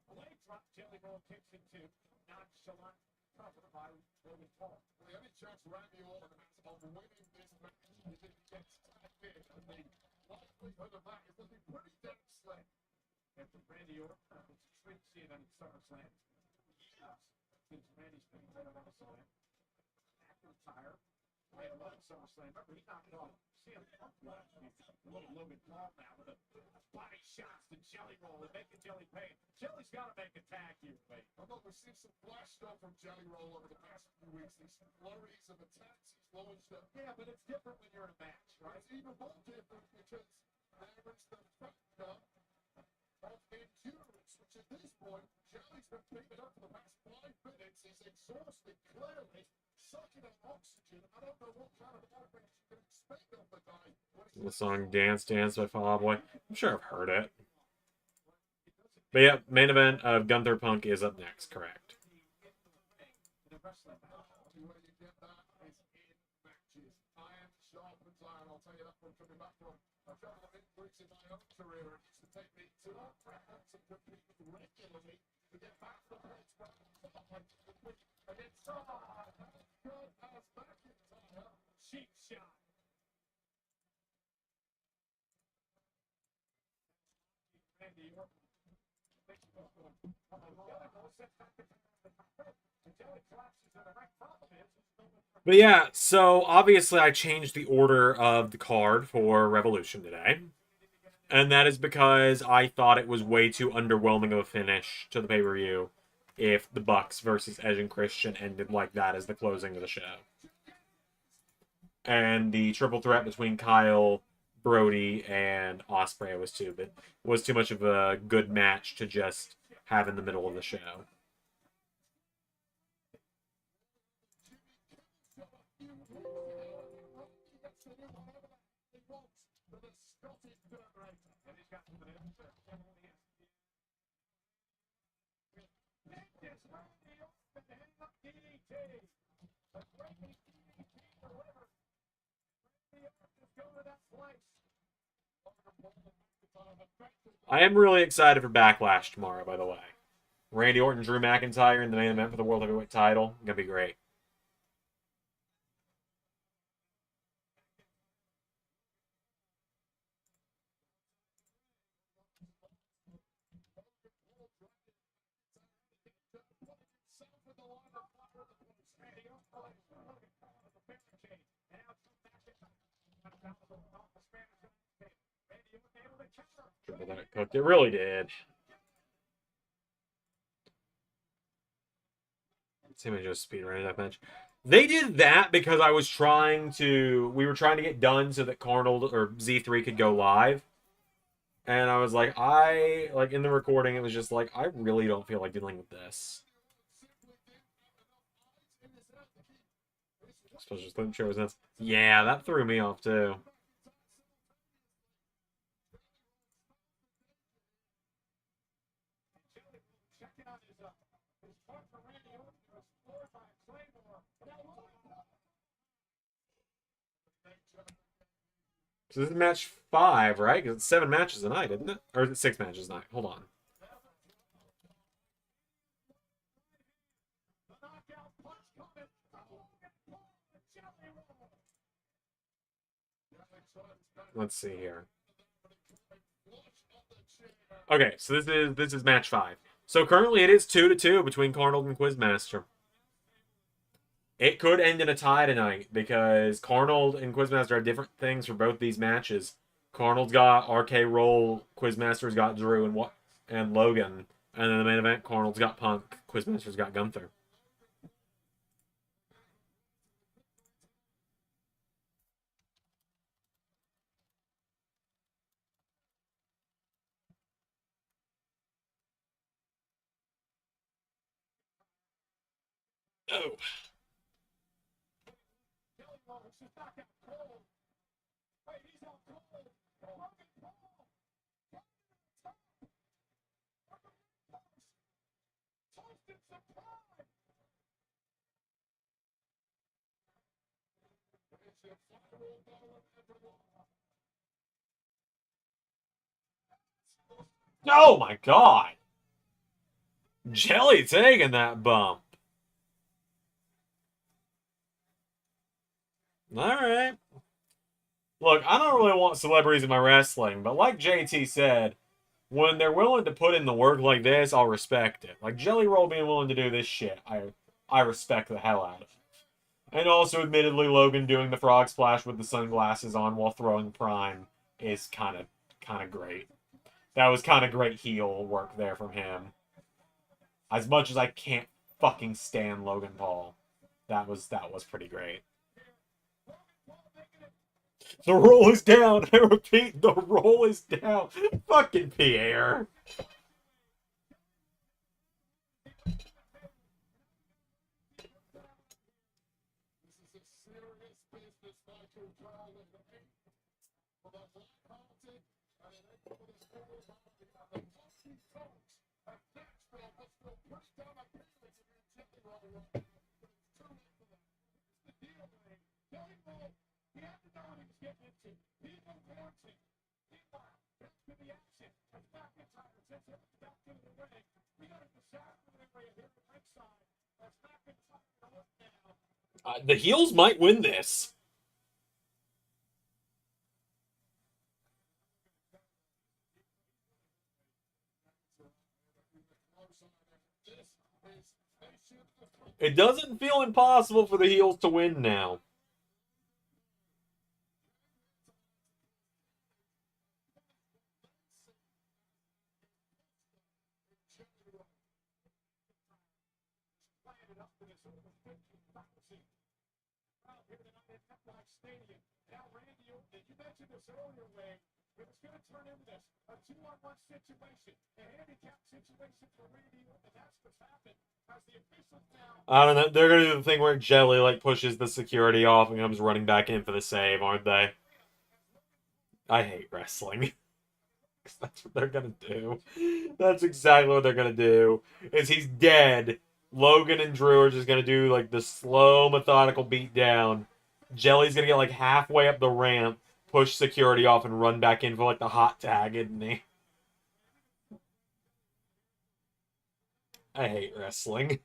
[SPEAKER 2] Blade drop, Jelly Roll kicks into nonchalant cover by Logan Paul.
[SPEAKER 5] The only chance Randy Orton has of winning this match is if he gets tagged in, and the likelihood of that is looking pretty damn slim.
[SPEAKER 2] After Randy Orton, which you shouldn't see it on SummerSlam. Since Randy's been on SummerSlam. McIntyre played a lot of SummerSlam. Remember, he knocked off CM Punk last week. Logan Paul now with a body shots to Jelly Roll and making Jelly pay. Jelly's got to make a tag here, mate.
[SPEAKER 5] I thought we've seen some flash stuff from Jelly Roll over the past few weeks. These flurries of attacks he's launched up.
[SPEAKER 2] Yeah, but it's different when you're in a match, right?
[SPEAKER 5] It's even more different because there is the factor of endurance, which at this point, Jelly's been beaten up for the past 5 minutes. He's exhausted, clearly, sucking up oxygen. I don't know what kind of offense you can expect of the guy.
[SPEAKER 1] The song "Dance Dance" by Fall Out Boy. I'm sure I've heard it. But yeah, main event of Gunther Punk is up next, correct.
[SPEAKER 2] In a wrestling match.
[SPEAKER 5] The way you get that is in matches. Iron sharpens iron. I'll tell you that from coming back from a couple of injuries in my own career. It used to take me 2 or 3 months of competing regularly to get back to the place where I thought I could compete against someone as good as McIntyre.
[SPEAKER 2] Cheap shot. Randy Orton.
[SPEAKER 1] But yeah, so obviously I changed the order of the card for Revolution today. And that is because I thought it was way too underwhelming of a finish to the pay-per-view if the Bucks versus Edge and Christian ended like that as the closing of the show. And the triple threat between Kyle, Brody, and Ospreay was too much of a good match to just have in the middle of the show. I am really excited for Backlash tomorrow, by the way. Randy Orton, Drew McIntyre in the main event for the World Heavyweight title. Gonna be great. But then it cooked. It really did. Let's see if I just speed running that match. They did that because I was trying to. We were trying to get done so that Carnold or Z3 could go live. And I was like, in the recording, it was just like, I really don't feel like dealing with this. I suppose just couldn't show his nuts. Yeah, that threw me off too.
[SPEAKER 2] Checking out his partner Randy Orton, who was floored by a Claymore. Now Logan.
[SPEAKER 1] So this is match 5, right? Because it's 7 matches a night, isn't it? Or is it 6 matches a night? Hold on.
[SPEAKER 2] The knockout punch coming.
[SPEAKER 1] Let's see here. Okay, so this is match 5. So currently it is 2-2 between Carnold and Quizmaster. It could end in a tie tonight because Carnold and Quizmaster have different things for both these matches. Carnold's got RK Roll, Quizmaster's got Drew and Logan, and then the main event, Carnold's got Punk, Quizmaster's got Gunther. Oh. Oh my god! Jelly taking that bump. Alright. Look, I don't really want celebrities in my wrestling, but like JT said, when they're willing to put in the work like this, I'll respect it. Like Jelly Roll being willing to do this shit, I respect the hell out of it. And also, admittedly, Logan doing the frog splash with the sunglasses on while throwing Prime is kind of great. That was kind of great heel work there from him. As much as I can't fucking stand Logan Paul, that was pretty great. The roll is down. I repeat, the roll is down. Fucking Pierre. The heels might win this. It doesn't feel impossible for the heels to win now.
[SPEAKER 2] Now, Randy, you mentioned this earlier, Wayne. It was going to turn into this, a 2-on-1 situation, a handicap situation for Randy, and that's what's happened. As the officials now...
[SPEAKER 1] I don't know. They're going to do the thing where Jelly, like, pushes the security off and comes running back in for the save, aren't they? I hate wrestling. That's what they're going to do. That's exactly what they're going to do. Is he's dead. Logan and Drew are just going to do, like, the slow, methodical beat down. Jelly's going to get, like, halfway up the ramp, push security off, and run back in for, like, the hot tag, isn't he? I hate wrestling.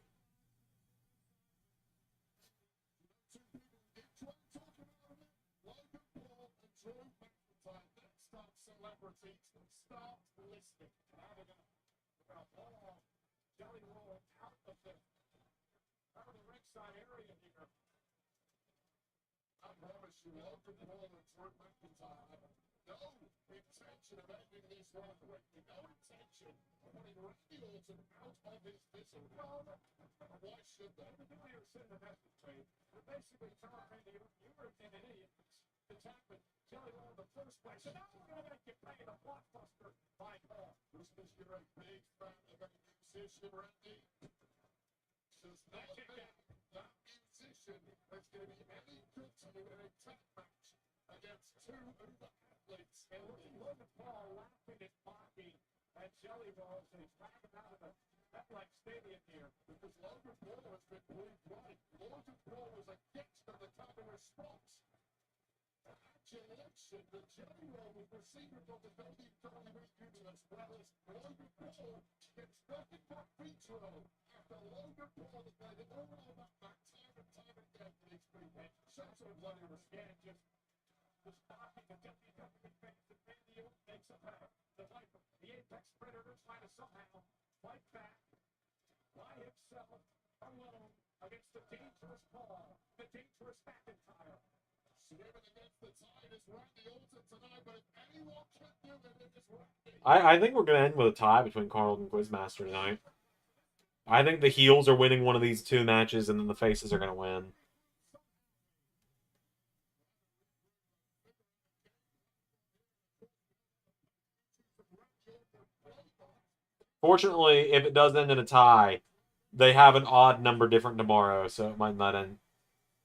[SPEAKER 5] no intention of ending this one quickly. No intention of putting Randy Orton out of his misery. Why should they?
[SPEAKER 2] The player said the message trade. We're basically telling Randy, you were an idiot to tap with Jelly Roll in the first place. So now we're going to make you pay the blockbuster by call.
[SPEAKER 5] Christmas, you're a big fan of a musician, Randy. Does not think that musician is going to be any good to you in a tag match against two uber athletes.
[SPEAKER 2] And Logan Paul laughing and mocking at Jelly Roll as he's backing out of the MetLife Stadium here.
[SPEAKER 5] Because Logan Paul has been proved right. Logan Paul was against them the time of response. Adulation, the Jelly Roll was receiving from the WWE Union as well as Logan Paul gets nothing but vitriol after Logan Paul has made it all on that back time and time again for these people.
[SPEAKER 2] Shows him what he was getting, just mocking the WWE fans, and Randy Orton makes a pass. The Viper, the Apex Predator, trying to somehow fight back by himself, alone, against the dangerous Paul, the dangerous McIntyre.
[SPEAKER 5] Swimming against the tide is Randy Orton tonight, but if anyone can do it, it is Randy.
[SPEAKER 1] I think we're going to end with a tie between Carl and Quizmaster tonight. I think the heels are winning one of these two matches, and then the faces are going to win. Fortunately, if it does end in a tie, they have an odd number different tomorrow, so it might not end.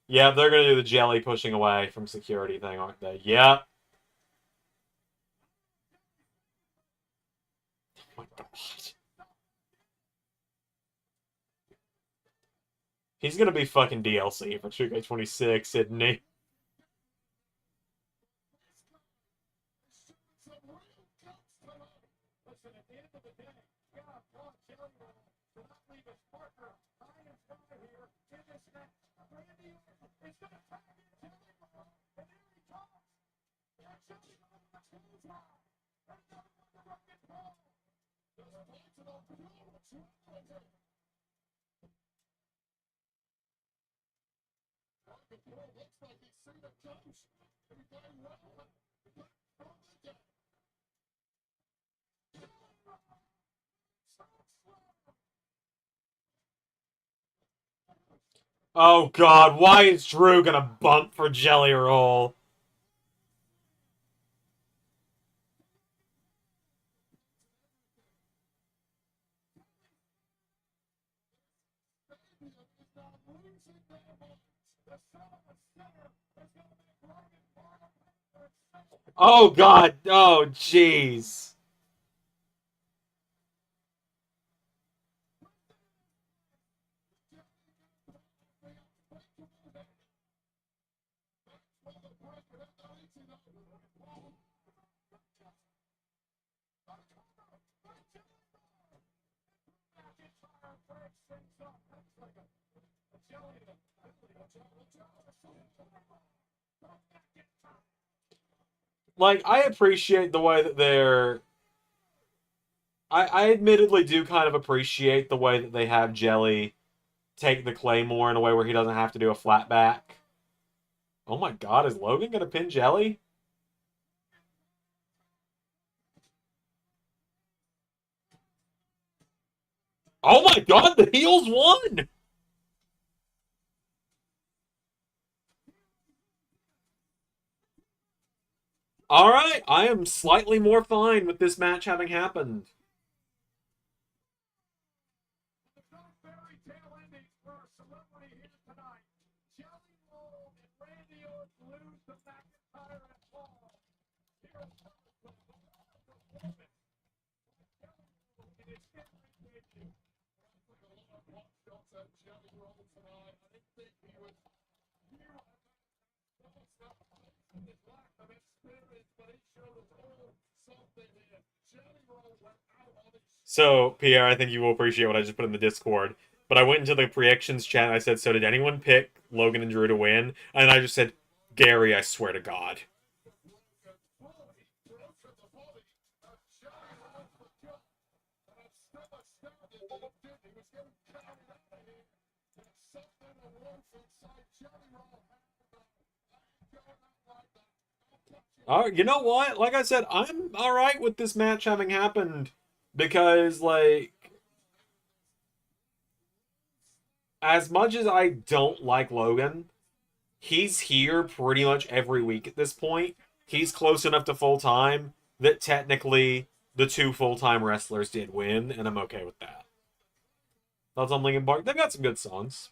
[SPEAKER 1] Yeah, they're going to do the jelly pushing away from security thing, aren't they? Yep. Oh my God. He's going to be fucking DLC for 2K26, isn't he?
[SPEAKER 2] Listen, at the end of the day, you got to applaud Jelly Roll to not leave his partner high and dry here in this match. Randy Orton is going to tag in Jelly Roll, and here he comes. And Jelly Roll with the close line. And Jelly Roll the Rocket Paul.
[SPEAKER 5] There's a point to the pure truth. Logan Paul looks like he's seen a ghost. He's going well. From the dead.
[SPEAKER 1] Oh God, why is Drew going to bump for Jelly Roll? Oh God, oh jeez. Like, I appreciate the way that they're... I admittedly do kind of appreciate the way that they have Jelly take the Claymore in a way where he doesn't have to do a flat back. Oh my God, is Logan going to pin Jelly? Oh my God, the heels won! Alright, I am slightly more fine with this match having happened.
[SPEAKER 2] The fairy tale ending for our celebrity here tonight. Jelly Roll and Randy Orton lose to McIntyre and Paul. Here is Summerslam, the performance. Jelly Roll in his fifth debut.
[SPEAKER 5] A lot of hot shots at Jelly Roll tonight. I didn't think he was new at that stuff. His lack of experience, but he showed us all something here. Jelly Roll went out on his...
[SPEAKER 1] So, Pierre, I think you will appreciate what I just put in the Discord. But I went into the predictions chat and I said, so did anyone pick Logan and Drew to win? And I just said, Gary, I swear to God. You know what? Like I said, I'm all right with this match having happened because, like, as much as I don't like Logan, he's here pretty much every week at this point. He's close enough to full time that technically the two full time wrestlers did win, and I'm okay with that. Thoughts on Linkin Park? They've got some good songs.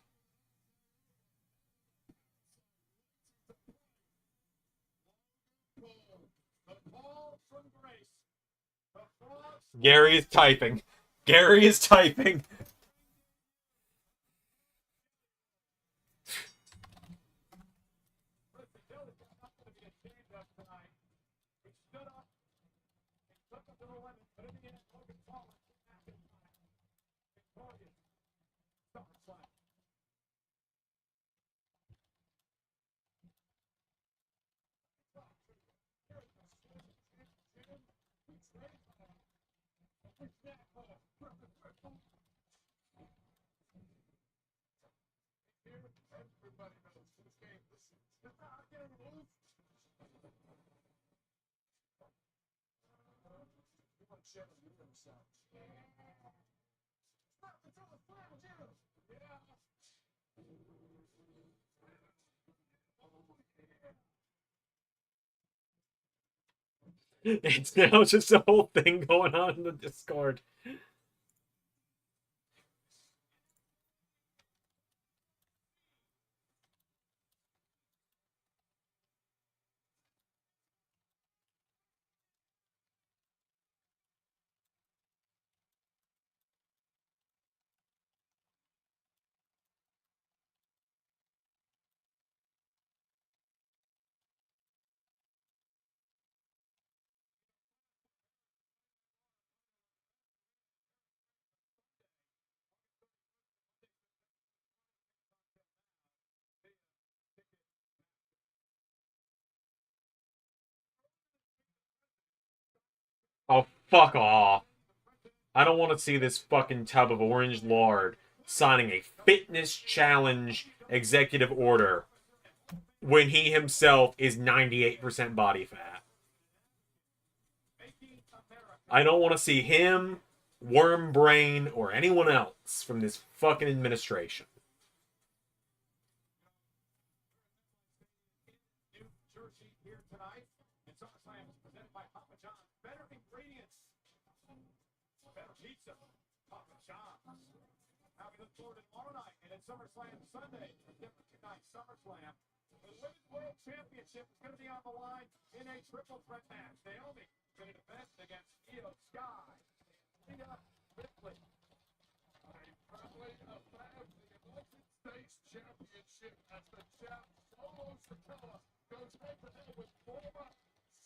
[SPEAKER 1] Gary is typing. Gary is typing.
[SPEAKER 5] Everybody knows this game. Listen, it's not getting loose. You want to share with themselves. Stop until the flag is. Yeah.
[SPEAKER 1] It's now just a whole thing going on in the Discord. Oh, fuck off. I don't want to see this fucking tub of orange lard signing a fitness challenge executive order when he himself is 98% body fat. I don't want to see him, Worm Brain, or anyone else from this fucking administration.
[SPEAKER 2] New Jersey here tonight. And SummerSlam is presented by Papa John's. Better ingredients. Better pizza. Papa John's. Now we look forward to tomorrow night and at SummerSlam Sunday. A different tonight, SummerSlam. The Women's World Championship is going to be on the line in a triple threat match. Naomi going to defend against Io Sky. Rhea Ripley.
[SPEAKER 5] Family affair for the United States Championship as the champ follows the color, goes head to head with former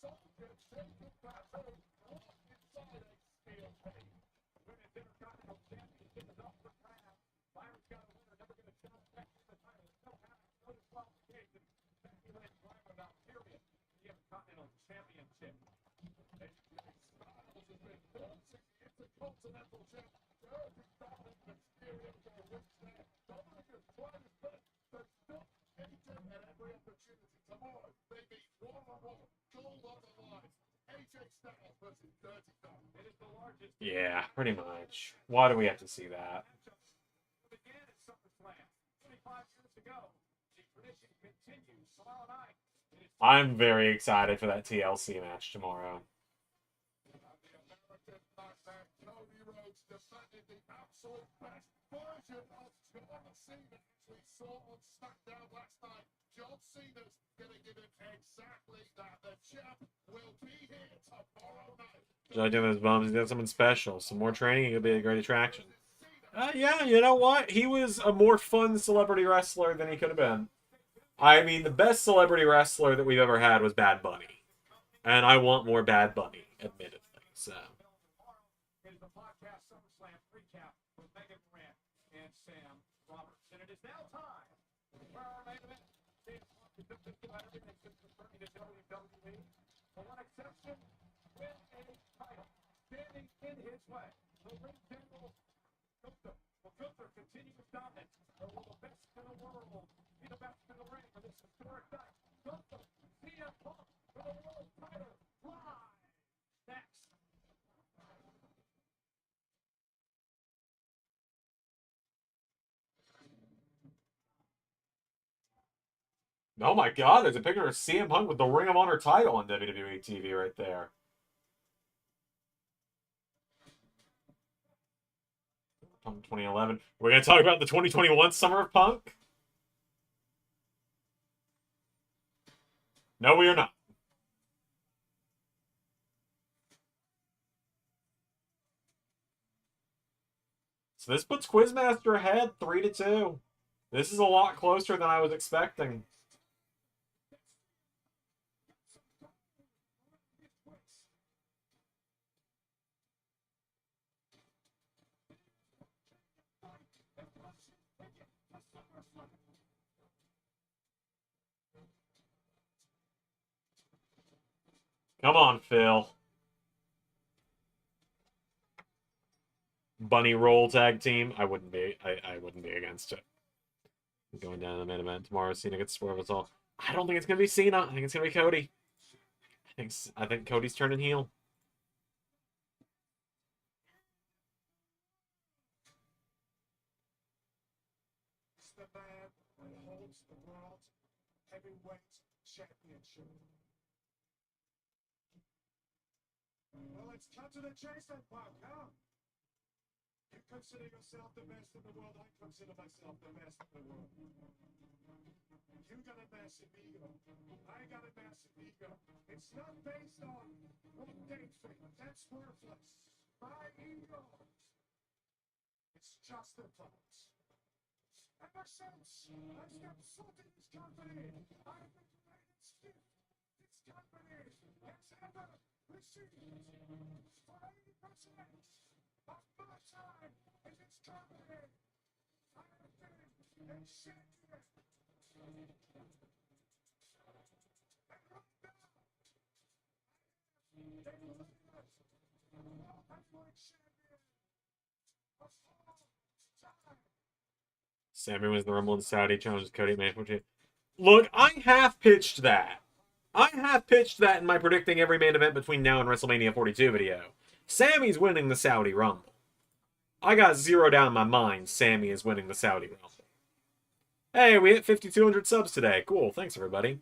[SPEAKER 5] soldier Jacob Fatu, locked inside a steel cage.
[SPEAKER 2] Women's Intercontinental Championship is off the ground. Byron's got a winner, never going to jump back to the title. No panic, no disqualification. Becky Lynch, Byron out, period. The Intercontinental Championship.
[SPEAKER 5] Styles has been forcing the Intercontinental champ. Dirty Dominik Mysterio for a week there. Dominik has tried his best to stop AJ at every opportunity. Tomorrow, they meet one-on-one, gold on the line. AJ Styles versus Dirty Dominik.
[SPEAKER 2] It is the largest.
[SPEAKER 1] Yeah, pretty much. Why do we have to see that?
[SPEAKER 2] Began at SummerSlam 25 years ago. The tradition continues tomorrow night.
[SPEAKER 1] I'm very excited for that TLC match tomorrow.
[SPEAKER 5] The American Nightmare, Cody Rhodes, defended the absolute best version of John Cena, as we saw on SmackDown last night. John Cena's going to give him exactly that. The champ will be here tomorrow night.
[SPEAKER 1] Should I do those bums? He's got something special. Some more training. He could be a great attraction. Yeah, you know what? He was a more fun celebrity wrestler than he could have been. I mean, the best celebrity wrestler that we've ever had was Bad Bunny. And I want more Bad Bunny, admittedly. So.
[SPEAKER 2] It is the podcast SummerSlam recap with Megan Grant and Sam Roberts. And it is now time for our main event. Sam Punk is just about everything since returning to WWE. For one exception, with a title standing in his way. The ring general, Gunther. Will Gunther continue his dominance? Or will the best in the world be the best in the ring for this historic night? Gunther, CM Punk, for the world
[SPEAKER 1] Oh my god, there's a picture of CM Punk with the Ring of Honor title on WWE TV right there. Punk 2011. We're going to talk about the 2021 Summer of Punk? No, we are not. So this puts Quizmaster ahead 3-2. This is a lot closer than I was expecting. Come on, Phil. Bunny roll tag team. I wouldn't be against it. Going down to the main event tomorrow. Cena gets swerve us all. I don't think it's gonna be Cena. I think it's gonna be Cody. I think Cody's turning heel.
[SPEAKER 2] It's the man who holds the world heavyweight championship. Well, let's cut to the chase then, Punk, huh? You consider yourself the best in the world. I consider myself the best in the world. You got a massive ego. I got a massive ego. It's not based on what they think. That's worthless. My ego. It's just a thought. Ever since I stepped foot in this company, I've been created stiff. This company has ever received for 80% of my time in this company. I have been a champion. And right now, I am the latest world heavyweight champion of all time.
[SPEAKER 1] Sammy wins the Rumble in Saudi, challenges Cody at Management. Look, I half pitched that. I half pitched that in my predicting every main event between now and WrestleMania 42 video. Sammy's winning the Saudi Rumble. I got zeroed out in my mind. Sammy is winning the Saudi Rumble. Hey, we hit 5,200 subs today. Cool. Thanks, everybody.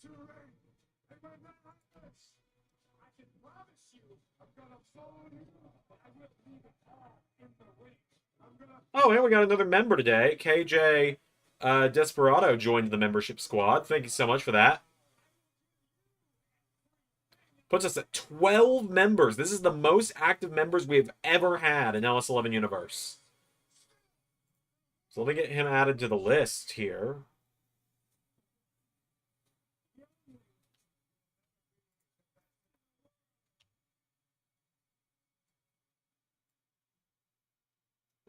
[SPEAKER 2] To ring. And when that happens, I can promise you, I'm gonna phone you, but I will leave it all in the ring. I'm gonna.
[SPEAKER 1] Oh, and we got another member today. KJ Desperado joined the membership squad. Thank you so much for that. Puts us at 12 members. This is the most active members we've ever had in LS11 Universe. So let me get him added to the list here.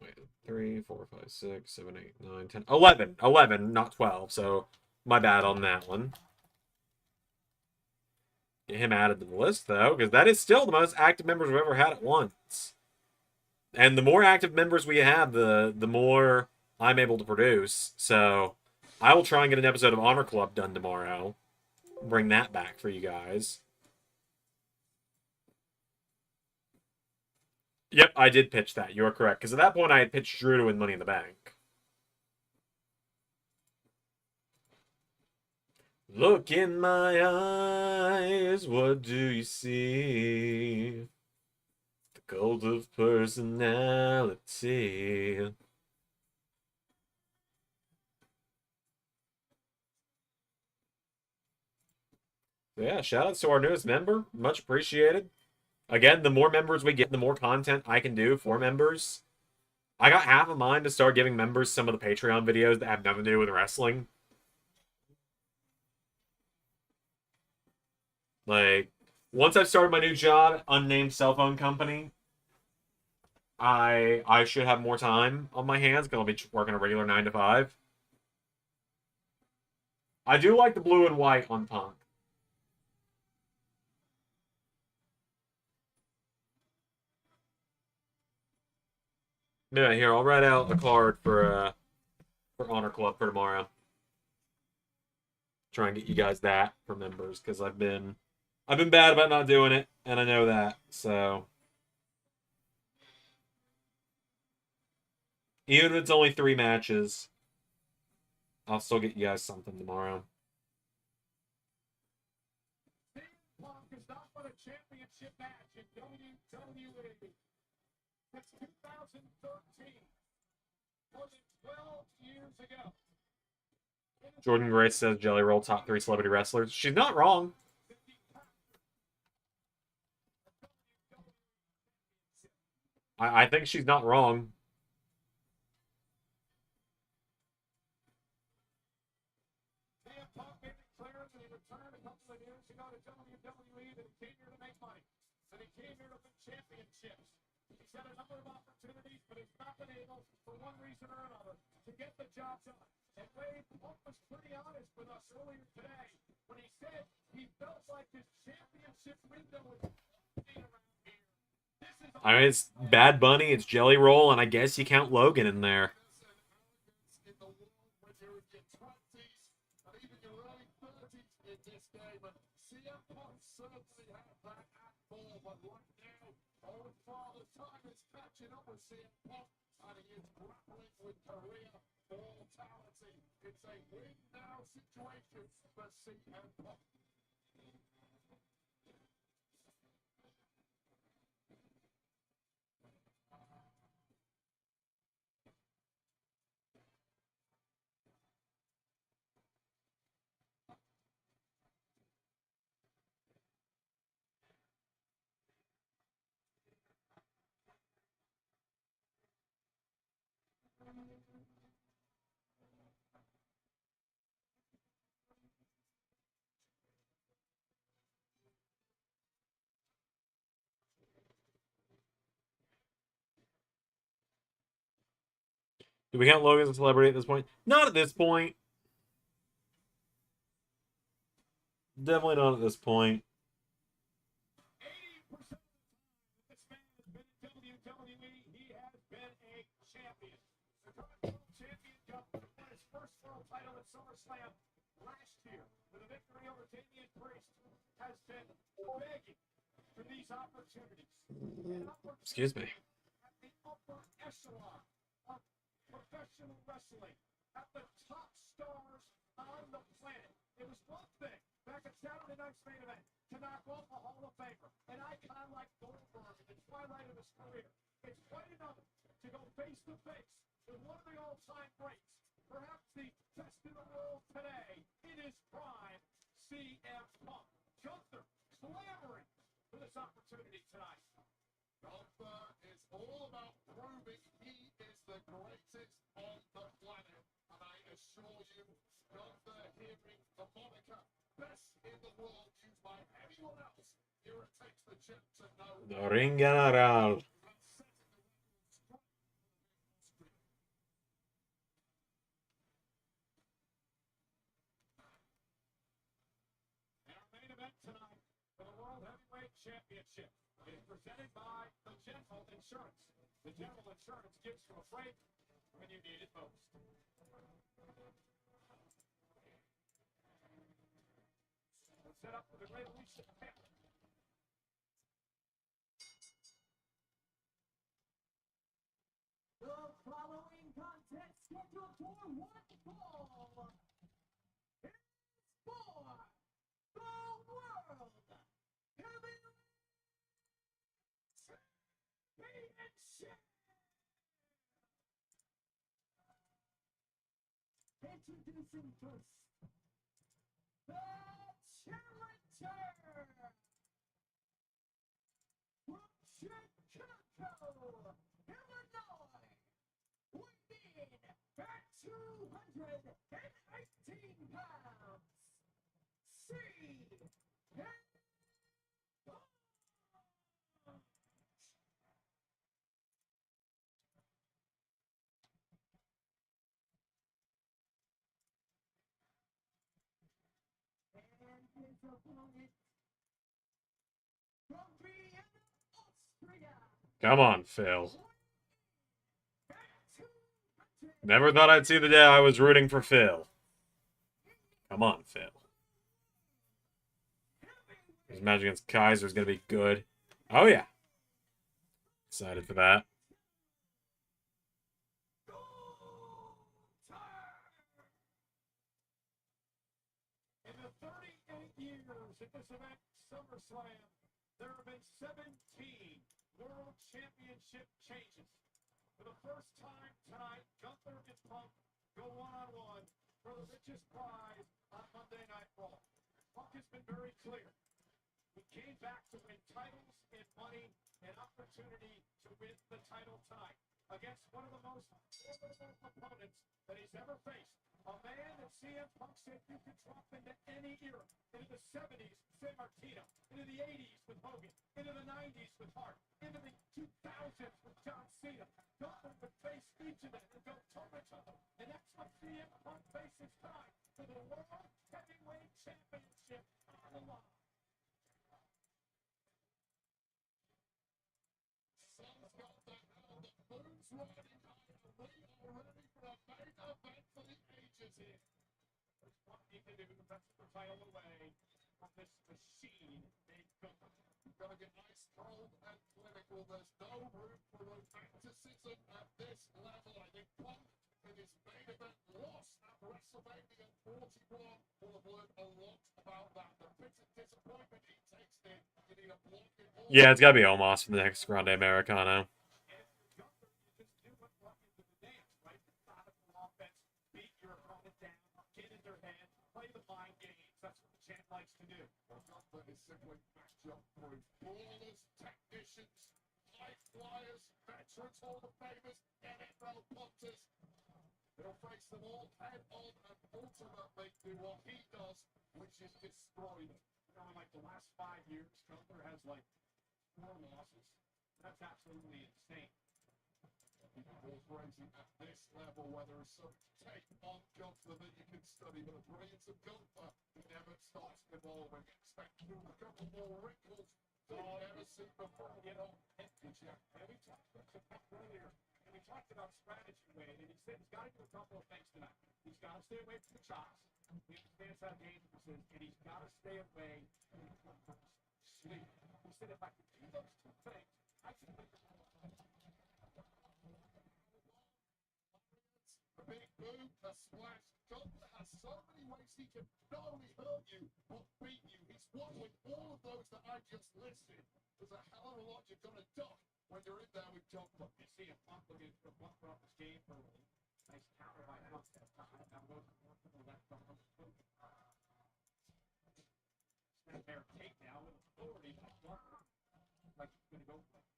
[SPEAKER 1] Wait, 3, 4, 5, 6, 7, 8, 9, 10, 11. 11, not 12. So my bad on that one. Get him added to the list, though, because that is still the most active members we've ever had at once. And the more active members we have, the more I'm able to produce. So I will try and get an episode of Honor Club done tomorrow. Bring that back for you guys. Yep, I did pitch that. You are correct. Because at that point, I had pitched Drew to win Money in the Bank. Look in my eyes, what do you see? The cult of personality. Yeah, shout outs to our newest member. Much appreciated. Again, the more members we get, the more content I can do for members. I got half a mind to start giving members some of the Patreon videos that have nothing to do with wrestling. Like, once I've started my new job, unnamed cell phone company, I should have more time on my hands because I'll be working a regular 9 to 5. I do like the blue and white on Punk. Yeah, here, I'll write out a card for Honor Club for tomorrow. Try and get you guys that for members, because I've been I've been bad about not doing it, and I know that, so. Even if it's only 3 matches, I'll still get you guys something tomorrow.
[SPEAKER 2] Punk has not won a championship match in WWE since 2013, more than 12 years ago.
[SPEAKER 1] Jordan Grace says Jelly Roll top 3 celebrity wrestlers. She's not wrong. I think she's not wrong.
[SPEAKER 2] CM Punk made it clear that he returned a couple of years ago to WWE that he came here to make money, that he came here to win championships. He's had a number of opportunities, but he's not been able, for one reason or another, to get the job done. And Wade Punk was pretty honest with us earlier today when he said he felt like his championship window was closing around here. This is
[SPEAKER 1] I mean, it's Bad Bunny, it's Jelly Roll, and I guess you count Logan in there.
[SPEAKER 5] in the world when you're in your 20s and even your early 30s in this game. And CM Punk certainly had that at ball, but right now, old father time is catching up with CM Punk, and he is grappling with career mortality. It's a win-now situation for CM Punk.
[SPEAKER 1] Do we count Logan as a celebrity at this point? Not at this point. Definitely not at this point.
[SPEAKER 2] 80% of the time this man has been in WWE, he has been a champion. The current world champion won his first world title at Summerslam last year with a victory over Damian Priest, has been begging for these opportunities.
[SPEAKER 1] Excuse me.
[SPEAKER 2] At the upper echelon of professional wrestling, at the top stars on the planet. It was one thing back at Saturday night's main event to knock off a Hall of Famer, an icon like Goldberg in the twilight of his career. It's quite another to go face to face with one of the all-time greats, perhaps the best in the world today, in his prime, CM Punk. Gunther clamoring for this opportunity tonight.
[SPEAKER 5] Gunther is all about proving he is the greatest on the planet. And I assure you, Gunther hearing the moniker best in the world used by anyone else, here it takes the chip to know.
[SPEAKER 1] The Ring General.
[SPEAKER 2] And our main event tonight for the World Heavyweight Championship is presented by the General Insurance. The General Insurance gives you a break when you need it most. Let's set up for the great Alicia Campbell. The following contest scheduled for one fall is for the World Heavyweight Championship. Introducing first, the challenger from Chicago, Illinois, weighing at 218 pounds, and his opponent from Vienna, Austria.
[SPEAKER 1] Come on, Phil.
[SPEAKER 2] At 200
[SPEAKER 1] Never thought I'd see the day I was rooting for Phil. Come on, Phil. His match against Kaiser is going to be good. Oh, yeah. Excited for that.
[SPEAKER 2] In the 38 years at this event, Summerslam, there have been 17 World Championship changes. For the first time tonight, Gunther and Punk go one-on-one for the richest prize on Monday Night Raw. Punk has been very clear. He came back to win titles and money, an opportunity to win the title tonight against one of the most formidable opponents that he's ever faced. A man that CM Punk said you could drop into any era. Into the 70s, San Martino. Into the 80s with Hogan. Into the 90s with Hart. Into the 2000s with John Cena. Gunther would face each of them and go toe-to-toe. And that's what CM Punk faces tonight for the World Heavyweight Championship on the line.
[SPEAKER 5] Sun's got that now. The moon's riding high, and we are ready for a main event for the ages here.
[SPEAKER 2] There's one thing to do, that's the title away from this machine named Gunther.
[SPEAKER 5] You've got to get nice, cold, and clinical. There's no room for romanticism at this level. I think Punk, in his main event loss at WrestleMania 41, will have learned a lot about that. The bitter disappointment he takes in. You need a block in all.
[SPEAKER 1] Yeah, it's got to be Omos for the next Grande Americano.
[SPEAKER 2] Gunther, you just do what luck into the dance, right? Methodical offense, beat your opponent down, get in their head, play the mind games. That's what the champ likes to do.
[SPEAKER 5] Gunther is simply matchup proof. Brawlers, technicians, high flyers, veterans, Hall of Famers, NFL punters. He'll face them all head on and ultimately do what he does, which is destroy them.
[SPEAKER 2] You know, in like the last 5 years, Gunther has like 4 losses. That's absolutely insane.
[SPEAKER 5] People crazy at this level, where there is some tape on Gunther that you can study, but the brilliance of Gunther never stops evolving. Expect a couple more wrinkles that you've never seen before.
[SPEAKER 2] You know, and we talked about some earlier, and we talked about strategy, Wade, and he said he's got to do a couple of things tonight. He's got to stay away from the chops. He understands how dangerous it is, and he's got to stay away from sleep. He said, if I can do those 2 things, I can win the
[SPEAKER 5] A big boom, a splash. Gunther has so many ways he can not only hurt you, but beat you. He's won with all of those that I just listed. There's a hell of a lot you've got to duck when you're in there with Gunther.
[SPEAKER 2] You see a Punk looking for Punk off his game for a nice counter by Punk that time. That wasn't working for that Punk. Snap there takedown with authority. Like he's going to go for it.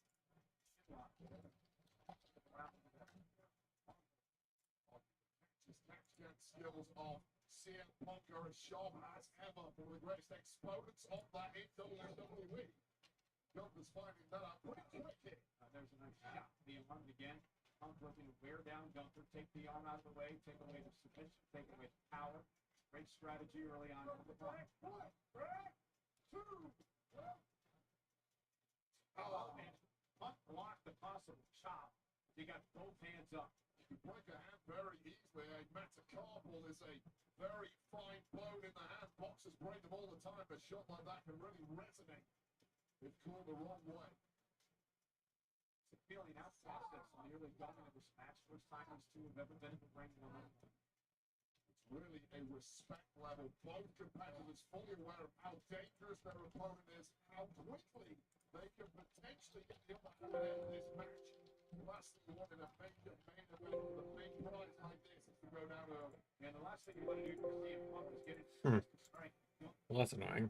[SPEAKER 5] His next-gen skills of CM Punk are as sharp as ever. One of the greatest exponents of that in WWE. Gunther's finding that out pretty quick here.
[SPEAKER 2] There's a nice shot to the arm again. Punk looking to wear down Gunther, take the arm out of the way, take away the submission, take away the power. Great strategy early on. Oh, man. Punk blocked the possible chop. He got both hands up.
[SPEAKER 5] You can break a hand very easily. A metacarpal is a very fine bone in the hand. Boxers break them all the time. A shot like that can really resonate if caught the wrong way.
[SPEAKER 2] It's a feeling out process nearly going into this match. First time these two have ever been in the ring alone.
[SPEAKER 5] It's really a respect level. Both competitors fully aware of how dangerous their opponent is, how quickly they can potentially get the upper hand in this match. The last thing you want in a major main event with a big prize like this is to go down early.
[SPEAKER 2] And the last thing you want to do to CM Punk is get into strength.
[SPEAKER 1] Well, that's annoying.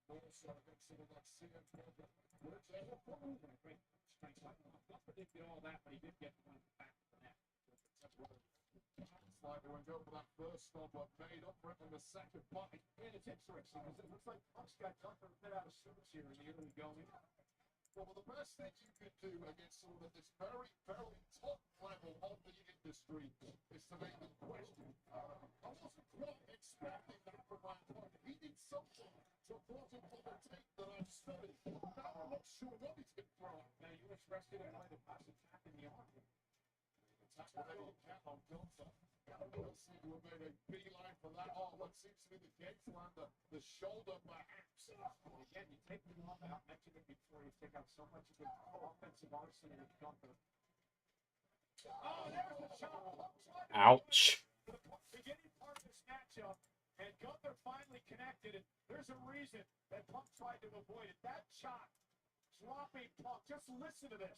[SPEAKER 5] Also, against someone like CM Punk, which
[SPEAKER 2] Great strength like that. Gunther didn't get all that, but he did get one back of the net.
[SPEAKER 5] Slightly went go for that first stop, but made up for it on the second bite.
[SPEAKER 2] And it's interesting because it looks like Punk's got Gunther a bit out of sorts here in the early going.
[SPEAKER 5] Well, the best thing you can do against someone at this very, very top level of the industry is to make them question. I wasn't quite expecting that from my opponent. He did something to put him on the tape that I've studied. Now I'm not sure what he's going to throw.
[SPEAKER 2] Now you expressed it in a way that Punk attacking the arm.
[SPEAKER 5] Attack whatever you can on Gunther. Seems to have made a beeline for that. Oh, what seems to be the game plan, the shoulder perhaps.
[SPEAKER 6] Again, you take them off, I mentioned it before, you take out so much of the offensive arsenal with Gunther.
[SPEAKER 2] Oh, there's the shot.
[SPEAKER 1] Ouch.
[SPEAKER 2] The beginning part of this matchup, and Gunther finally connected it. There's a reason that Punk tried to avoid it. That shot, dropping Punk. Just listen to this.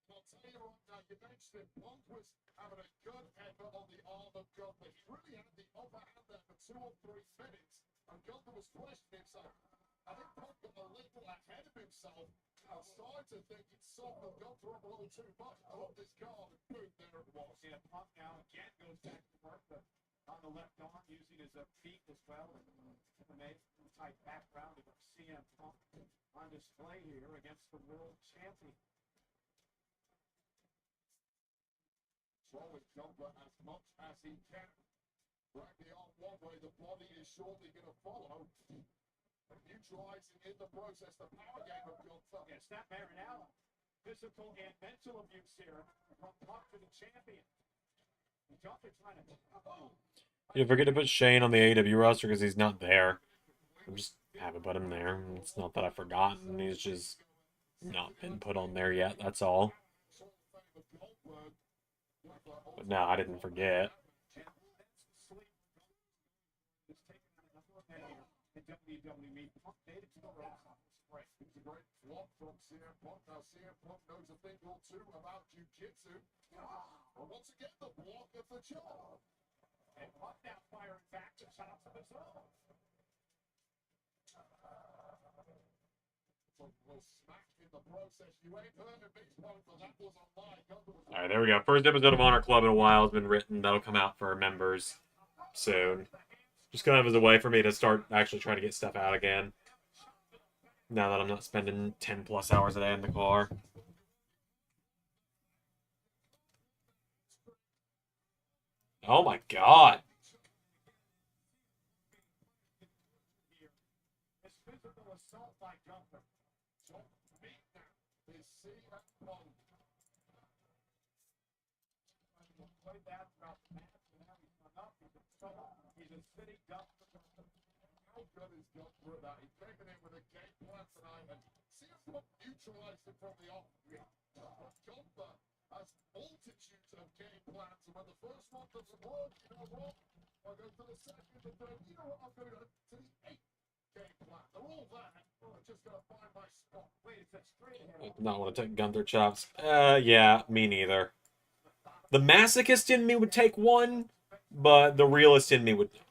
[SPEAKER 5] I'll tell you right now, you mentioned it. Punk was having a good effort on the arm of Gunther. He really had the upper hand there for 2 or 3 minutes, and Gunther was questioning himself. I think Punk got a little ahead of himself. I started to think he'd softened Gunther up a little too much. I love this card, and boom, there it was.
[SPEAKER 6] Yeah, Punk now again goes back to work on the left arm, using his feet as well. Amazing type background of CM Punk on display here against the world champion.
[SPEAKER 5] Throwing Gunther as much as he can. Drag the arm one way, the body is surely going to follow. And neutralizing in the process the power game of Gunther.
[SPEAKER 2] Yeah, snap Marinella. Physical and mental abuse here from Punk to the champion. Gunther trying to...
[SPEAKER 1] You forget to put Shane on the AEW roster because he's not there. I'm just haven't put him there. It's not that I've forgotten. He's just not been put on there yet. That's all. But no, I didn't forget.
[SPEAKER 2] WWE Punk made it to the ropes.
[SPEAKER 5] It's a great flop from CM Punk. Now CM Punk knows a thing or two about jiu-jitsu. But once again, the block of the jaw.
[SPEAKER 2] And Punk now firing back to shots of his own.
[SPEAKER 5] Was smacked in the process. You ain't heard of me, Punk, but that was a lie.
[SPEAKER 1] All right, there we go. First episode of Honor Club in a while has been written. That'll come out for members soon. Just kind of as a way for me to start actually trying to get stuff out again. Now that I'm not spending 10+ hours a day in the car. Oh my god.
[SPEAKER 2] This physical assault by Gunther.
[SPEAKER 5] So, meet now is CM Punk.
[SPEAKER 2] Played that throughout the match, and now he's hung up. He's in trouble. He's a sitting Gunther.
[SPEAKER 5] How good is Gunther at that? He came in with a game plan tonight, and CM Punk neutralized him from the off. But Gunther has multitudes of game plans, and when the first one doesn't work, you know what? I'll go to the second, the third. You know what? I'm going to go to the 8th game plan. They're all there. I'm just going to find my spot.
[SPEAKER 2] Wait, it's a straight ahead.
[SPEAKER 1] I do not want to take Gunther chops. Yeah, me neither. The masochist in me would take one, but the realist in me would not.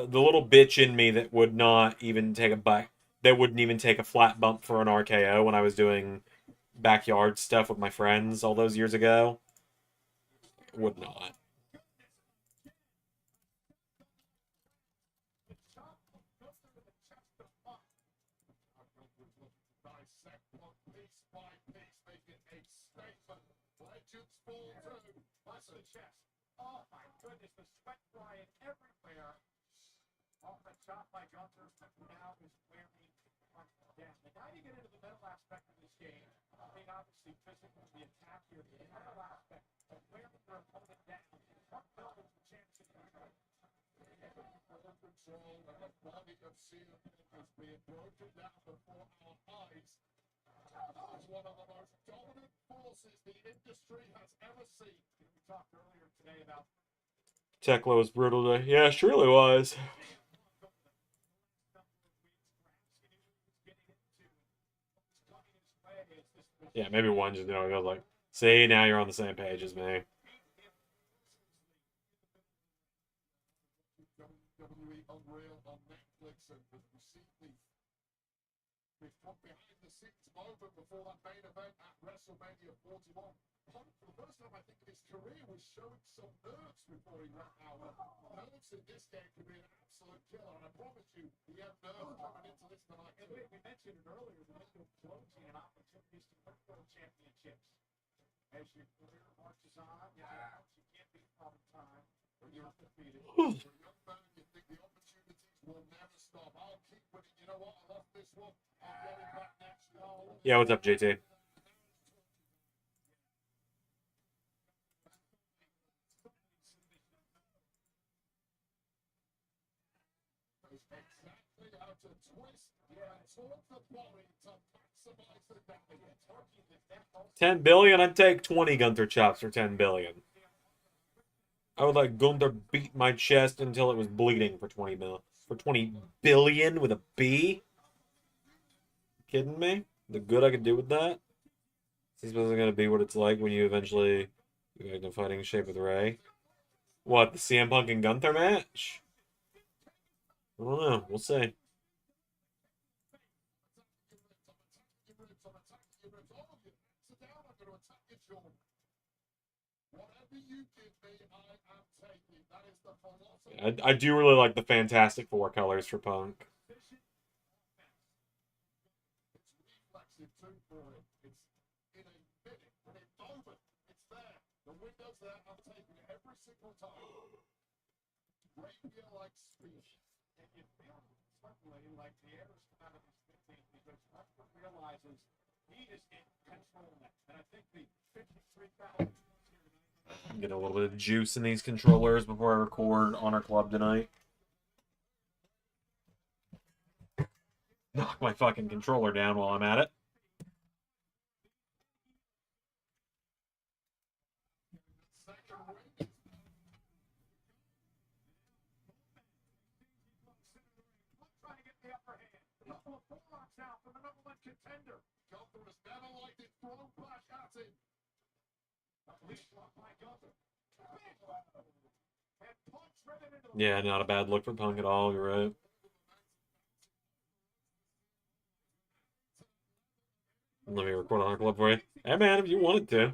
[SPEAKER 1] The little bitch in me that would not even take a back, that wouldn't even take a flat bump for an RKO when I was doing backyard stuff with my friends all those years ago, would not.
[SPEAKER 5] Dissect Punk piece by piece, making a statement. Legends fall too.
[SPEAKER 2] That's the chest. Oh my goodness, the sweat flying everywhere. Off the chop by Gunther, now is wearing Punk down. And now you get into the mental aspect of this game. I mean, obviously, physically, the attack here, the mental aspect of wearing your opponent down. Punk building the championship.
[SPEAKER 5] Control and the body of CM Punk is being broken down before our eyes. He's one of the most dominant forces the industry has ever seen.
[SPEAKER 2] We talked earlier today about
[SPEAKER 1] Tekla was brutal today. Yeah, she really was. Yeah, maybe one just, goes like, see, now you're on the same page as me.
[SPEAKER 5] WWE Unreal on Netflix, and we see the behind the scenes moment before that main event at WrestleMania 41. Punk, for the first time I think in his career, was showing some nerves before he went out. Nerves in this game could be an absolute killer, and I promise you, he had nerves coming into this tonight.
[SPEAKER 2] and we mentioned it earlier, the mental closing and opportunities to win world championships. As your career marches on, you can't beat all the time, but you're undefeated.
[SPEAKER 5] For a young man, you think the opportunities will never stop. I'll keep winning. You know what? I lost this one. I'm getting back next. No,
[SPEAKER 1] Yeah, what's up, JT?
[SPEAKER 5] Exactly how to twist and torque the body to maximize the damage.
[SPEAKER 1] 10 billion? I'd take 20 Gunther chops for 10 billion. I would let Gunther beat my chest until it was bleeding for 20 billion with a B? Kidding me? The good I could do with that? Is this gonna be what it's like when you eventually go back to fighting shape with Ray? What, the CM Punk and Gunther match? I don't know. We'll see. I do really like the Fantastic Four colors for Punk.
[SPEAKER 5] The window's there, I'm taking it every single time. Radio-like speed.
[SPEAKER 6] And you feel certainly like the air is coming out of his 15 because Westbrook realizes he is in control now. And I think the 53,000
[SPEAKER 1] Get a little bit of juice in these controllers before I record Honor Club tonight. Knock my fucking controller down while I'm at it.
[SPEAKER 2] Trying to get the upper hand. A couple of forearms now from the number one contender.
[SPEAKER 5] Gunther has never liked it thrown back at him.
[SPEAKER 2] At least blocked by Gunther. And punch right into the
[SPEAKER 1] Yeah, not a bad look for Punk at all. You're right. Let me record Honor Club for you. Hey, man, if you wanted to.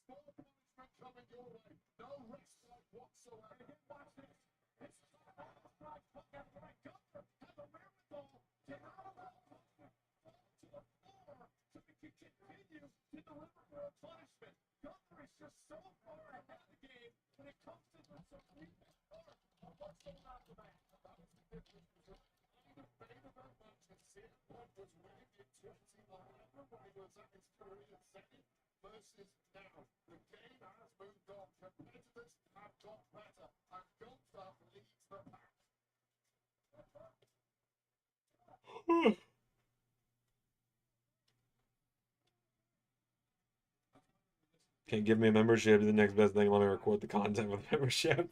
[SPEAKER 5] Small punishment coming your way. No respite whatsoever.
[SPEAKER 2] watch this. It's strike Punk out by Gunther. Has the wherewithal to out of the fall to the floor so he can continue to deliver more punishment. Gunther is just so far ahead of the game when it comes to the submission part of what's going on in the match.
[SPEAKER 5] That was the difference between the fate of that match and CM Punk was winning in 2011 when he was at his career zenith versus now. The game has moved on. Competitors have got better, and Gunther leads the pack.
[SPEAKER 1] Can't give me a membership. The next best thing. Let me record the content with membership.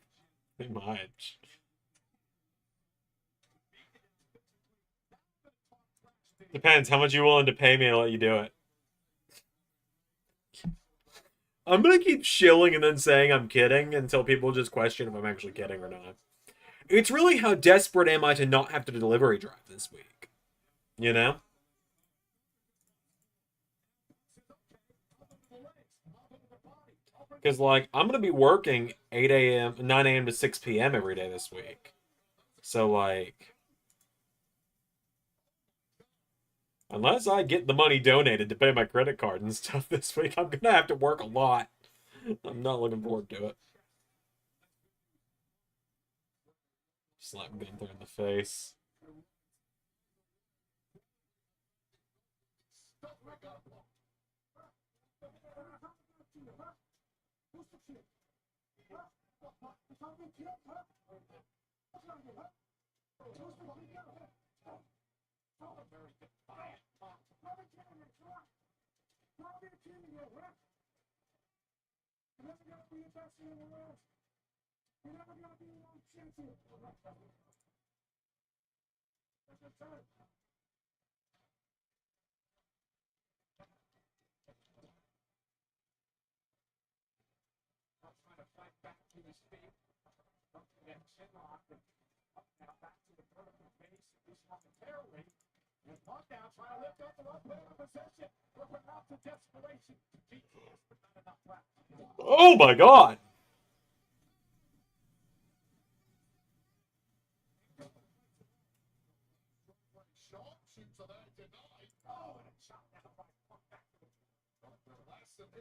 [SPEAKER 1] Pretty much. Depends how much you're willing to pay me to let you do it. I'm gonna keep shilling and then saying I'm kidding until people just question if I'm actually kidding or not. It's really how desperate am I to not have to delivery drive this week. You know? Because, like, I'm going to be working 8 a.m., 9 a.m. to 6 p.m. every day this week. So, like, unless I get the money donated to pay my credit card and stuff this week, I'm going to have to work a lot. I'm not looking forward to it. Slap Gunther in the face.
[SPEAKER 2] Trying to fight back to his feet. That chin lock and up now back to the vertical base at least momentarily. And Punk now trying to lift up the rope in possession. Working out to desperation. GPS, but not enough practice.
[SPEAKER 1] Oh my god!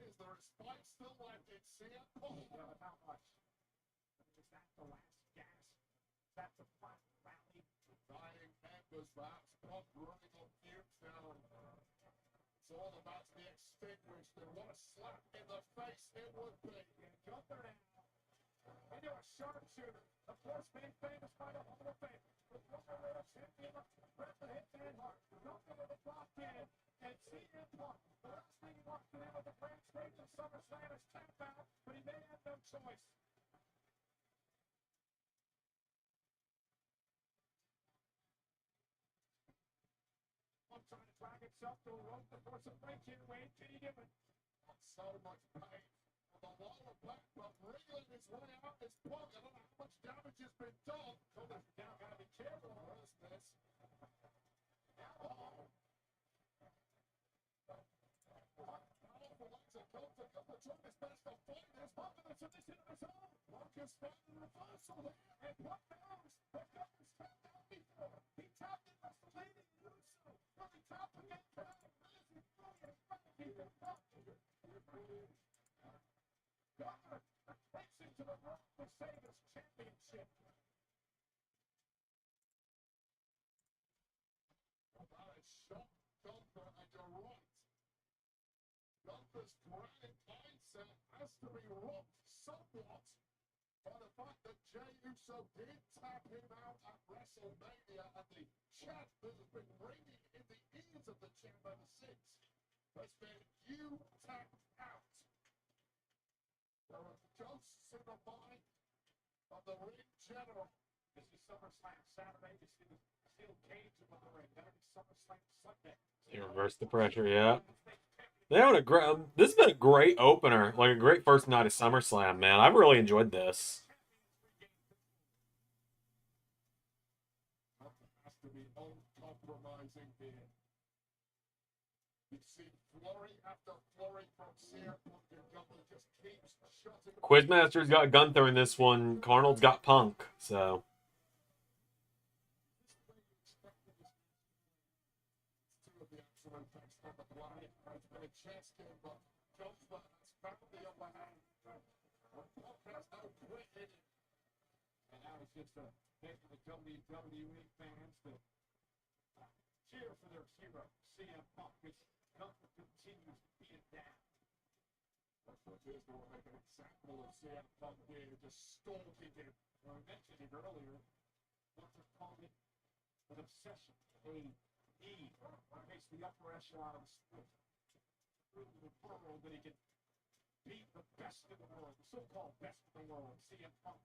[SPEAKER 5] is there a spike still left in CM Punk?
[SPEAKER 6] Yeah, but how much? Is that the last gas? Is that the final rally?
[SPEAKER 5] Dying embers, perhaps. Punk running on fumes now. It's all about to be extinguished, and what a slap in the face it would be.
[SPEAKER 6] And Gunther now into a sharpshooter. Of course, made famous by the Hall of Fame. The former world champion of Bret Hitman Hart. Gunther with a drop in. And CM Punk, the last thing he wants to do with the grand stage of Summerslam is tap out, but he may have no choice. Punk trying to drag himself to a rope to force a break here. Wade, can he do it?
[SPEAKER 5] So much pain on the lower back, but wriggling his way out is Punk. I don't know how much damage has been done.
[SPEAKER 6] Shoulders down, gotta be careful.
[SPEAKER 5] What is this?
[SPEAKER 6] Punk is finding reversal here, and Punk knows that Gunther's tapped out before. He tapped in WrestleMania to do so. Will he tap again tonight? Is he really trying to keep it up? Gunther racing to the rope to save his championship.
[SPEAKER 5] That is shot Gunther, and you're right. Gunther's granite mindset has to be rocked somewhat by the fact that Jey Uso did tap him out at WrestleMania, and the chant that has been ringing in the ears of the champ ever since has been, "You tapped out." There are ghosts in the mind of the ring general.
[SPEAKER 6] This is SummerSlam Saturday. You see the steel cage above the ring. That'll be SummerSlam Sunday.
[SPEAKER 1] You reverse the pressure, yeah. They had a great. This has been a great opener, like a great first night of SummerSlam, man. I've really enjoyed this.
[SPEAKER 5] Has to be uncompromising here. You see flurry after flurry from CM Punk, and Gunther just keeps shutting.
[SPEAKER 1] Quizmaster's got Gunther in this one. Carnold's got Punk, so.
[SPEAKER 5] Two of the absolute best on the planet. It's been a chess game, but Gunther has found the upper hand. Punk has no quit in it.
[SPEAKER 6] And now it's just a hit for the WWE fans to cheer for their hero, CM Punk, which Gunther continues to beat it down.
[SPEAKER 5] That's what it is. They want to make an example of CM Punk here, just stalking him.
[SPEAKER 6] Well, I mentioned it earlier. Gunther called it an obsession, a need. Makes the upper echelon of the sport. Prove to the world that he can beat the best in the world, the so-called best in the world, CM Punk.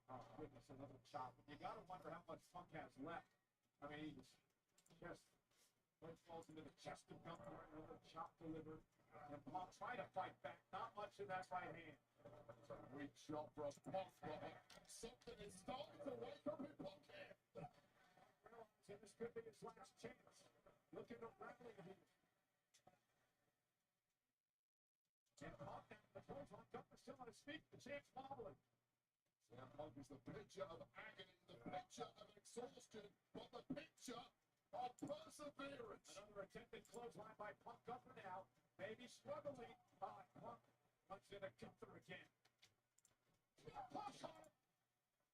[SPEAKER 6] Oh, goodness, another chop. You got to wonder how much Punk has left. I mean, he's just falls into the chest of Gunther, another chop delivered. And Punk trying to fight back. Not much in that right hand.
[SPEAKER 5] Weak shot from Punk, but something is starting to wake up in Punk here.
[SPEAKER 6] Realizing this could be his last chance. Looking to rally here. And Punk now, the clothesline. Gunther still on his feet. The champ's wobbling.
[SPEAKER 5] CM Punk is the picture of agony, the picture of exhaustion, but the picture of perseverance.
[SPEAKER 6] Another attempted clothesline by Punk. Gunther now, maybe struggling. Punk punches into Gunther again. Push on him.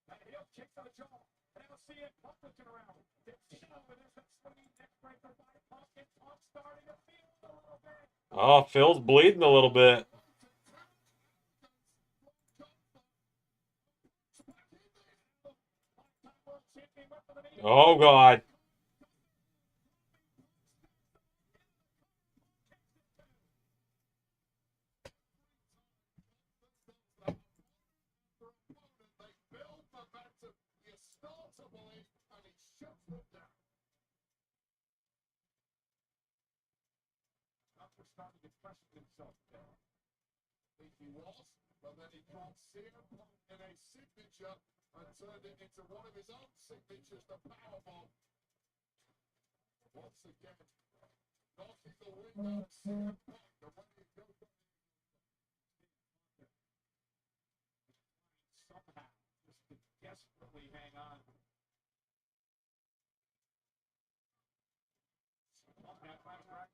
[SPEAKER 6] And heel kick to the jaw. And now CM Punk looking around. It's shown with this swinging neck breaker by Punk. And Punk starting to feel it a little bit.
[SPEAKER 1] Oh, Phil's bleeding a little bit. Oh, God.
[SPEAKER 6] Starting to question himself.
[SPEAKER 5] Think he was, but then he caught CM Punk in a signature and turned it into one of his own signatures, the powerbomb. Once again, knocking the wind out of CM Punk. The way he goes
[SPEAKER 6] Somehow, just to desperately hang on. Punk now trying to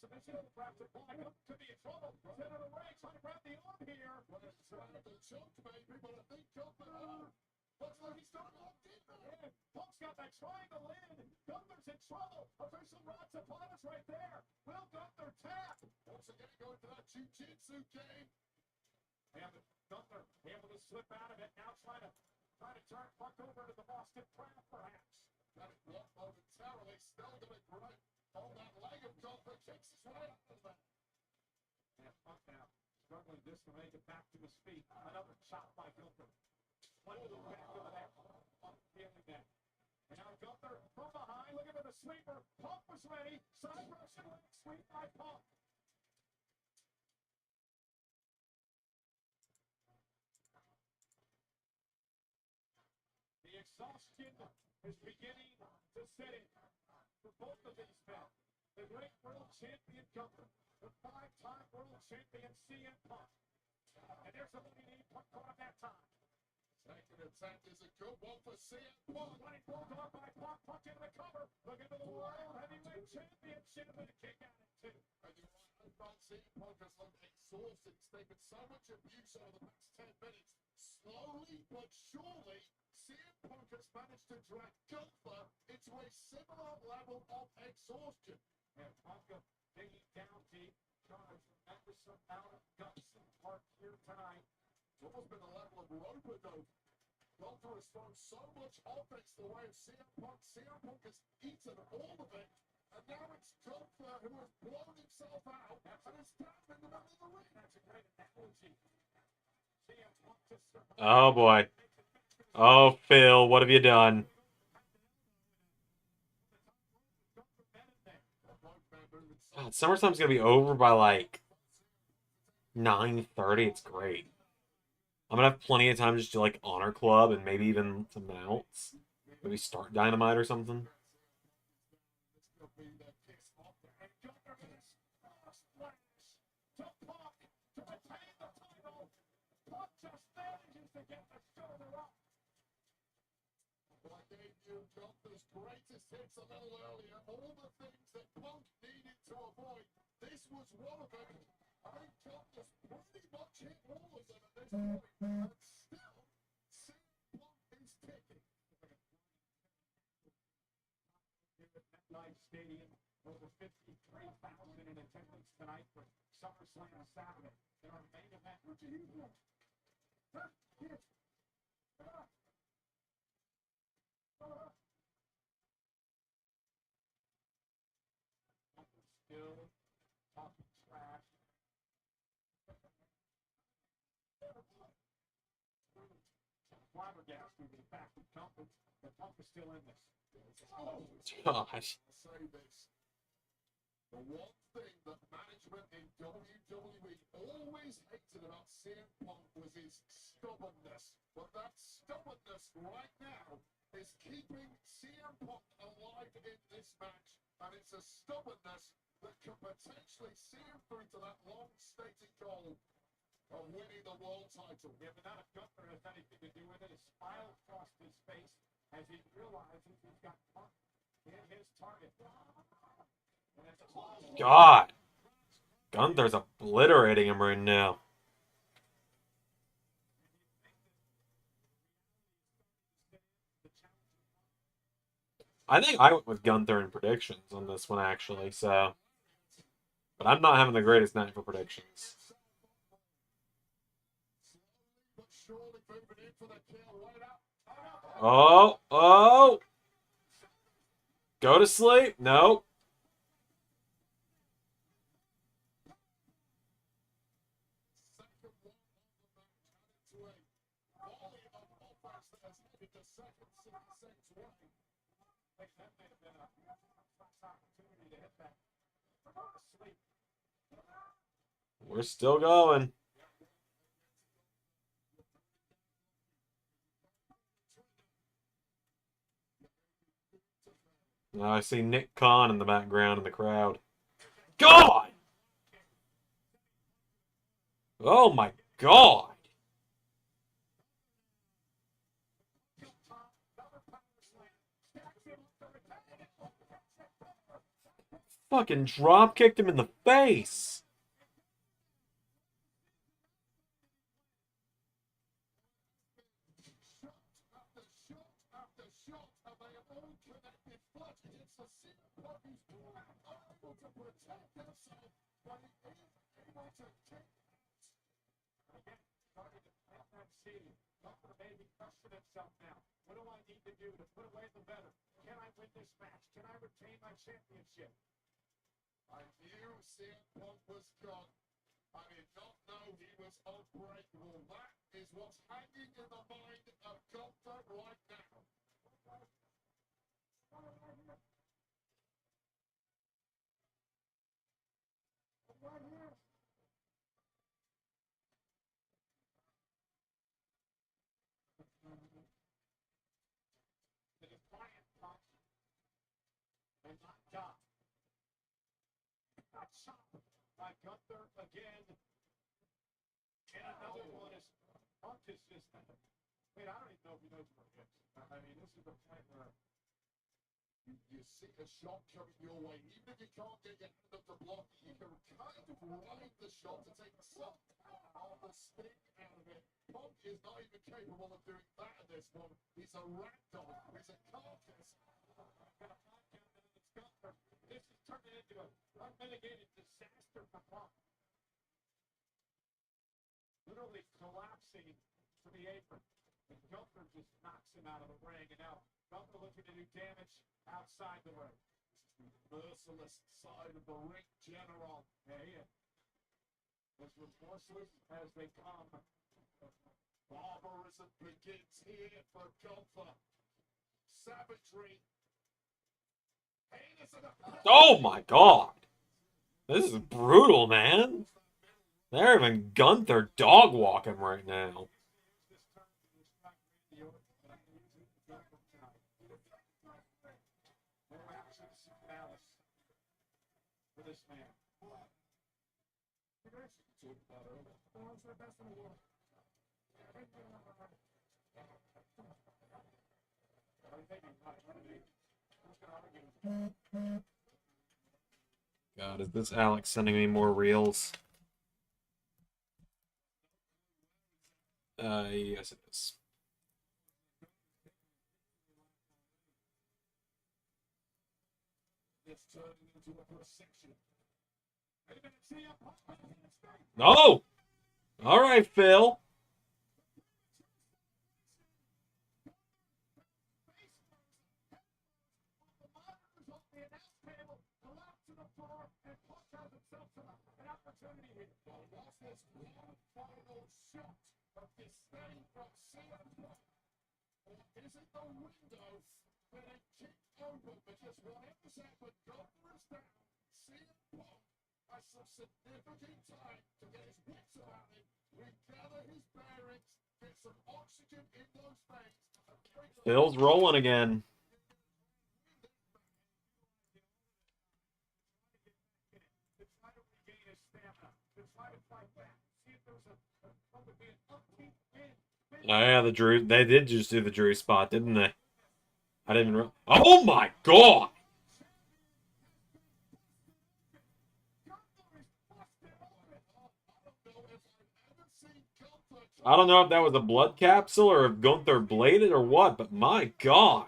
[SPEAKER 2] submission perhaps applying up to be in trouble. Center of the ring, trying to grab the arm here.
[SPEAKER 5] Well, it's trying to choke, maybe, but I think Gunther, looks like he's still locked in there.
[SPEAKER 2] Yeah, Punk's got that triangle in. Gunther's in trouble. Official rods upon us right there. Will Gunther tap?
[SPEAKER 5] Once again, going to that jiu-jitsu game.
[SPEAKER 2] And Gunther able to slip out of it. Now trying to turn Punk over to the Boston Crab, perhaps.
[SPEAKER 5] Got it blocked momentarily. Still going to grip on that leg of Gunther. Kicks his way out of that.
[SPEAKER 2] And Punk now struggling just to make it back to his feet. Another chop by Gunther. One to the back over there. Punk feeling that. And now Gunther from behind, looking for the sweeper. Punk was ready. Side Russian leg sweep by Punk. The exhaustion is beginning to set in for both of these men. The great world champion Gunther, the five-time world champion CM Punk. And there's a lead Punk caught that time.
[SPEAKER 5] Second attack is a good one for CM Punk.
[SPEAKER 2] Running bulldog by Punk, Punk into the cover. Looking for the World Heavyweight Championship and a kick out at two.
[SPEAKER 5] And you're right, I thought CM Punk has looked exhausted. He's taken so much abuse over the past 10 minutes. Slowly but surely, CM Punk has managed to drag Gunther into a similar level of exhaustion.
[SPEAKER 2] And Punk digging down deep, showing a tremendous amount of guts and heart here tonight.
[SPEAKER 5] It's almost been a level of rope-a-dope. Gunther has thrown so much offense the way of CM Punk. CM Punk has eaten all of it. And now it's Gunther who has blown himself out and is down in the middle of the ring.
[SPEAKER 2] That's a great analogy. CM Punk just
[SPEAKER 1] Oh boy. Oh, Phil, what have you done? God, Summerslam's gonna be over by like 9:30. It's great. I'm gonna have plenty of time just to like Honor Club and maybe even something else. Maybe start Dynamite or something.
[SPEAKER 5] Gunther's greatest hits a little earlier. All the things that Punk needed to avoid. This was one of them. I think Gunther's pretty much hit all of them at this point. And still, CM Punk is ticking.
[SPEAKER 2] Here at MetLife Stadium, over 53,000 in attendance tonight for SummerSlam Saturday. In our main event, what's your huge one? Still talking trash. Flabbergasted with the fact that Punk is still in this.
[SPEAKER 5] Oh,
[SPEAKER 1] Gosh.
[SPEAKER 5] I'll say this. The one thing that management in WWE always hated about CM Punk was his stubbornness. But that stubbornness right now is keeping CM Punk alive in this match. And it's a stubbornness that can potentially see him through to that long-stated goal of winning the world title.
[SPEAKER 2] Yeah, but not if Gunther has anything to do with it. A smile across his face as he realizes he's got Punk in his target. And it's a
[SPEAKER 1] God. Gunther's obliterating him right now. I think I went with Gunther in predictions on this one, actually, so. But I'm not having the greatest night for predictions.
[SPEAKER 5] But surely moving in for the kill right out.
[SPEAKER 1] Oh, oh! Go to sleep? Nope.
[SPEAKER 5] Second one of the match added to a volley of offense that has headed the second 6-6 way.
[SPEAKER 2] I think that may have been a nice opportunity to hit that. Go to sleep.
[SPEAKER 1] We're still going. Now I see Nick Khan in the background in the crowd. God! Oh my God! Fucking drop kicked him in the face.
[SPEAKER 5] After shot after shot, and they have all connected flush. It's the CM Punk who's unable to protect himself, but he is able to kick.
[SPEAKER 6] Again, starting to plant that seed. Gunther may be questioning himself now. What do I need to do to put away the better? Can I win this match? Can I retain my championship?
[SPEAKER 5] I knew CM Punk was gone. I did not know he was unbreakable. That is what's hanging in the mind of Gunther right now.
[SPEAKER 6] The defiant Punk will not die. Not shot by Gunther again. And another one is Punk is just. Wait, I don't even know if he knows where it is. I mean, this is the point where
[SPEAKER 5] You see a shot coming your way. Even if you can't get your hand up to block, you can kind of ride the shot to take some of the sting out of it. Punk is not even capable of doing that at this one. He's a ragdoll. He's a carcass.
[SPEAKER 6] this is turning into an unmitigated disaster for Punk. Literally collapsing to the apron. And Gunther just knocks him out of the ring. And now Gunther looking to do damage outside the ring.
[SPEAKER 5] Merciless side of the ring general.
[SPEAKER 6] Hey, as remorseless as they come.
[SPEAKER 5] Barbarism begins here for Gunther. Savagery. Heinous and
[SPEAKER 1] Oh my god. This is brutal, man. They're even Gunther dog walking right now.
[SPEAKER 6] For this man.
[SPEAKER 1] God, is this Alex sending me more reels? Yes it is.
[SPEAKER 5] it's turning into a procession.
[SPEAKER 1] No! Alright, Phil.
[SPEAKER 5] Is it the window where they kicked open, but just whatever's happened, Gunther is down. CM Punk has some significant time to get his wits about him, regather his bearings, get some oxygen in those veins, and bring the
[SPEAKER 1] Phil's rolling again.
[SPEAKER 6] To try to regain his stamina, to try to fight back, see if there's going to be an upkeep in.
[SPEAKER 1] Oh yeah, the Drew. They did just do the Drew spot, didn't they? I didn't even. Oh my god! I don't know if that was a blood capsule or if Gunther bladed or what, but my god!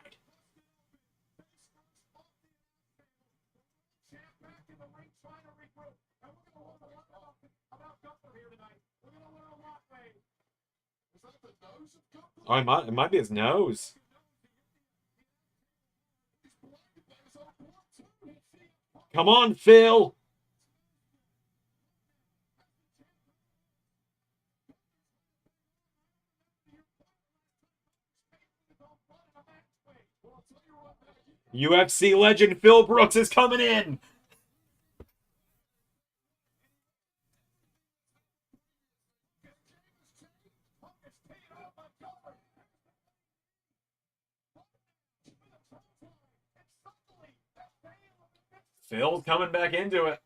[SPEAKER 1] Oh, it might be his nose. Come on, Phil! UFC legend Phil Brooks is coming in! Phil's coming back into it.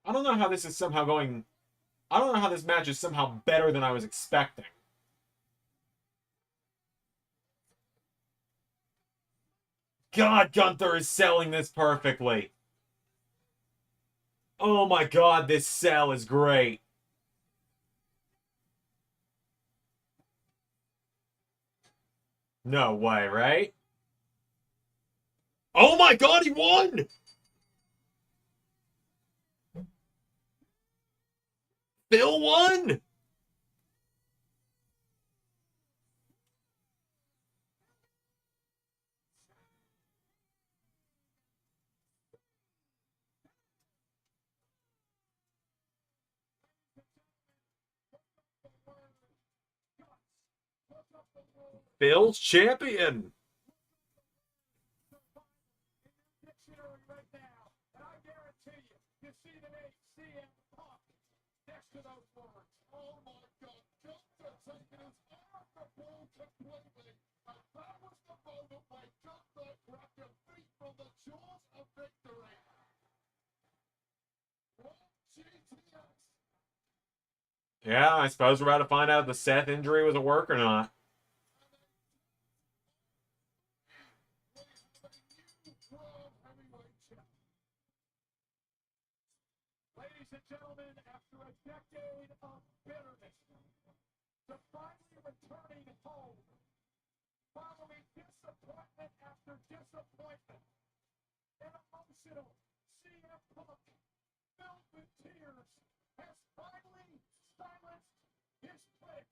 [SPEAKER 1] I don't know how this is somehow going... I don't know how this match is somehow better than I was expecting. God, Gunther is selling this perfectly. Oh my god, this sell is great. No way, right? Oh my god, he won! Phil won! Phil's champion!
[SPEAKER 2] Dictionary right now, and I guarantee you, you see the name CM Punk next to those words.
[SPEAKER 5] Oh my God, Gunther taking his eye off the ball completely. And that was the moment where Gunther grabbed a feet from the jaws of victory. What GTS?
[SPEAKER 1] Yeah, I suppose we're about to find out if the Seth injury was a work or not.
[SPEAKER 2] Ladies and gentlemen, after a decade of bitterness, to finally returning home, following disappointment after disappointment, an emotional CM Punk, filled with tears, has finally silenced his critics.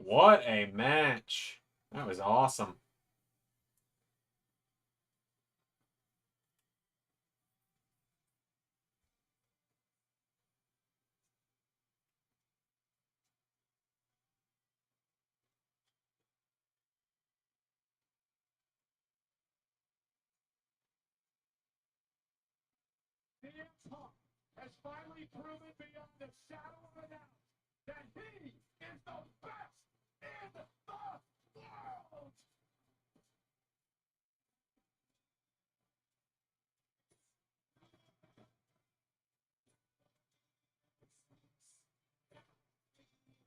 [SPEAKER 1] What a match. That was awesome.
[SPEAKER 2] CM Punk has finally proven beyond a shadow of a doubt that he is the best in the world.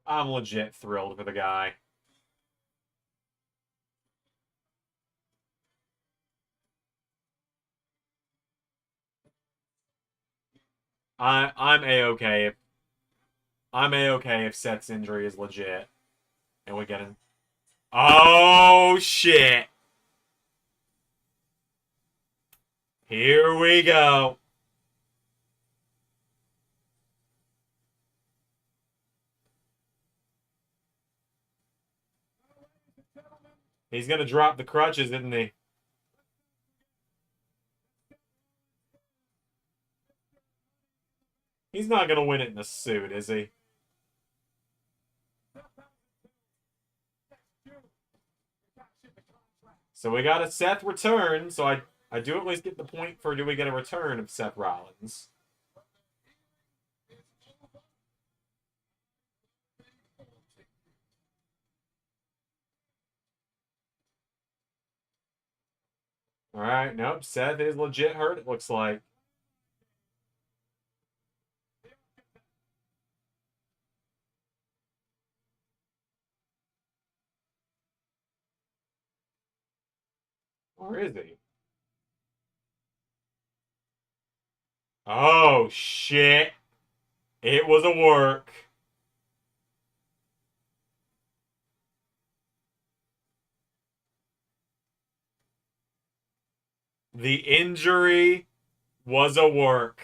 [SPEAKER 1] I'm legit thrilled for the guy. I'm A-okay if I'm A-okay if Seth's injury is legit. And we get him. Oh shit. Here we go. He's gonna drop the crutches, isn't he? He's not gonna win it in a suit, is he? So we got a Seth return, so I do at least get the point for do we get a return of Seth Rollins. Alright, nope, Seth is legit hurt, it looks like. Or is he? Oh, shit. It was a work. The injury was a work.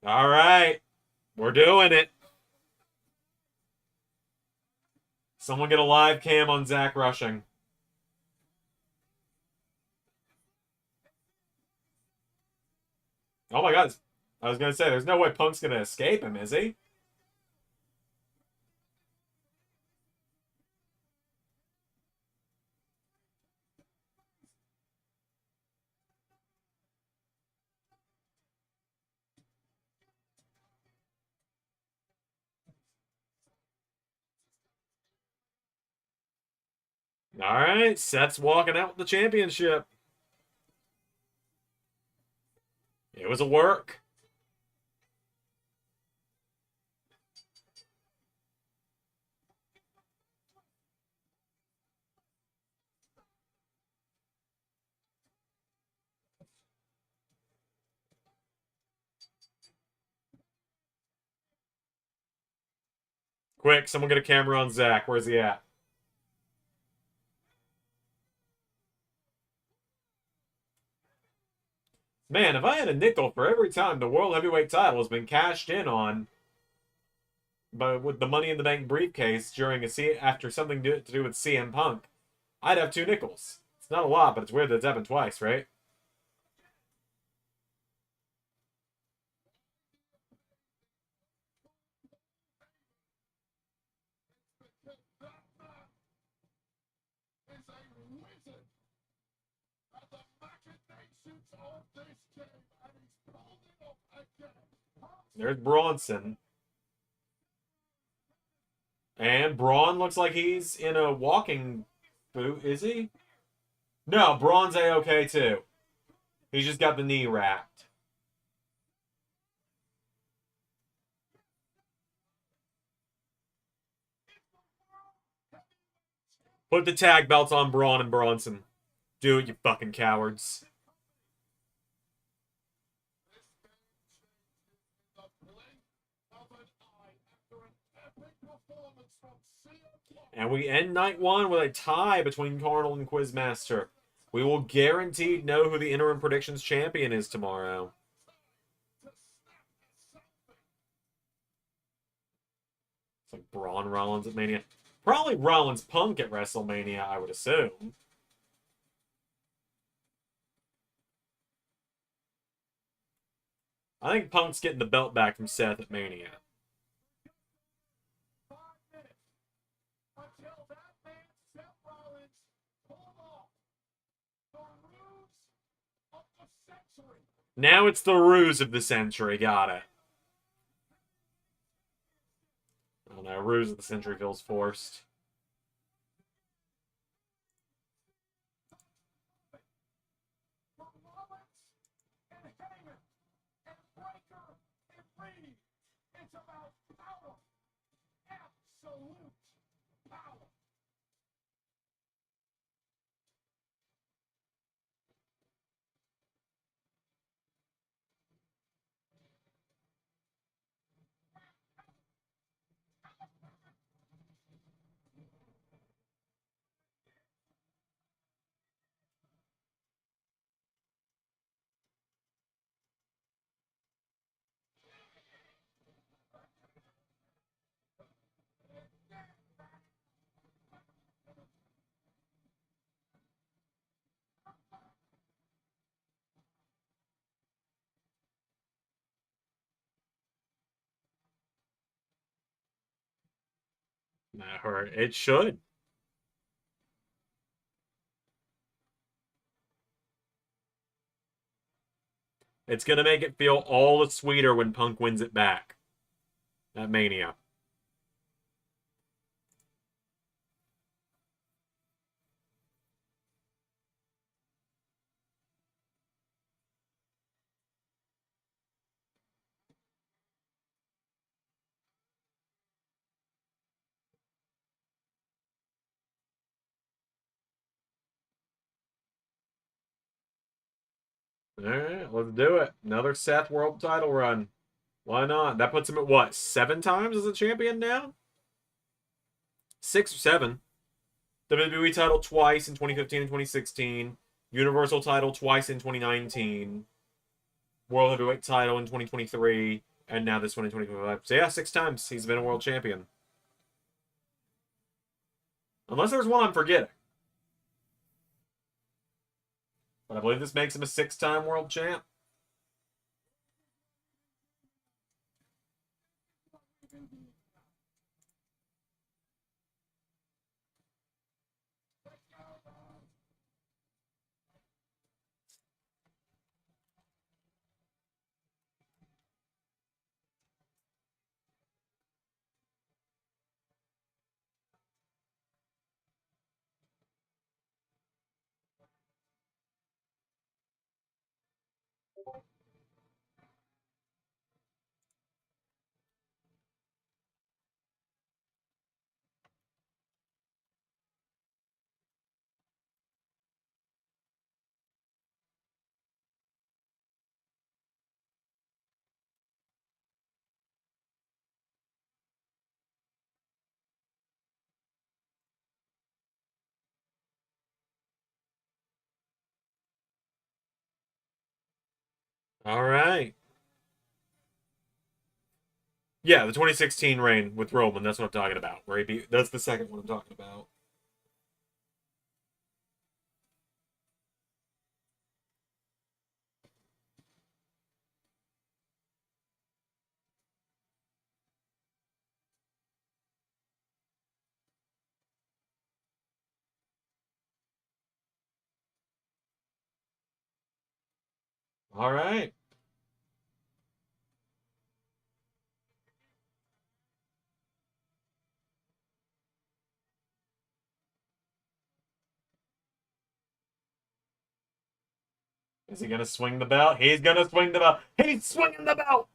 [SPEAKER 1] All right. We're doing it. Someone get a live cam on Zach Rushing. Oh my God. I was going to say, there's no way Punk's going to escape him, is he? All right, Seth's walking out with the championship. It was a work. Quick, someone get a camera on Zach. Where's he at? Man, if I had a nickel for every time the World Heavyweight title has been cashed in on, but with the Money in the Bank briefcase during after something to do with CM Punk, I'd have 2 nickels. It's not a lot, but it's weird that it's happened twice, right?
[SPEAKER 5] Is a wizard at the machinations of this game, and he's pulled it off again.
[SPEAKER 1] There's Bronson. And Braun looks like he's in a walking boot, is he? No, Braun's A-okay too. He's just got the knee wrapped. Put the tag belts on Braun and Bronson. Do it, you fucking cowards. And we end night 1 with a tie between Carnal and Quizmaster. We will guaranteed know who the interim predictions champion is tomorrow. It's like Braun Rollins at Mania. Probably Rollins Punk at WrestleMania, I would assume. I think Punk's getting the belt back from Seth at Mania. Now it's the ruse of the century. Got it. I don't know. Ruse of the century feels forced.
[SPEAKER 2] It's about power. Absolute power.
[SPEAKER 1] That hurt. It should. It's going to make it feel all the sweeter when Punk wins it back at Mania. All right, let's do it. Another Seth World title run. Why not? That puts him at what? 7 times as a champion now? 6 or 7. WWE title twice in 2015 and 2016. Universal title twice in 2019. World Heavyweight title in 2023. And now this one in 2025. So yeah, 6 times he's been a world champion. Unless there's one I'm forgetting. But I believe this makes him a 6-time world champ. All right. Yeah, the 2016 reign with Roman. That's what I'm talking about. Where he beat, that's the second one I'm talking about. All right. Is he gonna swing the belt? He's gonna swing the belt. He's swinging the belt.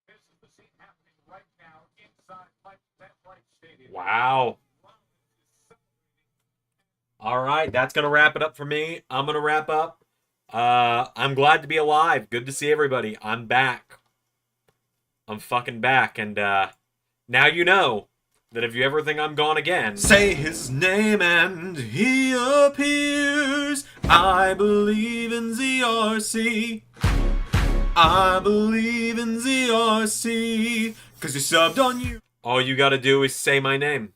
[SPEAKER 2] This is the scene happening right now inside MetLife Stadium.
[SPEAKER 1] Wow. All right, that's gonna wrap it up for me. I'm gonna wrap up. I'm glad to be alive. Good to see everybody. I'm back. I'm fucking back, and now you know that if you ever think I'm gone again, say his name and he appears. I believe in ZRC. I believe in ZRC. 'Cause you subbed on you. All you gotta do is say my name.